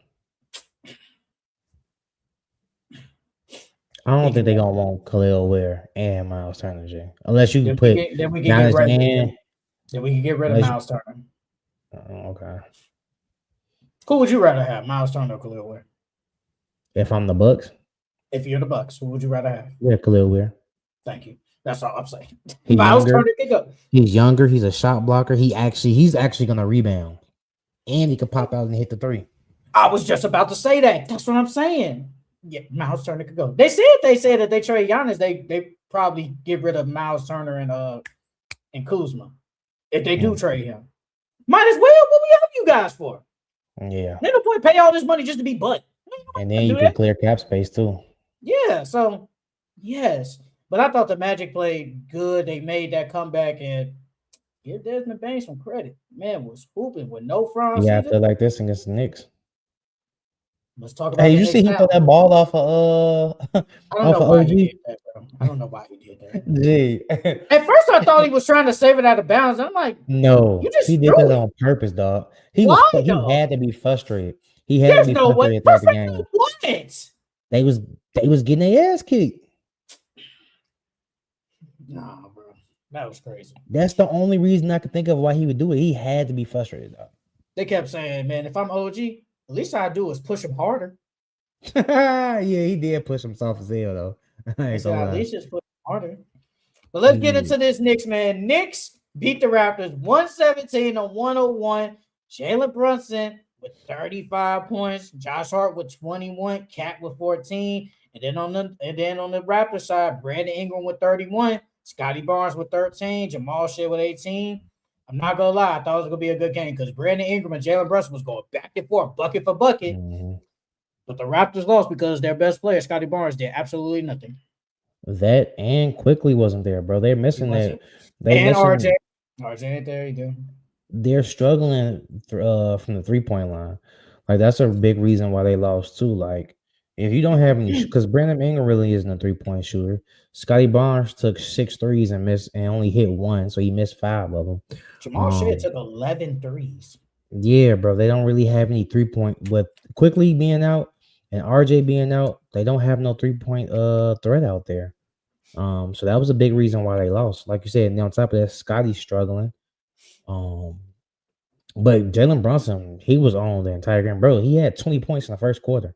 S2: I don't think they're gonna want Khalil Ware and Miles Turner, Jay. Unless you put
S1: then we can get rid of Miles Turner.
S2: Okay.
S1: Who would you rather have, Miles Turner or Khalil Ware?
S2: If I'm the Bucks?
S1: If you're the Bucks, who would you rather have?
S2: Yeah, Khalil Ware.
S1: Thank you. That's all I'm saying.
S2: Miles Turner can go. He's younger. He's a shot blocker. He's actually gonna rebound, and he could pop out and hit the three.
S1: I was just about to say that. That's what I'm saying. Yeah, Miles Turner could go. They said that they trade Giannis, they probably get rid of Miles Turner and Kuzma if they do trade him. Might as well. What we have you guys for?
S2: Yeah.
S1: There's no point pay all this money just to be butt.
S2: And then you can clear cap space too.
S1: Yeah. So yes, but I thought the Magic played good. They made that comeback and give Desmond Bain some credit. Man was hooping with no fronts.
S2: Yeah, I feel like this against the Knicks.
S1: Let's talk about.
S2: Hey, you see him throw that ball off of OG?
S1: I don't know why he did that.
S2: Gee.
S1: At first, I thought he was trying to save it out of bounds. I'm like, you
S2: No,
S1: just
S2: he did
S1: threw
S2: that
S1: it.
S2: on purpose, dog.
S1: Why
S2: He
S1: though?
S2: had to be frustrated. He had to
S1: There's
S2: be
S1: no way.
S2: frustrated throughout the
S1: Frustrated
S2: game.
S1: what?
S2: They was getting their ass kicked.
S1: Nah, bro. That was crazy.
S2: That's the only reason I could think of why he would do it. He had to be frustrated, dog.
S1: They kept saying, man, if I'm OG, the least I do is push him harder.
S2: Yeah, he did push himself as hell though. I
S1: They
S2: ain't
S1: said,
S2: gonna
S1: at
S2: lie.
S1: least just push him harder. But let's get
S2: Yeah.
S1: into this Knicks, man. Knicks beat the Raptors 117 to 101. Jalen Brunson with 35 points, Josh Hart with 21, Cat with 14, and then on the Raptors side, Brandon Ingram with 31, Scotty Barnes with 13, Jamal Shea with 18. I'm not gonna lie, I thought it was gonna be a good game because Brandon Ingram and Jalen Brunson was going back and forth, bucket for bucket.
S2: Mhm.
S1: But the Raptors lost because their best player, Scotty Barnes, did absolutely nothing.
S2: That and quickly wasn't there, bro. They're
S1: He
S2: missing that.
S1: wasn't.
S2: They
S1: And RJ.
S2: missing.
S1: RJ ain't there either.
S2: They're struggling from the 3-point line. Like that's a big reason why they lost too. Like if you don't have any, because Brandon Ingram really isn't a 3-point shooter. Scotty Barnes took 6 threes and missed and only hit one, so he missed 5 of them.
S1: Jamal Shea took 11 threes.
S2: Yeah, bro. They don't really have any 3-point with quickly being out and RJ being out. They don't have no 3-point threat out there. So that was a big reason why they lost. Like you said, and on top of that, Scotty's struggling. But Jalen Brunson, he was on the entire game, bro. He had 20 points in the first quarter.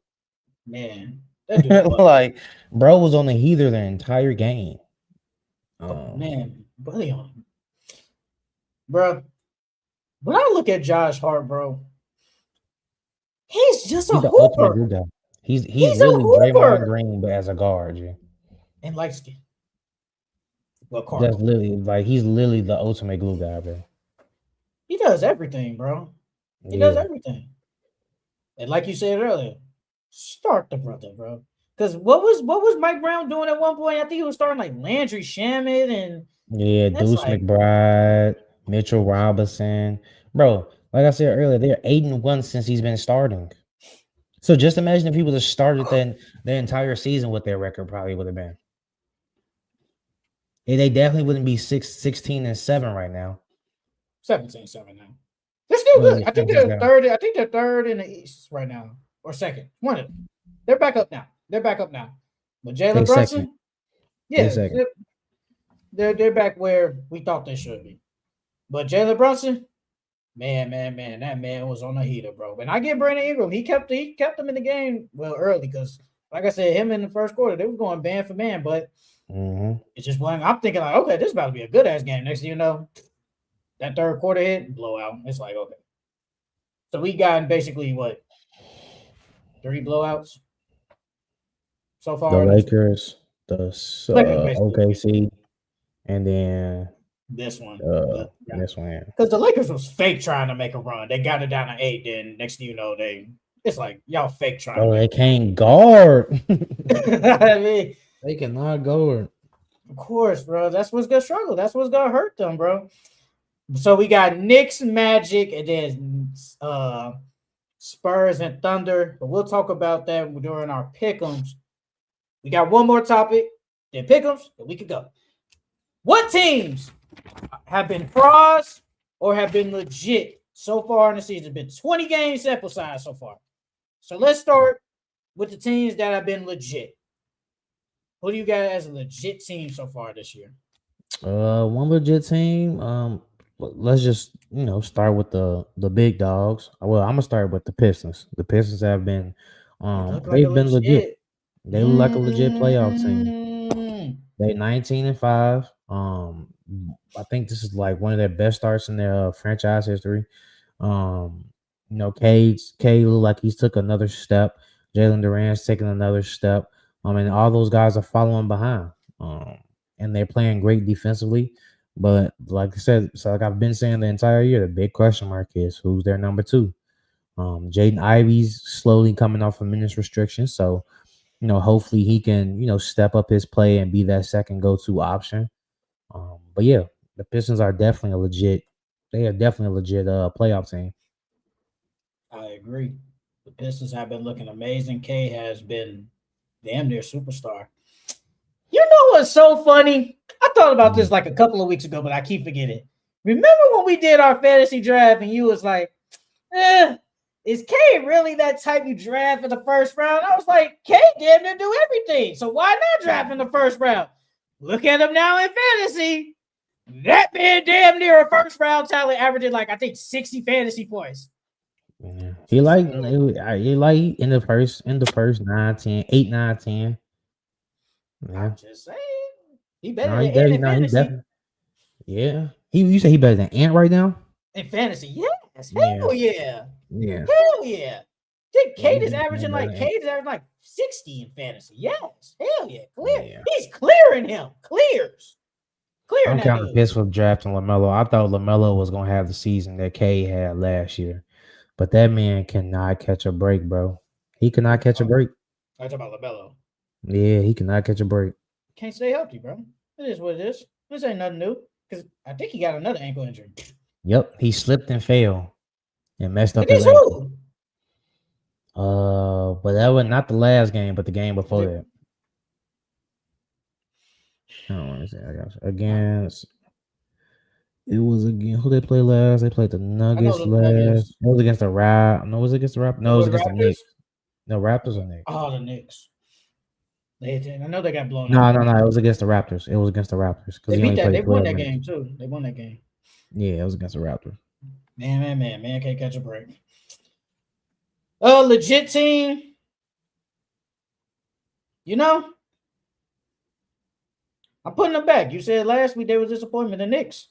S1: Man, that dude
S2: Like, bro was on the heater the entire game.
S1: Man, buddy on him. Bro, when I look at Josh Hart, bro, he's just a
S2: He's the ultimate
S1: hooper.
S2: glue guy. He's
S1: He's a
S2: literally Draymond
S1: hooper.
S2: Green, but as a guard, yeah.
S1: And light skin. Well,
S2: That's
S1: Cardinal.
S2: literally like he's literally the ultimate glue guy, bro.
S1: He does everything, bro. He does everything. And like you said earlier, start the brother, bro. Because what was Mike Brown doing at one point? I think he was starting like Landry Shamet and
S2: Deuce McBride, Mitchell Robinson. Bro, like I said earlier, they're 8-1 since he's been starting. So just imagine if he would have started then the entire season, what their record probably would have been. They definitely wouldn't be 16-7 right now.
S1: 17-7 now. They're still good. I think they're third. I think they're third in the East right now, or second. One of them. They're back up now. But Jalen Brunson, they're back where we thought they should be. But Jalen Brunson, man, that man was on a heater, bro. And I get Brandon Ingram. He kept them in the game early because, like I said, him in the first quarter they were going man for man, but it's just one. I'm thinking like, okay, this is about to be a good ass game. Next thing you know, that third quarter hit, blowout. It's like, okay. So we got basically what? 3 blowouts so far.
S2: The Lakers, the OKC, and then
S1: this one.
S2: This one, yeah.
S1: Because the Lakers was fake trying to make a run. They got it down to 8. Then next thing you know, it's like y'all fake trying.
S2: Oh, they can't guard.
S1: I mean,
S2: they cannot guard.
S1: Of course, bro. That's what's gonna struggle. That's what's gonna hurt them, bro. So we got Knicks, Magic, and then Spurs and Thunder. But we'll talk about that during our Pickems. We got one more topic, then Pickems, and we could go. What teams have been frauds or have been legit so far in the season? It's been 20 game sample size so far. So let's start with the teams that have been legit. Who do you got as a legit team so far this year?
S2: One legit team. Let's just start with the big dogs. Well, I'm gonna start with the Pistons. The Pistons have been they've been legit. They look like a legit playoff team. They 19-5. I think this is like one of their best starts in their franchise history. K look like he's took another step. Jalen Durant's taking another step. And all those guys are following behind. And they're playing great defensively. But like I said, so like I've been saying the entire year, the big question mark is who's their number 2. Jaden Ivey's slowly coming off of minutes restrictions. So, hopefully he can, step up his play and be that second go-to option. But yeah, the Pistons are definitely a legit playoff team.
S1: I agree. The Pistons have been looking amazing. K has been damn near superstar. You know what's so funny? I thought about this like a couple of weeks ago, but I keep forgetting. Remember when we did our fantasy draft and you was like, is K really that type you draft in the first round? I was like, K damn near do everything. So why not draft in the first round? Look at him now in fantasy. That man damn near a first round talent, averaging like I think 60 fantasy points.
S2: Yeah. He like in the first 9, 10, 8, 9, 10. Yeah.
S1: I'm just saying. He better
S2: No,
S1: than
S2: he
S1: Ant
S2: definitely
S1: in
S2: no, he
S1: fantasy.
S2: definitely. Yeah. You say he better than Ant right now?
S1: In fantasy, yes.
S2: Yeah.
S1: Hell yeah.
S2: Yeah.
S1: Hell yeah. Think
S2: Yeah, he
S1: Kate is
S2: definitely
S1: averaging
S2: better
S1: like
S2: than Ant.
S1: Kate is averaging like 60 in fantasy. Yes. Hell yeah. Clear.
S2: Yeah.
S1: He's clearing him. Clears. Clearing
S2: I'm
S1: that
S2: kind of
S1: dude.
S2: pissed with drafting LaMelo. I thought LaMelo was gonna have the season that K had last year, but that man cannot catch a break, bro. He cannot catch a break.
S1: I talk about LaMelo.
S2: Yeah, he cannot catch a break.
S1: Can't stay healthy, bro. It is what it is. This ain't nothing new. Because I think he got another ankle injury.
S2: Yep, he slipped and fell and messed up his
S1: Against
S2: ankle.
S1: who?
S2: But that was not the last game, but the game before that. I don't want to say against. It was again who they played last. They played the Nuggets
S1: the
S2: last.
S1: Nuggets.
S2: It was against the Rap. No, was it against the Rap? No, it was against the
S1: Raptors?
S2: Knicks. No, Raptors or Knicks.
S1: Oh, the Knicks. I know they got blown
S2: No,
S1: out.
S2: no. It was against the Raptors. It was against the Raptors because
S1: They
S2: he
S1: beat
S2: only
S1: that.
S2: played
S1: They won
S2: 12
S1: that
S2: minutes.
S1: game too. They won that game.
S2: Yeah, it was against the Raptors.
S1: Man can't catch a break. Legit team. You know, I'm putting them back. You said last week they was disappointment. The Knicks.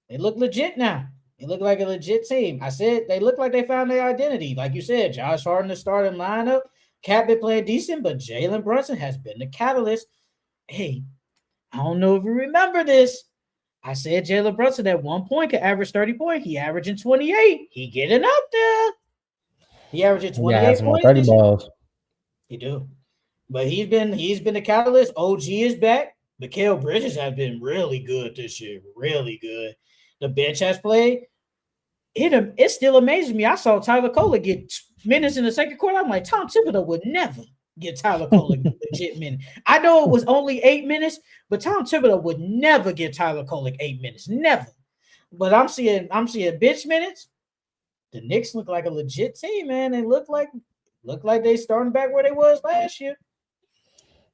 S1: They look legit now. They look like a legit team. I said they look like they found their identity. Like you said, Josh Harden the starting lineup. Cat been playing decent, but Jalen Brunson has been the catalyst. Hey, I don't know if you remember this. I said Jalen Brunson at one point could average 30 points. He averaging 28. He getting up there. He averaging 28
S2: some more
S1: points
S2: 30
S1: this year.
S2: balls.
S1: He do. But he's been the catalyst. OG is back. Mikal Bridges has been really good this year. Really good. The bench has played. It still amazes me. I saw Tyler Kohler get minutes in the second quarter. I'm like, Tom Thibodeau would never get Tyler Kohler legit minutes. I know it was only 8 minutes, but Tom Thibodeau would never get Tyler Kohler 8 minutes. Never. But I'm seeing bench minutes. The Knicks look like a legit team, man. They look like they starting back where they was last year.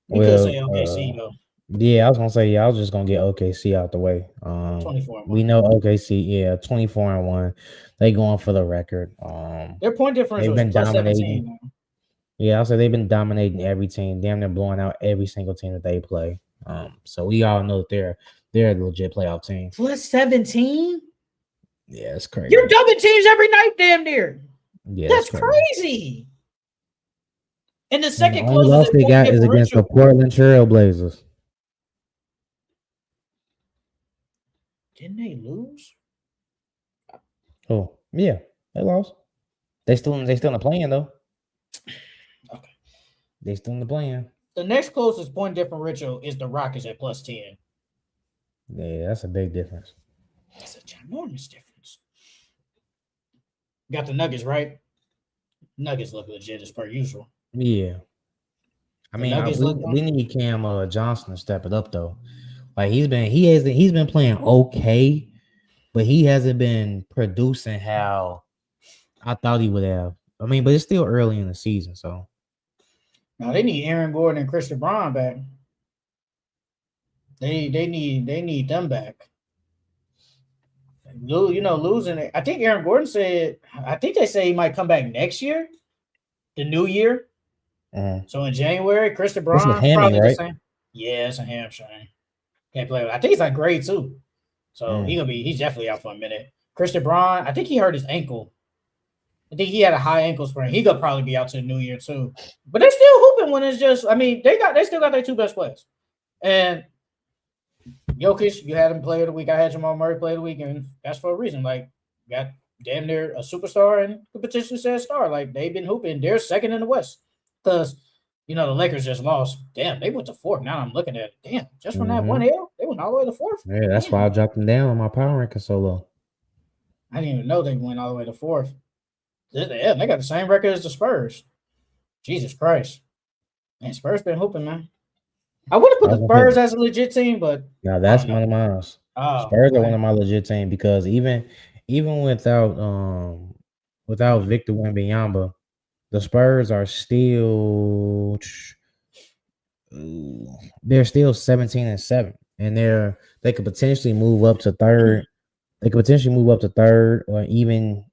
S1: We could say OKC though.
S2: Yeah, I was gonna say, I was just gonna get OKC out the way.
S1: 24
S2: we know OKC, 24-1. They going for the record.
S1: Their point differential
S2: they've been
S1: is plus
S2: dominating.
S1: 17.
S2: Yeah, I'll say they've been dominating every team, damn near blowing out every single team that they play. So we all know that they're a legit playoff team.
S1: Plus 17?
S2: Yeah, it's crazy.
S1: You're dumping teams every night, damn near.
S2: Yeah,
S1: that's crazy. And the second
S2: closest loss they got is against the Portland Trail Blazers.
S1: Didn't they lose?
S2: Oh, yeah, they lost. They still in the play-in though.
S1: Okay.
S2: They still in the play-in.
S1: The next closest point differential is the Rockets at plus 10.
S2: Yeah, that's a big difference.
S1: That's a ginormous difference. Got the Nuggets, right? Nuggets look legit as per usual.
S2: Yeah. I mean, we need Cam Johnson to step it up though. Like he's been playing okay, but he hasn't been producing how I thought he would have. I mean, but it's still early in the season, so
S1: now they need Aaron Gordon and Christian Braun back. They need them back. Losing it. I think Aaron Gordon said. I think they say he might come back next year, the new year. So in January, Christian Braun probably the same. Yeah, it's a hamstring. Can't play with. I think he's like grade 2. So he's definitely out for a minute. Christian Braun, I think he hurt his ankle. I think he had a high ankle sprain. He could probably be out to the new year too. But they're still hooping when it's just, I mean, they still got their 2 best players. And Jokic, you had him play of the week. I had Jamal Murray play of the week, and that's for a reason. Like, got damn near a superstar and could potentially say a star. Like, they've been hooping. They're second in the West. Because, the Lakers just lost. Damn, they went to 4th. Now I'm looking at it. Damn, just from that 1 L, they went all the way to 4th.
S2: Yeah, that's why I dropped them down on my power ranking so low.
S1: I didn't even know they went all the way to 4th. Yeah, they got the same record as the Spurs. Jesus Christ. Man, Spurs been hooping, man. I would have put
S2: I was
S1: the
S2: gonna
S1: Spurs
S2: put
S1: as a legit team, but
S2: now
S1: I
S2: that's
S1: don't
S2: one
S1: know.
S2: of mine.
S1: Oh,
S2: Spurs are one
S1: okay.
S2: of my legit team because even without Victor Wembanyama, the Spurs are still they're still 17-7, and they could potentially move up to third. They could potentially move up to third or even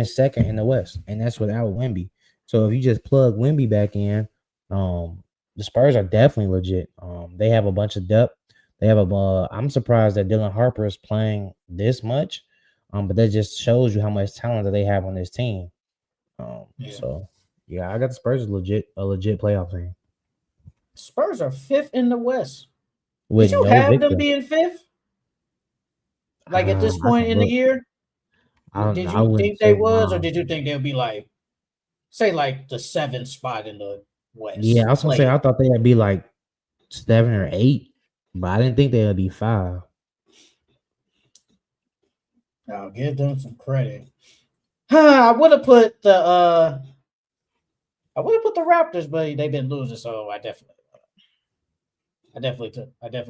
S2: second in the West, and that's without Wemby. So if you just plug Wemby back in, the Spurs are definitely legit. They have a bunch of depth. They have I'm surprised that Dylan Harper is playing this much, but that just shows you how much talent that they have on this team.
S1: Yeah.
S2: So yeah, I got the Spurs a legit playoff team
S1: Spurs are 5th in the West. Did
S2: with
S1: you
S2: no
S1: have them
S2: Victor.
S1: being 5th? Like at this
S2: I
S1: point
S2: can
S1: in the
S2: look.
S1: year?
S2: I don't know.
S1: Did
S2: I
S1: you
S2: wouldn't
S1: think they
S2: say
S1: was, or
S2: no.
S1: did you think they'll be like, say, like the 7th spot in the
S2: Yeah,
S1: West?
S2: I was gonna say
S1: Play.
S2: I thought they'd be like 7 or 8, but I didn't think they'd be 5.
S1: I'll give them some credit. I would have put the Raptors, but they've been losing, so I definitely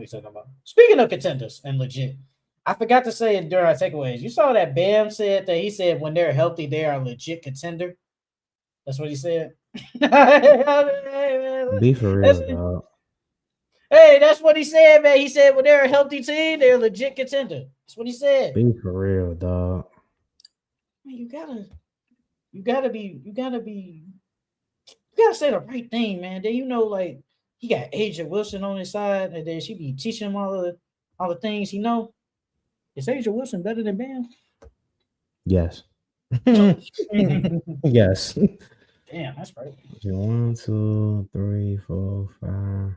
S1: took them up. Speaking of contenders and legit, I forgot to say it during our takeaways. You saw that Bam said that he said when they're healthy, they are a legit contender. That's what he said.
S2: Be for
S1: That's,
S2: real, dog.
S1: hey, that's what he said, man. He said when they're a healthy team, they're a legit contender. That's what he said.
S2: Be for real, dog.
S1: Man, you gotta say the right thing, man. Then like he got Asia Wilson on his side, and then she be teaching him all the things he know. Is Asia Wilson better than Bam?
S2: Yes.
S1: Damn,
S2: Yes.
S1: that's right.
S2: 1, 2, 3, 4, 5,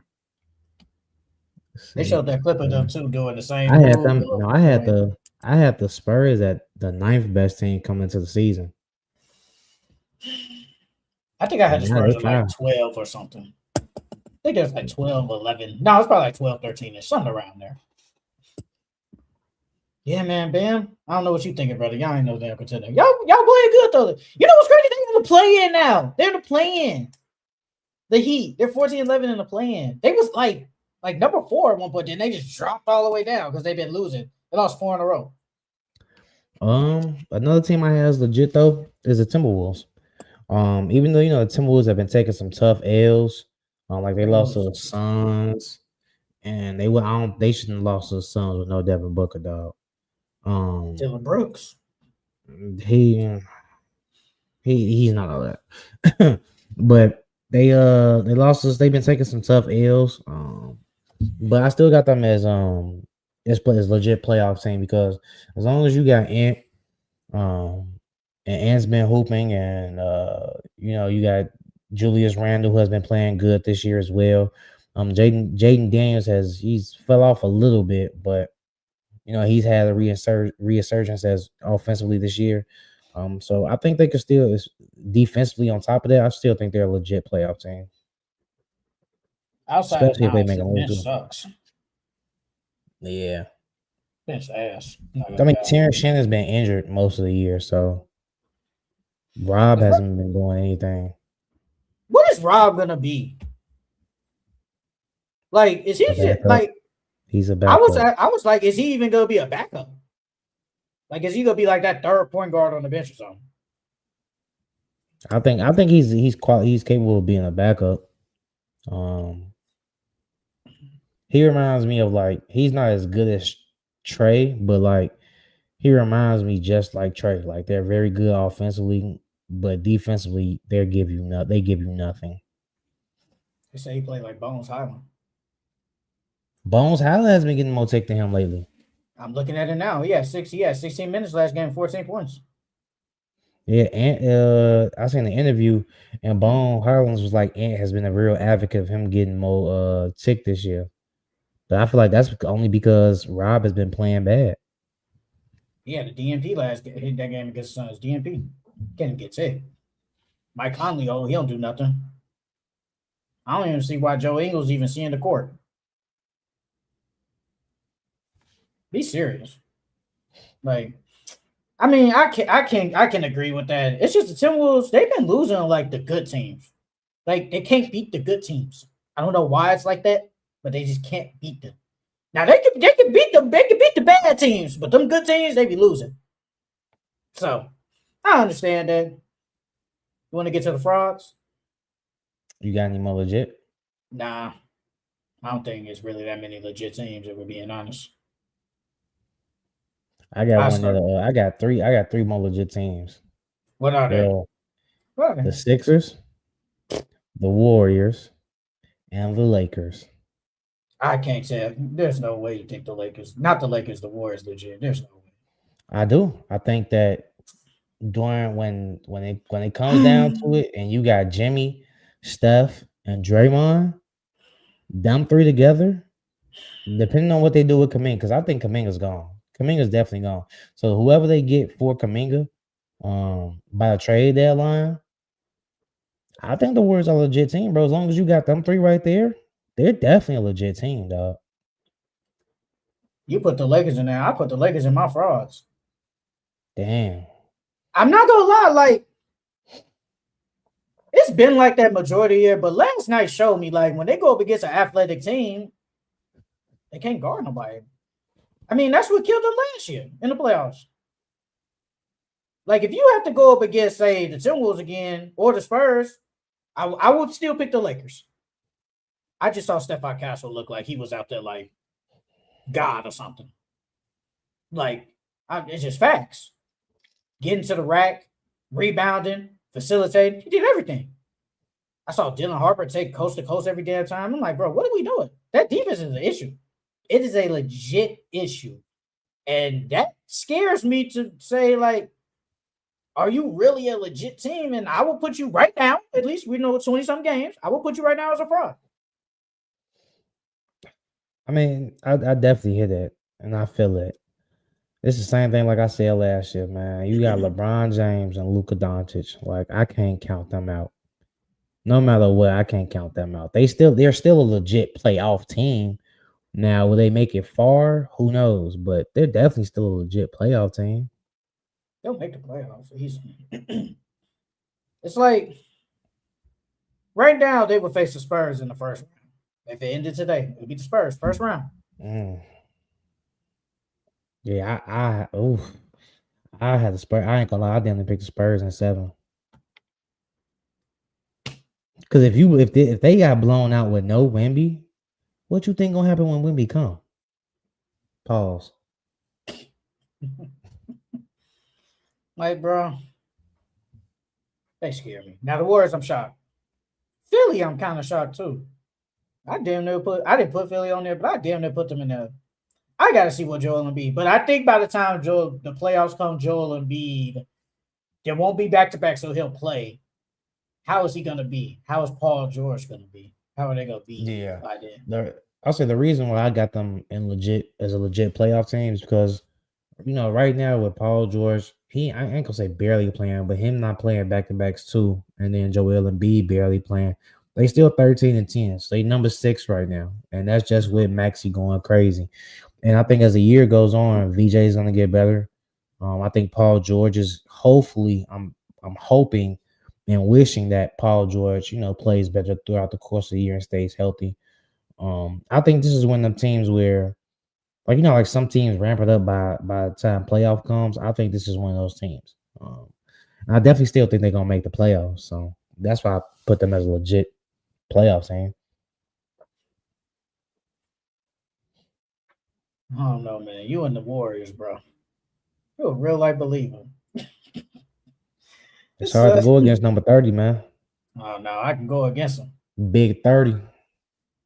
S1: They showed
S2: 6.
S1: that clip of them
S2: 7.
S1: too doing the same
S2: I had
S1: move.
S2: them. No, I had the Spurs at the ninth best team coming into the season,
S1: I think I had
S2: and
S1: the
S2: now
S1: Spurs
S2: they
S1: at like
S2: 5.
S1: 12 or something. I think it was like 12, 11. No, it's probably like 12, 13 ish, something around there. Yeah, man, Bam. I don't know what you thinking, brother. Y'all ain't no damn contender. Y'all playing good though. You know what's crazy? They're in the play-in now. They're in the play-in. The Heat. They're 14-11 in the play-in. They was like number 4 at one point. Then they just dropped all the way down because they've been losing. They lost 4 in a row.
S2: Another team I have is legit though is the Timberwolves. Even though the Timberwolves have been taking some tough L's, like they
S1: They
S2: lost to
S1: lose.
S2: the Suns, and they shouldn't have lost to the Suns with no Devin Booker, dog.
S1: Dylan Brooks.
S2: He he's not all that, but they lost us. They've been taking some tough L's, but I still got them as legit playoff team because as long as you got Ant, and Ant's been hooping, and you got Julius Randle who has been playing good this year as well. Jaden Daniels he's fell off a little bit, but he's had a resurgence as offensively this year. So I think they could still defensively on top of that. I still think they're a legit playoff team,
S1: Outside of
S2: especially if they
S1: Nice,
S2: make
S1: the
S2: a move
S1: bench
S2: too.
S1: sucks.
S2: Yeah,
S1: Bench ass. Not
S2: I
S1: gonna
S2: mean
S1: count.
S2: Terrence Shannon's been injured most of the year, so Rob
S1: Is Rob,
S2: hasn't been doing anything.
S1: what is Rob gonna be? Like, is he
S2: A
S1: just,
S2: backup.
S1: like?
S2: He's a
S1: I was
S2: backup.
S1: I was like, is he even gonna be a backup? Like, is he gonna be like that third point guard on the bench or something?
S2: I think he's capable of being a backup. Um, he reminds me of he's not as good as Trey, but he reminds me just like Trey. Like they're very good offensively, but defensively they give you nothing.
S1: They say he played like Bones Highland.
S2: Bones Highland has been getting more take than him lately.
S1: I'm looking at it now. He had 16 minutes last game, 14 points.
S2: Yeah, and I seen the interview, and Bone Highlands was like Ant has been a real advocate of him getting more tick this year. But I feel like that's only because Rob has been playing bad.
S1: He had a DNP hit that game against the Suns. DNP. Can't even get hit. Mike Conley, he don't do nothing. I don't even see why Joe Ingles even seeing the court. Be serious. Like, I mean, I can agree with that. It's just the Timberwolves, they've been losing like the good teams. Like, they can't beat the good teams. I don't know why it's like that. but they just can't beat them. Now they can beat them. They can beat the bad teams, but them good teams they be losing. So I understand that. You want to get to the frauds?
S2: You got any more legit?
S1: Nah, I don't think it's really that many legit teams. If we're being honest,
S2: I got one that I got three. I got three more legit teams.
S1: What are they?
S2: Well, the Sixers, the Warriors, and the Lakers.
S1: I can't tell. There's no way you think the Lakers, not the Lakers, the Warriors legit. There's no way.
S2: I do. I think that during when it comes down to it, and you got Jimmy, Steph, and Draymond, them three together, depending on what they do with Kuminga, because I think Kuminga's gone. Kuminga's definitely gone. So whoever they get for Kuminga, by the trade deadline, I think the Warriors are a legit team, bro. As long as you got them three right there, they're definitely a legit team, dog.
S1: You put the Lakers in there. I put the Lakers in my frauds.
S2: Damn.
S1: I'm not gonna lie, like it's been like that majority of the year, but last night showed me like when they go up against an athletic team, they can't guard nobody. I mean, that's what killed them last year in the playoffs. Like if you have to go up against, say, the Timberwolves again or the Spurs, I would still pick the Lakers. I just saw Stephon Castle look like he was out there like God or something. Like it's just facts. Getting to the rack, rebounding, facilitating. He did everything. I saw Dylan Harper take coast to coast every damn time. I'm like, bro, what are we doing? That defense is an issue. It is a legit issue. And that scares me to say, like, are you really a legit team? And I will put you right now, at least we know 20-some games, I will put you right now as a fraud.
S2: I mean, I definitely hear that, and I feel it. It's the same thing like I said last year, man. You got LeBron James and Luka Doncic. Like, I can't count them out. No matter what, I can't count them out. They're still a legit playoff team. Now, will they make it far? Who knows? But they're definitely still a legit playoff team.
S1: They'll make the playoffs. It's like right now they would face the Spurs in the first round. If it ended today, it would be the Spurs first round.
S2: Yeah, I had the Spurs. I ain't gonna lie, I didn't pick the Spurs in 7. Because if they got blown out with no Wemby, what you think gonna happen when Wemby come? Pause.
S1: Like, bro, they scare me. Now the Warriors, I'm shocked. Philly, I'm kind of shocked too. I didn't put Philly on there, but I damn near put them in there. I got to see what Joel Embiid. But I think by the time the playoffs come, Joel Embiid, there won't be back-to-back, so he'll play. How is he going to be? How is Paul George going to be? How are they going to be by then?
S2: I'll say the reason why I got them in as a legit playoff team is because, right now with Paul George, I ain't going to say barely playing, but him not playing back-to-backs too, and then Joel Embiid barely playing. They still 13-10, so they number 6 right now, and that's just with Maxey going crazy. And I think as the year goes on, VJ is going to get better. I think Paul George is hopefully. I'm hoping and wishing that Paul George, plays better throughout the course of the year and stays healthy. I think this is one of the teams where, like some teams ramp it up by the time playoff comes. I think this is one of those teams. I definitely still think they're gonna make the playoffs, so that's why I put them as a legit playoff team.
S1: I don't know, man. You and the Warriors, bro. You're a real life believer.
S2: It's hard to go against number 30, man.
S1: Oh, no, I can go against him.
S2: Big 30.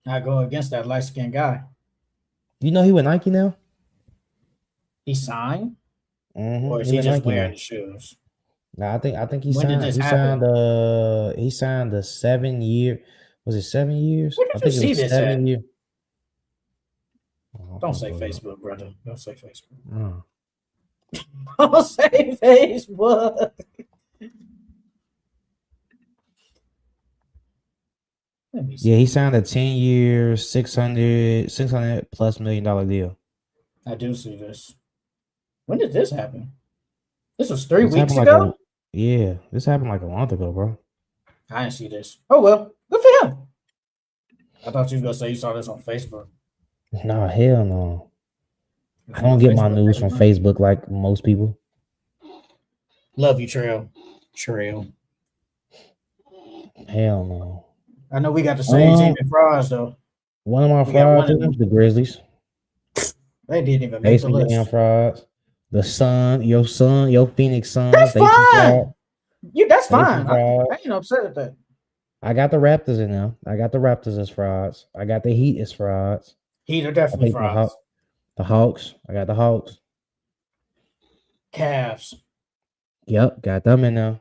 S1: I go against that light-skinned guy.
S2: You know he with Nike now?
S1: He signed?
S2: Mm-hmm.
S1: Or is he just wearing the shoes?
S2: No, I think he
S1: when
S2: signed.
S1: Did this
S2: he
S1: happen?
S2: signed. He signed a 7-year. Was it 7 years?
S1: Where did you see this 7 years. Don't say Facebook, brother. Don't say Facebook. Don't say Facebook.
S2: Yeah, he signed a 10-year, $600+ million deal.
S1: I do see this. When did this happen? This was 3 weeks ago?
S2: This happened like a month ago, bro.
S1: I didn't see this. Oh, well. Good for him. I thought you was gonna say you saw this on Facebook.
S2: Nah, hell no. I
S1: You know,
S2: don't get my
S1: Facebook
S2: news
S1: makes
S2: from
S1: money.
S2: Facebook like most people.
S1: Love you, Trail. Trail.
S2: Hell no.
S1: I know we got the same team in frauds though.
S2: One of my
S1: We got
S2: fraud
S1: one of
S2: teams,
S1: them.
S2: the Grizzlies.
S1: They didn't even
S2: They
S1: make the
S2: some damn
S1: list.
S2: frauds. The Sun, your Phoenix
S1: That's
S2: Suns, they some fraud.
S1: fine. That's
S2: They some
S1: fine. I
S2: frauds.
S1: ain't upset at that.
S2: I got the Raptors in there. I got the Raptors as frauds. I got the Heat as frauds.
S1: Heat are
S2: I
S1: definitely
S2: think
S1: frauds.
S2: the Hawks. I got the Hawks.
S1: Cavs.
S2: Yep, got them in there.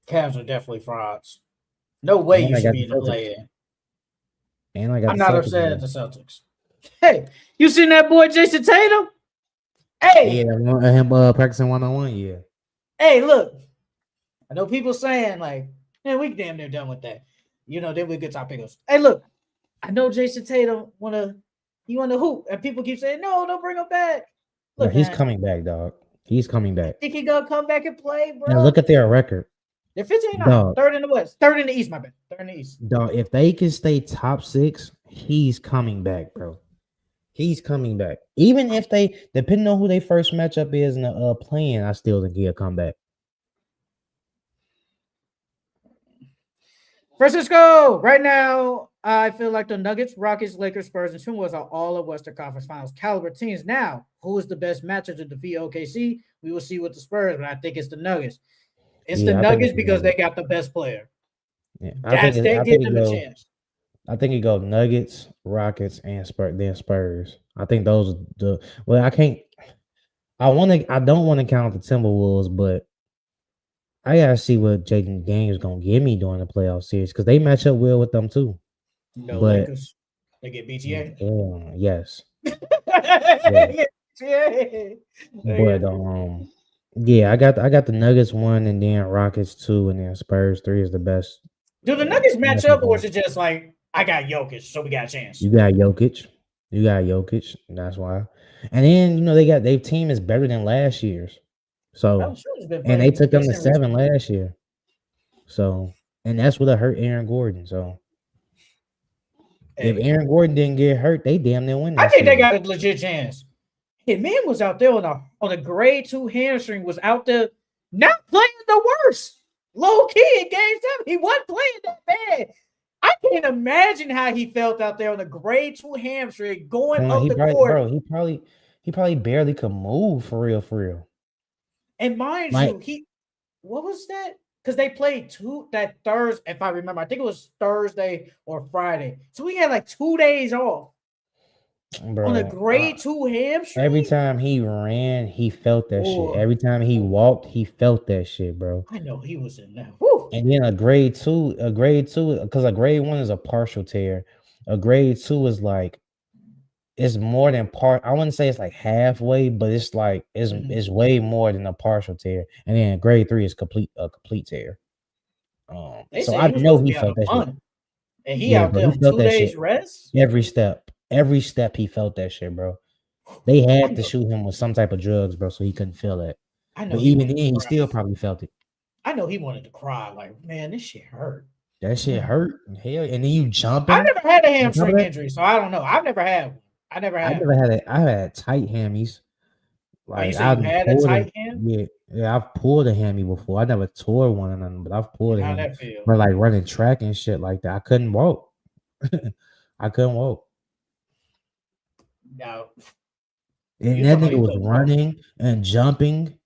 S1: Cavs are definitely frauds. No way
S2: And
S1: you
S2: I
S1: should
S2: got
S1: be
S2: the
S1: in the
S2: Celtics.
S1: play-in.
S2: And I got
S1: I'm
S2: the
S1: not
S2: Celtics
S1: upset
S2: in
S1: at the
S2: there.
S1: Celtics. Hey, you seen that boy Jason Tatum? Hey,
S2: Yeah, him practicing 1-on-1, yeah.
S1: hey, look. I know people saying like, man, we damn near done with that. You know, then we get top pickers. Hey, look, I know Jason Tatum wanna hoop, and people keep saying, no, don't bring him back.
S2: Bro,
S1: Look,
S2: he's
S1: man,
S2: coming back, dog. He's coming
S1: I
S2: back.
S1: think he gonna come back and play,
S2: And
S1: bro.
S2: look at their record.
S1: They're 15-9,
S2: Dog.
S1: third in the West, third in the East, my bad. Third in the East.
S2: Dog, if they can stay top 6, he's coming back, bro. He's coming back. Even if they, depending on who their first matchup is in the playing, I still think he'll come back.
S1: Francisco, right now, I feel like the Nuggets, Rockets, Lakers, Spurs, and Timberwolves are all of Western Conference Finals caliber teams. Now, who is the best matchup to defeat OKC? We will see with the Spurs, but I think it's the Nuggets. It's the
S2: Yeah, I think
S1: Nuggets
S2: it's the
S1: because they
S2: Nuggets.
S1: got the best player.
S2: Yeah,
S1: That's they give them a chance.
S2: I think it go Nuggets, Rockets, and Spurs. I think those are the I don't want to count the Timberwolves, but I gotta see what Jaden Daniels gonna give me during the playoff series because they match up well with them too.
S1: No
S2: But
S1: Lakers. They get BTA.
S2: yes.
S1: Yeah.
S2: But yeah, I got the Nuggets 1 and then Rockets 2 and then Spurs 3 is the best.
S1: Do the Nuggets match up, or is it just like I got Jokic, so we got a chance?
S2: You got Jokic. That's why. And then their team is better than last year's. So and they took them to 7 last year. So and that's what hurt Aaron Gordon. So if Aaron Gordon didn't get hurt, they damn near win.
S1: I think they got a legit chance. Hey, man was out there on a grade 2 hamstring, was out there not playing the worst. Low key in game 7. He wasn't playing that bad. I can't imagine how he felt out there on a grade 2 hamstring going up the court.
S2: Bro, he probably barely could move for real.
S1: And mind you, what was that? Because they played that Thursday, if I remember. I think it was Thursday or Friday. So he had like 2 days off. Bro, on a grade 2 hamstring.
S2: Every time he ran, he felt that shit. Every time he walked, he felt that shit, bro.
S1: I know he was in there.
S2: And then a grade two, because a grade 1 is a partial tear. A grade 2 is like it's more than part. I wouldn't say it's like halfway, but it's like it's way more than a partial tear. And then grade 3 is a complete tear. So I know he felt that shit.
S1: And he out there on 2 days rest.
S2: Every step he felt that shit, bro. They had to shoot him with some type of drugs, bro, so he couldn't feel that. I know. But even then, he still probably felt it.
S1: I know he wanted to cry, like, man, this shit hurt.
S2: That shit hurt. Hell, and then you jumping.
S1: I never had a hamstring injury, so I don't know. I've never had one. I
S2: had tight hammies.
S1: Like you said, you had a tight ham?
S2: Yeah, I've pulled a hammy before. I never tore one or nothing, but I've pulled a hammy.
S1: How'd that feel?
S2: But like running track and shit like that, I couldn't walk. I couldn't walk.
S1: No.
S2: And that nigga was running and jumping.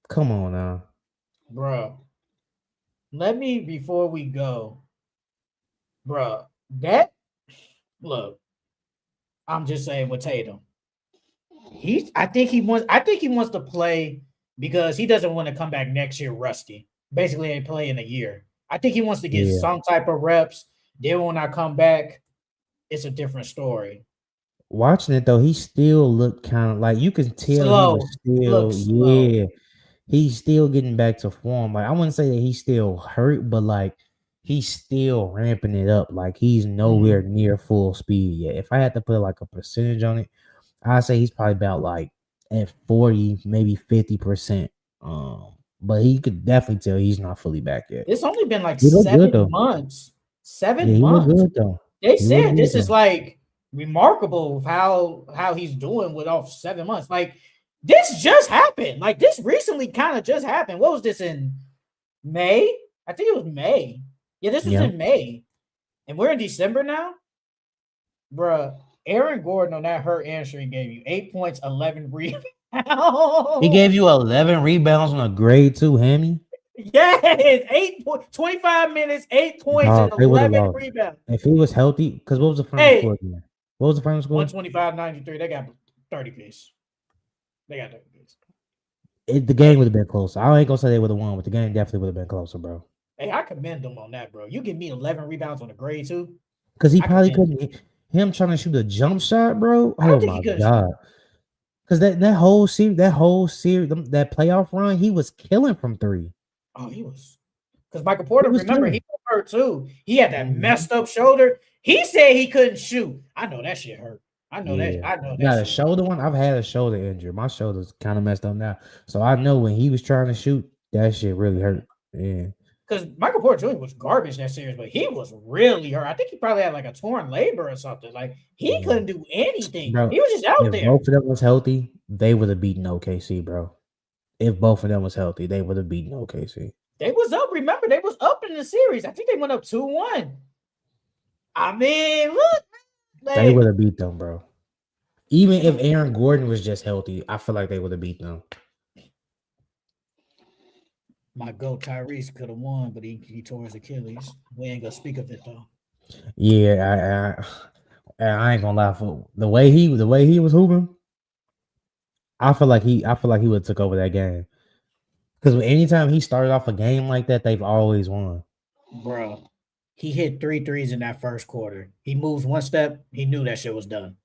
S2: Come on now.
S1: Bro. Before we go, bro, look, I'm just saying with Tatum. I think he wants to play because he doesn't want to come back next year rusty. Basically, ain't play in a year. I think he wants to get some type of reps. Then when I come back, it's a different story.
S2: Watching it though, he still looked kind of like you can tell he was still he's still getting back to form. Like I wouldn't say that he's still hurt, but like he's still ramping it up. Like he's nowhere near full speed yet. If I had to put like a percentage on it, I'd say he's probably about like at 40, maybe 50%. But he could definitely tell he's not fully back yet.
S1: It's only been like 7 months. 7 months.
S2: He looked good though.
S1: They
S2: He was
S1: said
S2: good
S1: this is
S2: though.
S1: like remarkable how he's doing with off 7 months. Like this just happened. Like this recently kind of just happened. What was this in May? I think it was May. Yeah, this was
S2: Yeah.
S1: in May. And we're in December now. Bruh, Aaron Gordon on that hurt hamstring gave you 8 points, 11 rebounds.
S2: He gave you 11 rebounds on a grade 2 hammy.
S1: Yes, 25 minutes, 8 points, and
S2: Dog, they would have
S1: 11
S2: lost.
S1: rebounds.
S2: If he was healthy, because what was the final score
S1: Hey,
S2: again? What was the final score?
S1: 125-93. They got 30 piece. They got 30 piece.
S2: The game would have been closer. I ain't gonna say they would have won, but the game definitely would have been closer, bro.
S1: Hey, I commend them on that, bro. You give me 11 rebounds on a grade 2.
S2: Because he
S1: I
S2: probably
S1: commend
S2: couldn't. Him trying to shoot a jump shot, bro.
S1: I don't
S2: Oh
S1: think he
S2: my
S1: could.
S2: god. Because that whole series, that playoff run, he was killing from 3.
S1: Oh, he was. Because Michael Porter,
S2: was
S1: remember,
S2: killing.
S1: he was hurt too. He had that
S2: Mhm.
S1: messed up shoulder. He said he couldn't shoot. I know that shit hurt. I know
S2: Yeah.
S1: that
S2: You got a
S1: shit.
S2: shoulder one. I've had a shoulder injury. My shoulder's kind of messed up now, so I know when he was trying to shoot, that shit really hurt. Yeah.
S1: Because Michael Porter Jr. was garbage that series, but he was really hurt. I think he probably had like a torn labor or something. Like he
S2: Yeah.
S1: couldn't do anything.
S2: Bro,
S1: He was just out
S2: if
S1: there.
S2: both of them was healthy, they would have beaten OKC, bro. If both of them was healthy, they would have beaten OKC.
S1: They was up. Remember, they was up in the series. I think they went up 2-1. I mean, look,
S2: They
S1: like,
S2: would have beat them, bro. Even if Aaron Gordon was just healthy, I feel like they would have beat them.
S1: my GOAT Tyrese could have won, but he tore his Achilles. We ain't gonna speak of it though.
S2: Yeah, I ain't gonna lie, for the way he was hooping, I feel like he would have took over that game. Because anytime he started off a game like that, they've always won.
S1: Bro, he hit 3 threes in that first quarter. He moves one step, he knew that shit was done.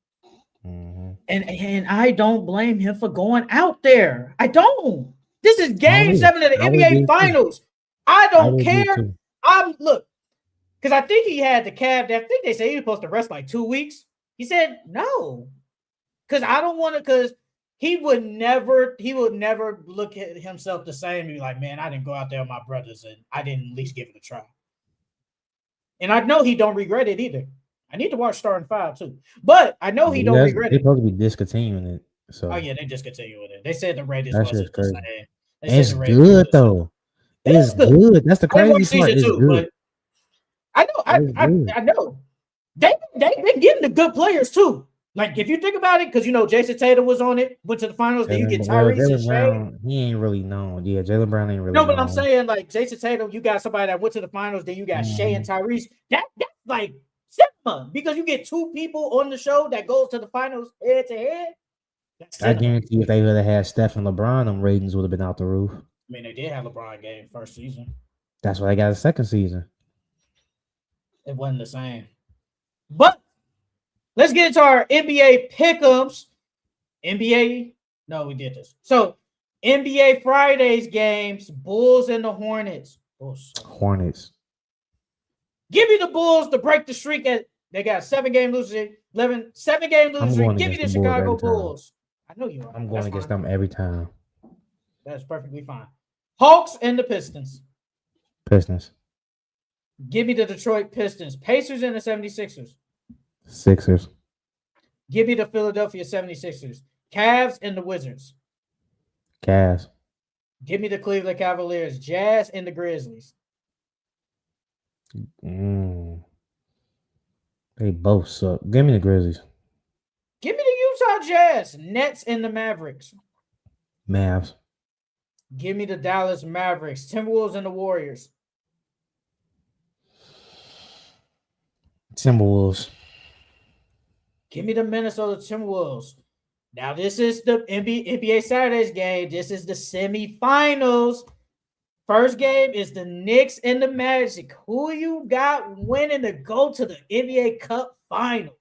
S2: Mm-hmm.
S1: And I don't blame him for going out there. I don't. This is game 7 of the NBA Finals. I don't care. Look, because I think he had the calf. I think they say he was supposed to rest like 2 weeks. He said no, because I don't want to. Because he would never look at himself the same and be like, man, I didn't go out there with my brothers and I didn't at least give it a try. And I know he don't regret it either. I need to watch Starting 5 too, but I know he don't regret it.
S2: They're supposed to be discontinuing it. So
S1: oh yeah, they discontinuing it. They said the ratings wasn't the same.
S2: It's good though. It's good. That's the crazy part. It's good.
S1: I know. I know. They've been getting the good players too. Like if you think about it, because Jason Tatum was on it, went to the finals. Then you get Tyrese and
S2: Brown, he ain't really known. Yeah, Jaylen Brown ain't really.
S1: No, but I'm saying like Jason Tatum, you got somebody that went to the finals. Then you got Shea and Tyrese. That's like cinema because you get 2 people on the show that goes to the finals head to head.
S2: I guarantee you, if they would have had Steph and LeBron, them ratings would have been out the roof.
S1: I mean, they did have LeBron game first season.
S2: That's why they got a second season.
S1: It wasn't the same. But let's get into our NBA Pickems. No, we did this. So NBA Fridays games, Bulls and the Hornets.
S2: Hornets.
S1: Give me the Bulls to break the streak. They got 7-game losing, 7-game losing. Give me the Chicago Bulls. I know you are.
S2: I'm going against them every time.
S1: That's perfectly fine. Hawks and the Pistons.
S2: Pistons.
S1: Give me the Detroit Pistons. Pacers and the 76ers.
S2: Sixers.
S1: Give me the Philadelphia 76ers. Cavs and the Wizards.
S2: Cavs.
S1: Give me the Cleveland Cavaliers. Jazz and the Grizzlies.
S2: They both suck. Give me the Grizzlies.
S1: Give me the Utah Jazz. Nets and the Mavericks.
S2: Mavs.
S1: Give me the Dallas Mavericks. Timberwolves and the Warriors.
S2: Timberwolves.
S1: Give me the Minnesota Timberwolves. Now, this is the NBA Saturdays game. This is the semifinals. First game is the Knicks and the Magic. Who you got winning to go to the NBA Cup final?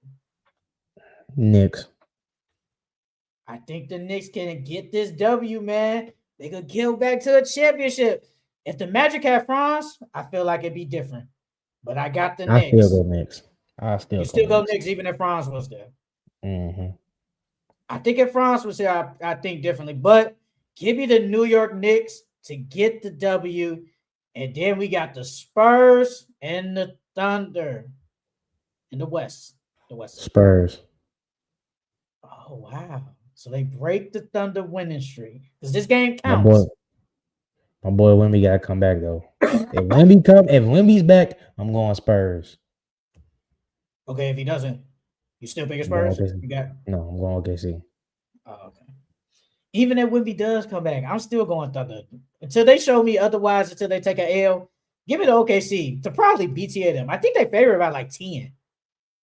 S2: Knicks.
S1: I think the Knicks can get this W, man. They could get back to a championship. If the Magic had Franz, I feel like it'd be different. But I got the Knicks.
S2: I still go Knicks.
S1: You still go Knicks even if Franz was there.
S2: Mm-hmm.
S1: I think if Franz was there, I think differently. But give me the New York Knicks to get the W. And then we got the Spurs and the Thunder. In the West. The West.
S2: Spurs.
S1: Oh wow. So they break the Thunder winning streak. Because this game
S2: My boy,
S1: counts.
S2: Wemby gotta come back though. If Wemby's back, I'm going Spurs.
S1: Okay, if he doesn't, you still pick
S2: I'm going
S1: Spurs?
S2: OKC.
S1: You got
S2: No, I'm going OKC.
S1: oh, okay. Even if Wemby does come back, I'm still going Thunder. Until they show me otherwise, until they take an L, give me the OKC to probably BTA them. I think they favor by like 10.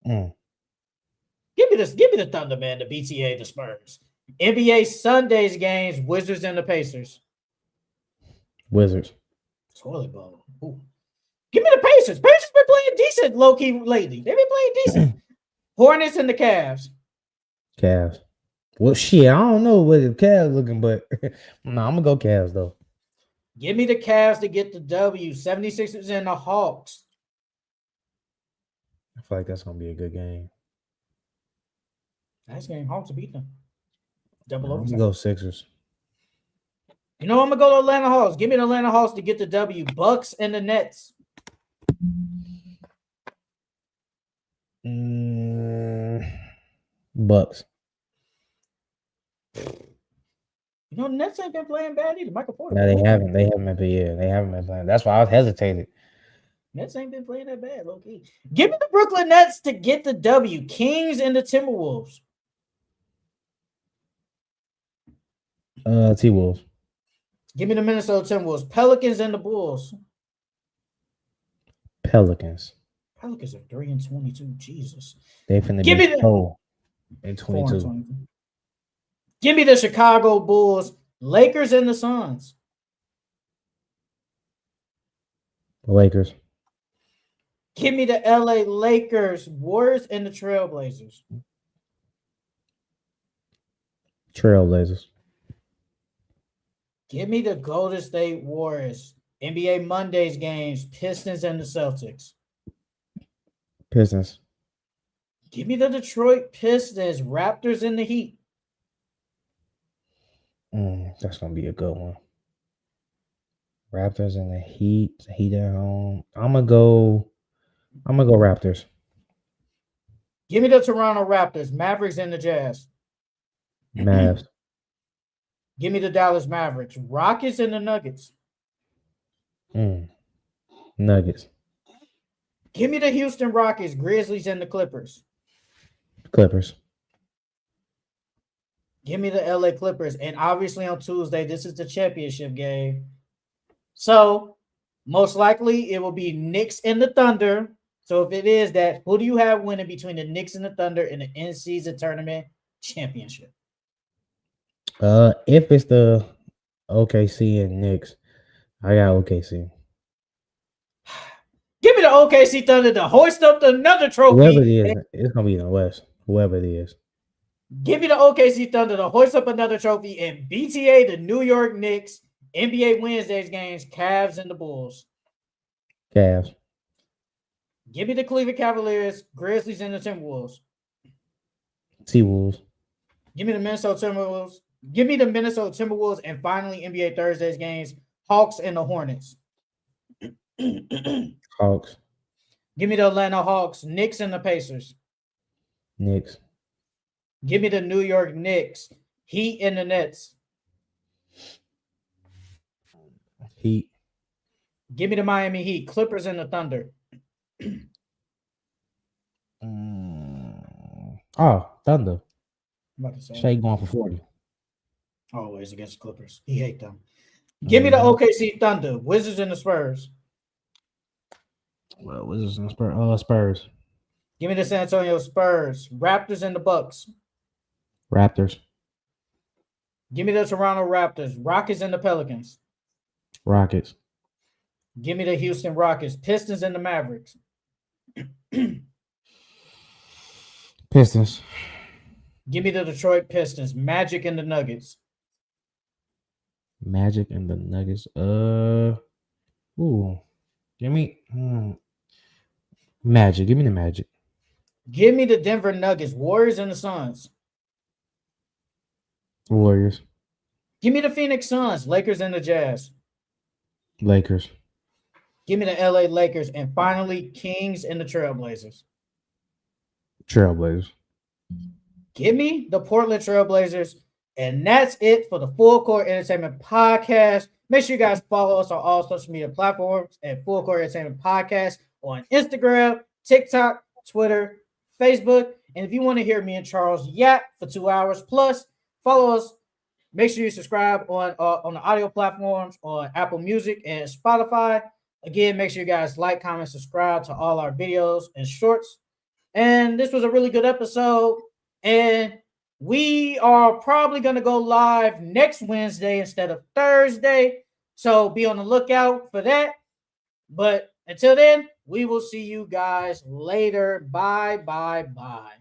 S1: Give me the Thunder, man, the BTA, the Spurs. NBA Sundays games, Wizards and the Pacers.
S2: Wizards.
S1: Toilet bowl. Ooh. Give me the Pacers. Pacers been playing decent low-key lately. They've been playing decent. Hornets and the Cavs.
S2: Cavs. Well, shit, I don't know what the Cavs looking, but no, I'm gonna go Cavs though.
S1: Give me the Cavs to get the W. 76ers and the Hawks.
S2: I feel like that's gonna be a good game.
S1: Nice game. Hawks beat them.
S2: I'm
S1: Double overtime.
S2: gonna go Sixers.
S1: You know, I'm gonna go to Atlanta Hawks. Give me the Atlanta Hawks to get the W. Bucks and the Nets.
S2: Bucks.
S1: You know, the Nets ain't been playing bad either. Michael Porter.
S2: No, they haven't. They haven't been. Yeah, they haven't been playing. That's why I was hesitated.
S1: Nets ain't been playing that bad, low key. Give me the Brooklyn Nets to get the W. Kings and the Timberwolves.
S2: T-Wolves.
S1: Give me the Minnesota Timberwolves. Pelicans and the Bulls.
S2: Pelicans.
S1: Pelicans are 3-22. Jesus.
S2: They finna
S1: Give
S2: be
S1: me the
S2: 4-22.
S1: Give me the Chicago Bulls. Lakers and the Suns.
S2: The Lakers.
S1: Give me the LA Lakers. Warriors and the Trailblazers.
S2: Trailblazers.
S1: Give me the Golden State Warriors. NBA Mondays games. Pistons and the Celtics.
S2: Pistons.
S1: Give me the Detroit Pistons. Raptors and the Heat.
S2: That's gonna be a good one. Raptors and the Heat. Heat at home. I'm gonna go Raptors.
S1: Give me the Toronto Raptors. Mavericks and the Jazz.
S2: Mavs.
S1: Give me the Dallas Mavericks. Rockets and the Nuggets.
S2: Nuggets.
S1: Give me the Houston Rockets. Grizzlies and the Clippers.
S2: Clippers.
S1: Give me the LA Clippers. And obviously on Tuesday, this is the championship game. So most likely it will be Knicks and the Thunder. So if it is that, who do you have winning between the Knicks and the Thunder in the in-season tournament championship?
S2: If it's the OKC and Knicks, I got OKC.
S1: Give me the OKC Thunder to hoist up another trophy.
S2: Whoever it is, it's gonna be in the West. Whoever it is.
S1: Give me the OKC Thunder to hoist up another trophy and BTA the New York Knicks. NBA Wednesdays games, Cavs and the Bulls.
S2: Cavs.
S1: Give me the Cleveland Cavaliers, Grizzlies and the Timberwolves.
S2: T-Wolves.
S1: Give me the Minnesota Timberwolves. Give me the Minnesota Timberwolves and finally NBA Thursdays games, Hawks and the Hornets.
S2: Hawks.
S1: Give me the Atlanta Hawks, Knicks and the Pacers.
S2: Knicks.
S1: Give me the New York Knicks, Heat and the Nets.
S2: Heat.
S1: Give me the Miami Heat, Clippers and the Thunder.
S2: Thunder.
S1: I'm about to say.
S2: Shea going for 40.
S1: Always against the Clippers. He hate them. Give me the OKC Thunder, Wizards and the Spurs.
S2: Well, Wizards and Spurs.
S1: Give me the San Antonio Spurs, Raptors and the Bucks.
S2: Raptors.
S1: Give me the Toronto Raptors, Rockets and the Pelicans.
S2: Rockets.
S1: Give me the Houston Rockets, Pistons and the Mavericks.
S2: Pistons.
S1: Give me the Detroit Pistons, Magic and the Nuggets.
S2: Magic and the Nuggets. Give me Magic. Give me the Magic.
S1: Give me the Denver Nuggets, Warriors and the Suns.
S2: Warriors.
S1: Give me the Phoenix Suns, Lakers and the Jazz.
S2: Lakers.
S1: Give me the LA Lakers. And finally, Kings and the Trailblazers.
S2: Trailblazers.
S1: Give me the Portland Trailblazers. And that's it for the Full Court Entertainment Podcast. Make sure you guys follow us on all social media platforms at Full Court Entertainment Podcast on Instagram, TikTok, Twitter, Facebook. And if you want to hear me and Charles yap for 2 hours plus, follow us. Make sure you subscribe on the audio platforms on Apple Music and Spotify. Again, make sure you guys like, comment, subscribe to all our videos and shorts. And this was a really good episode. And we are probably going to go live next Wednesday instead of Thursday. So be on the lookout for that. But until then, we will see you guys later. Bye, bye, bye.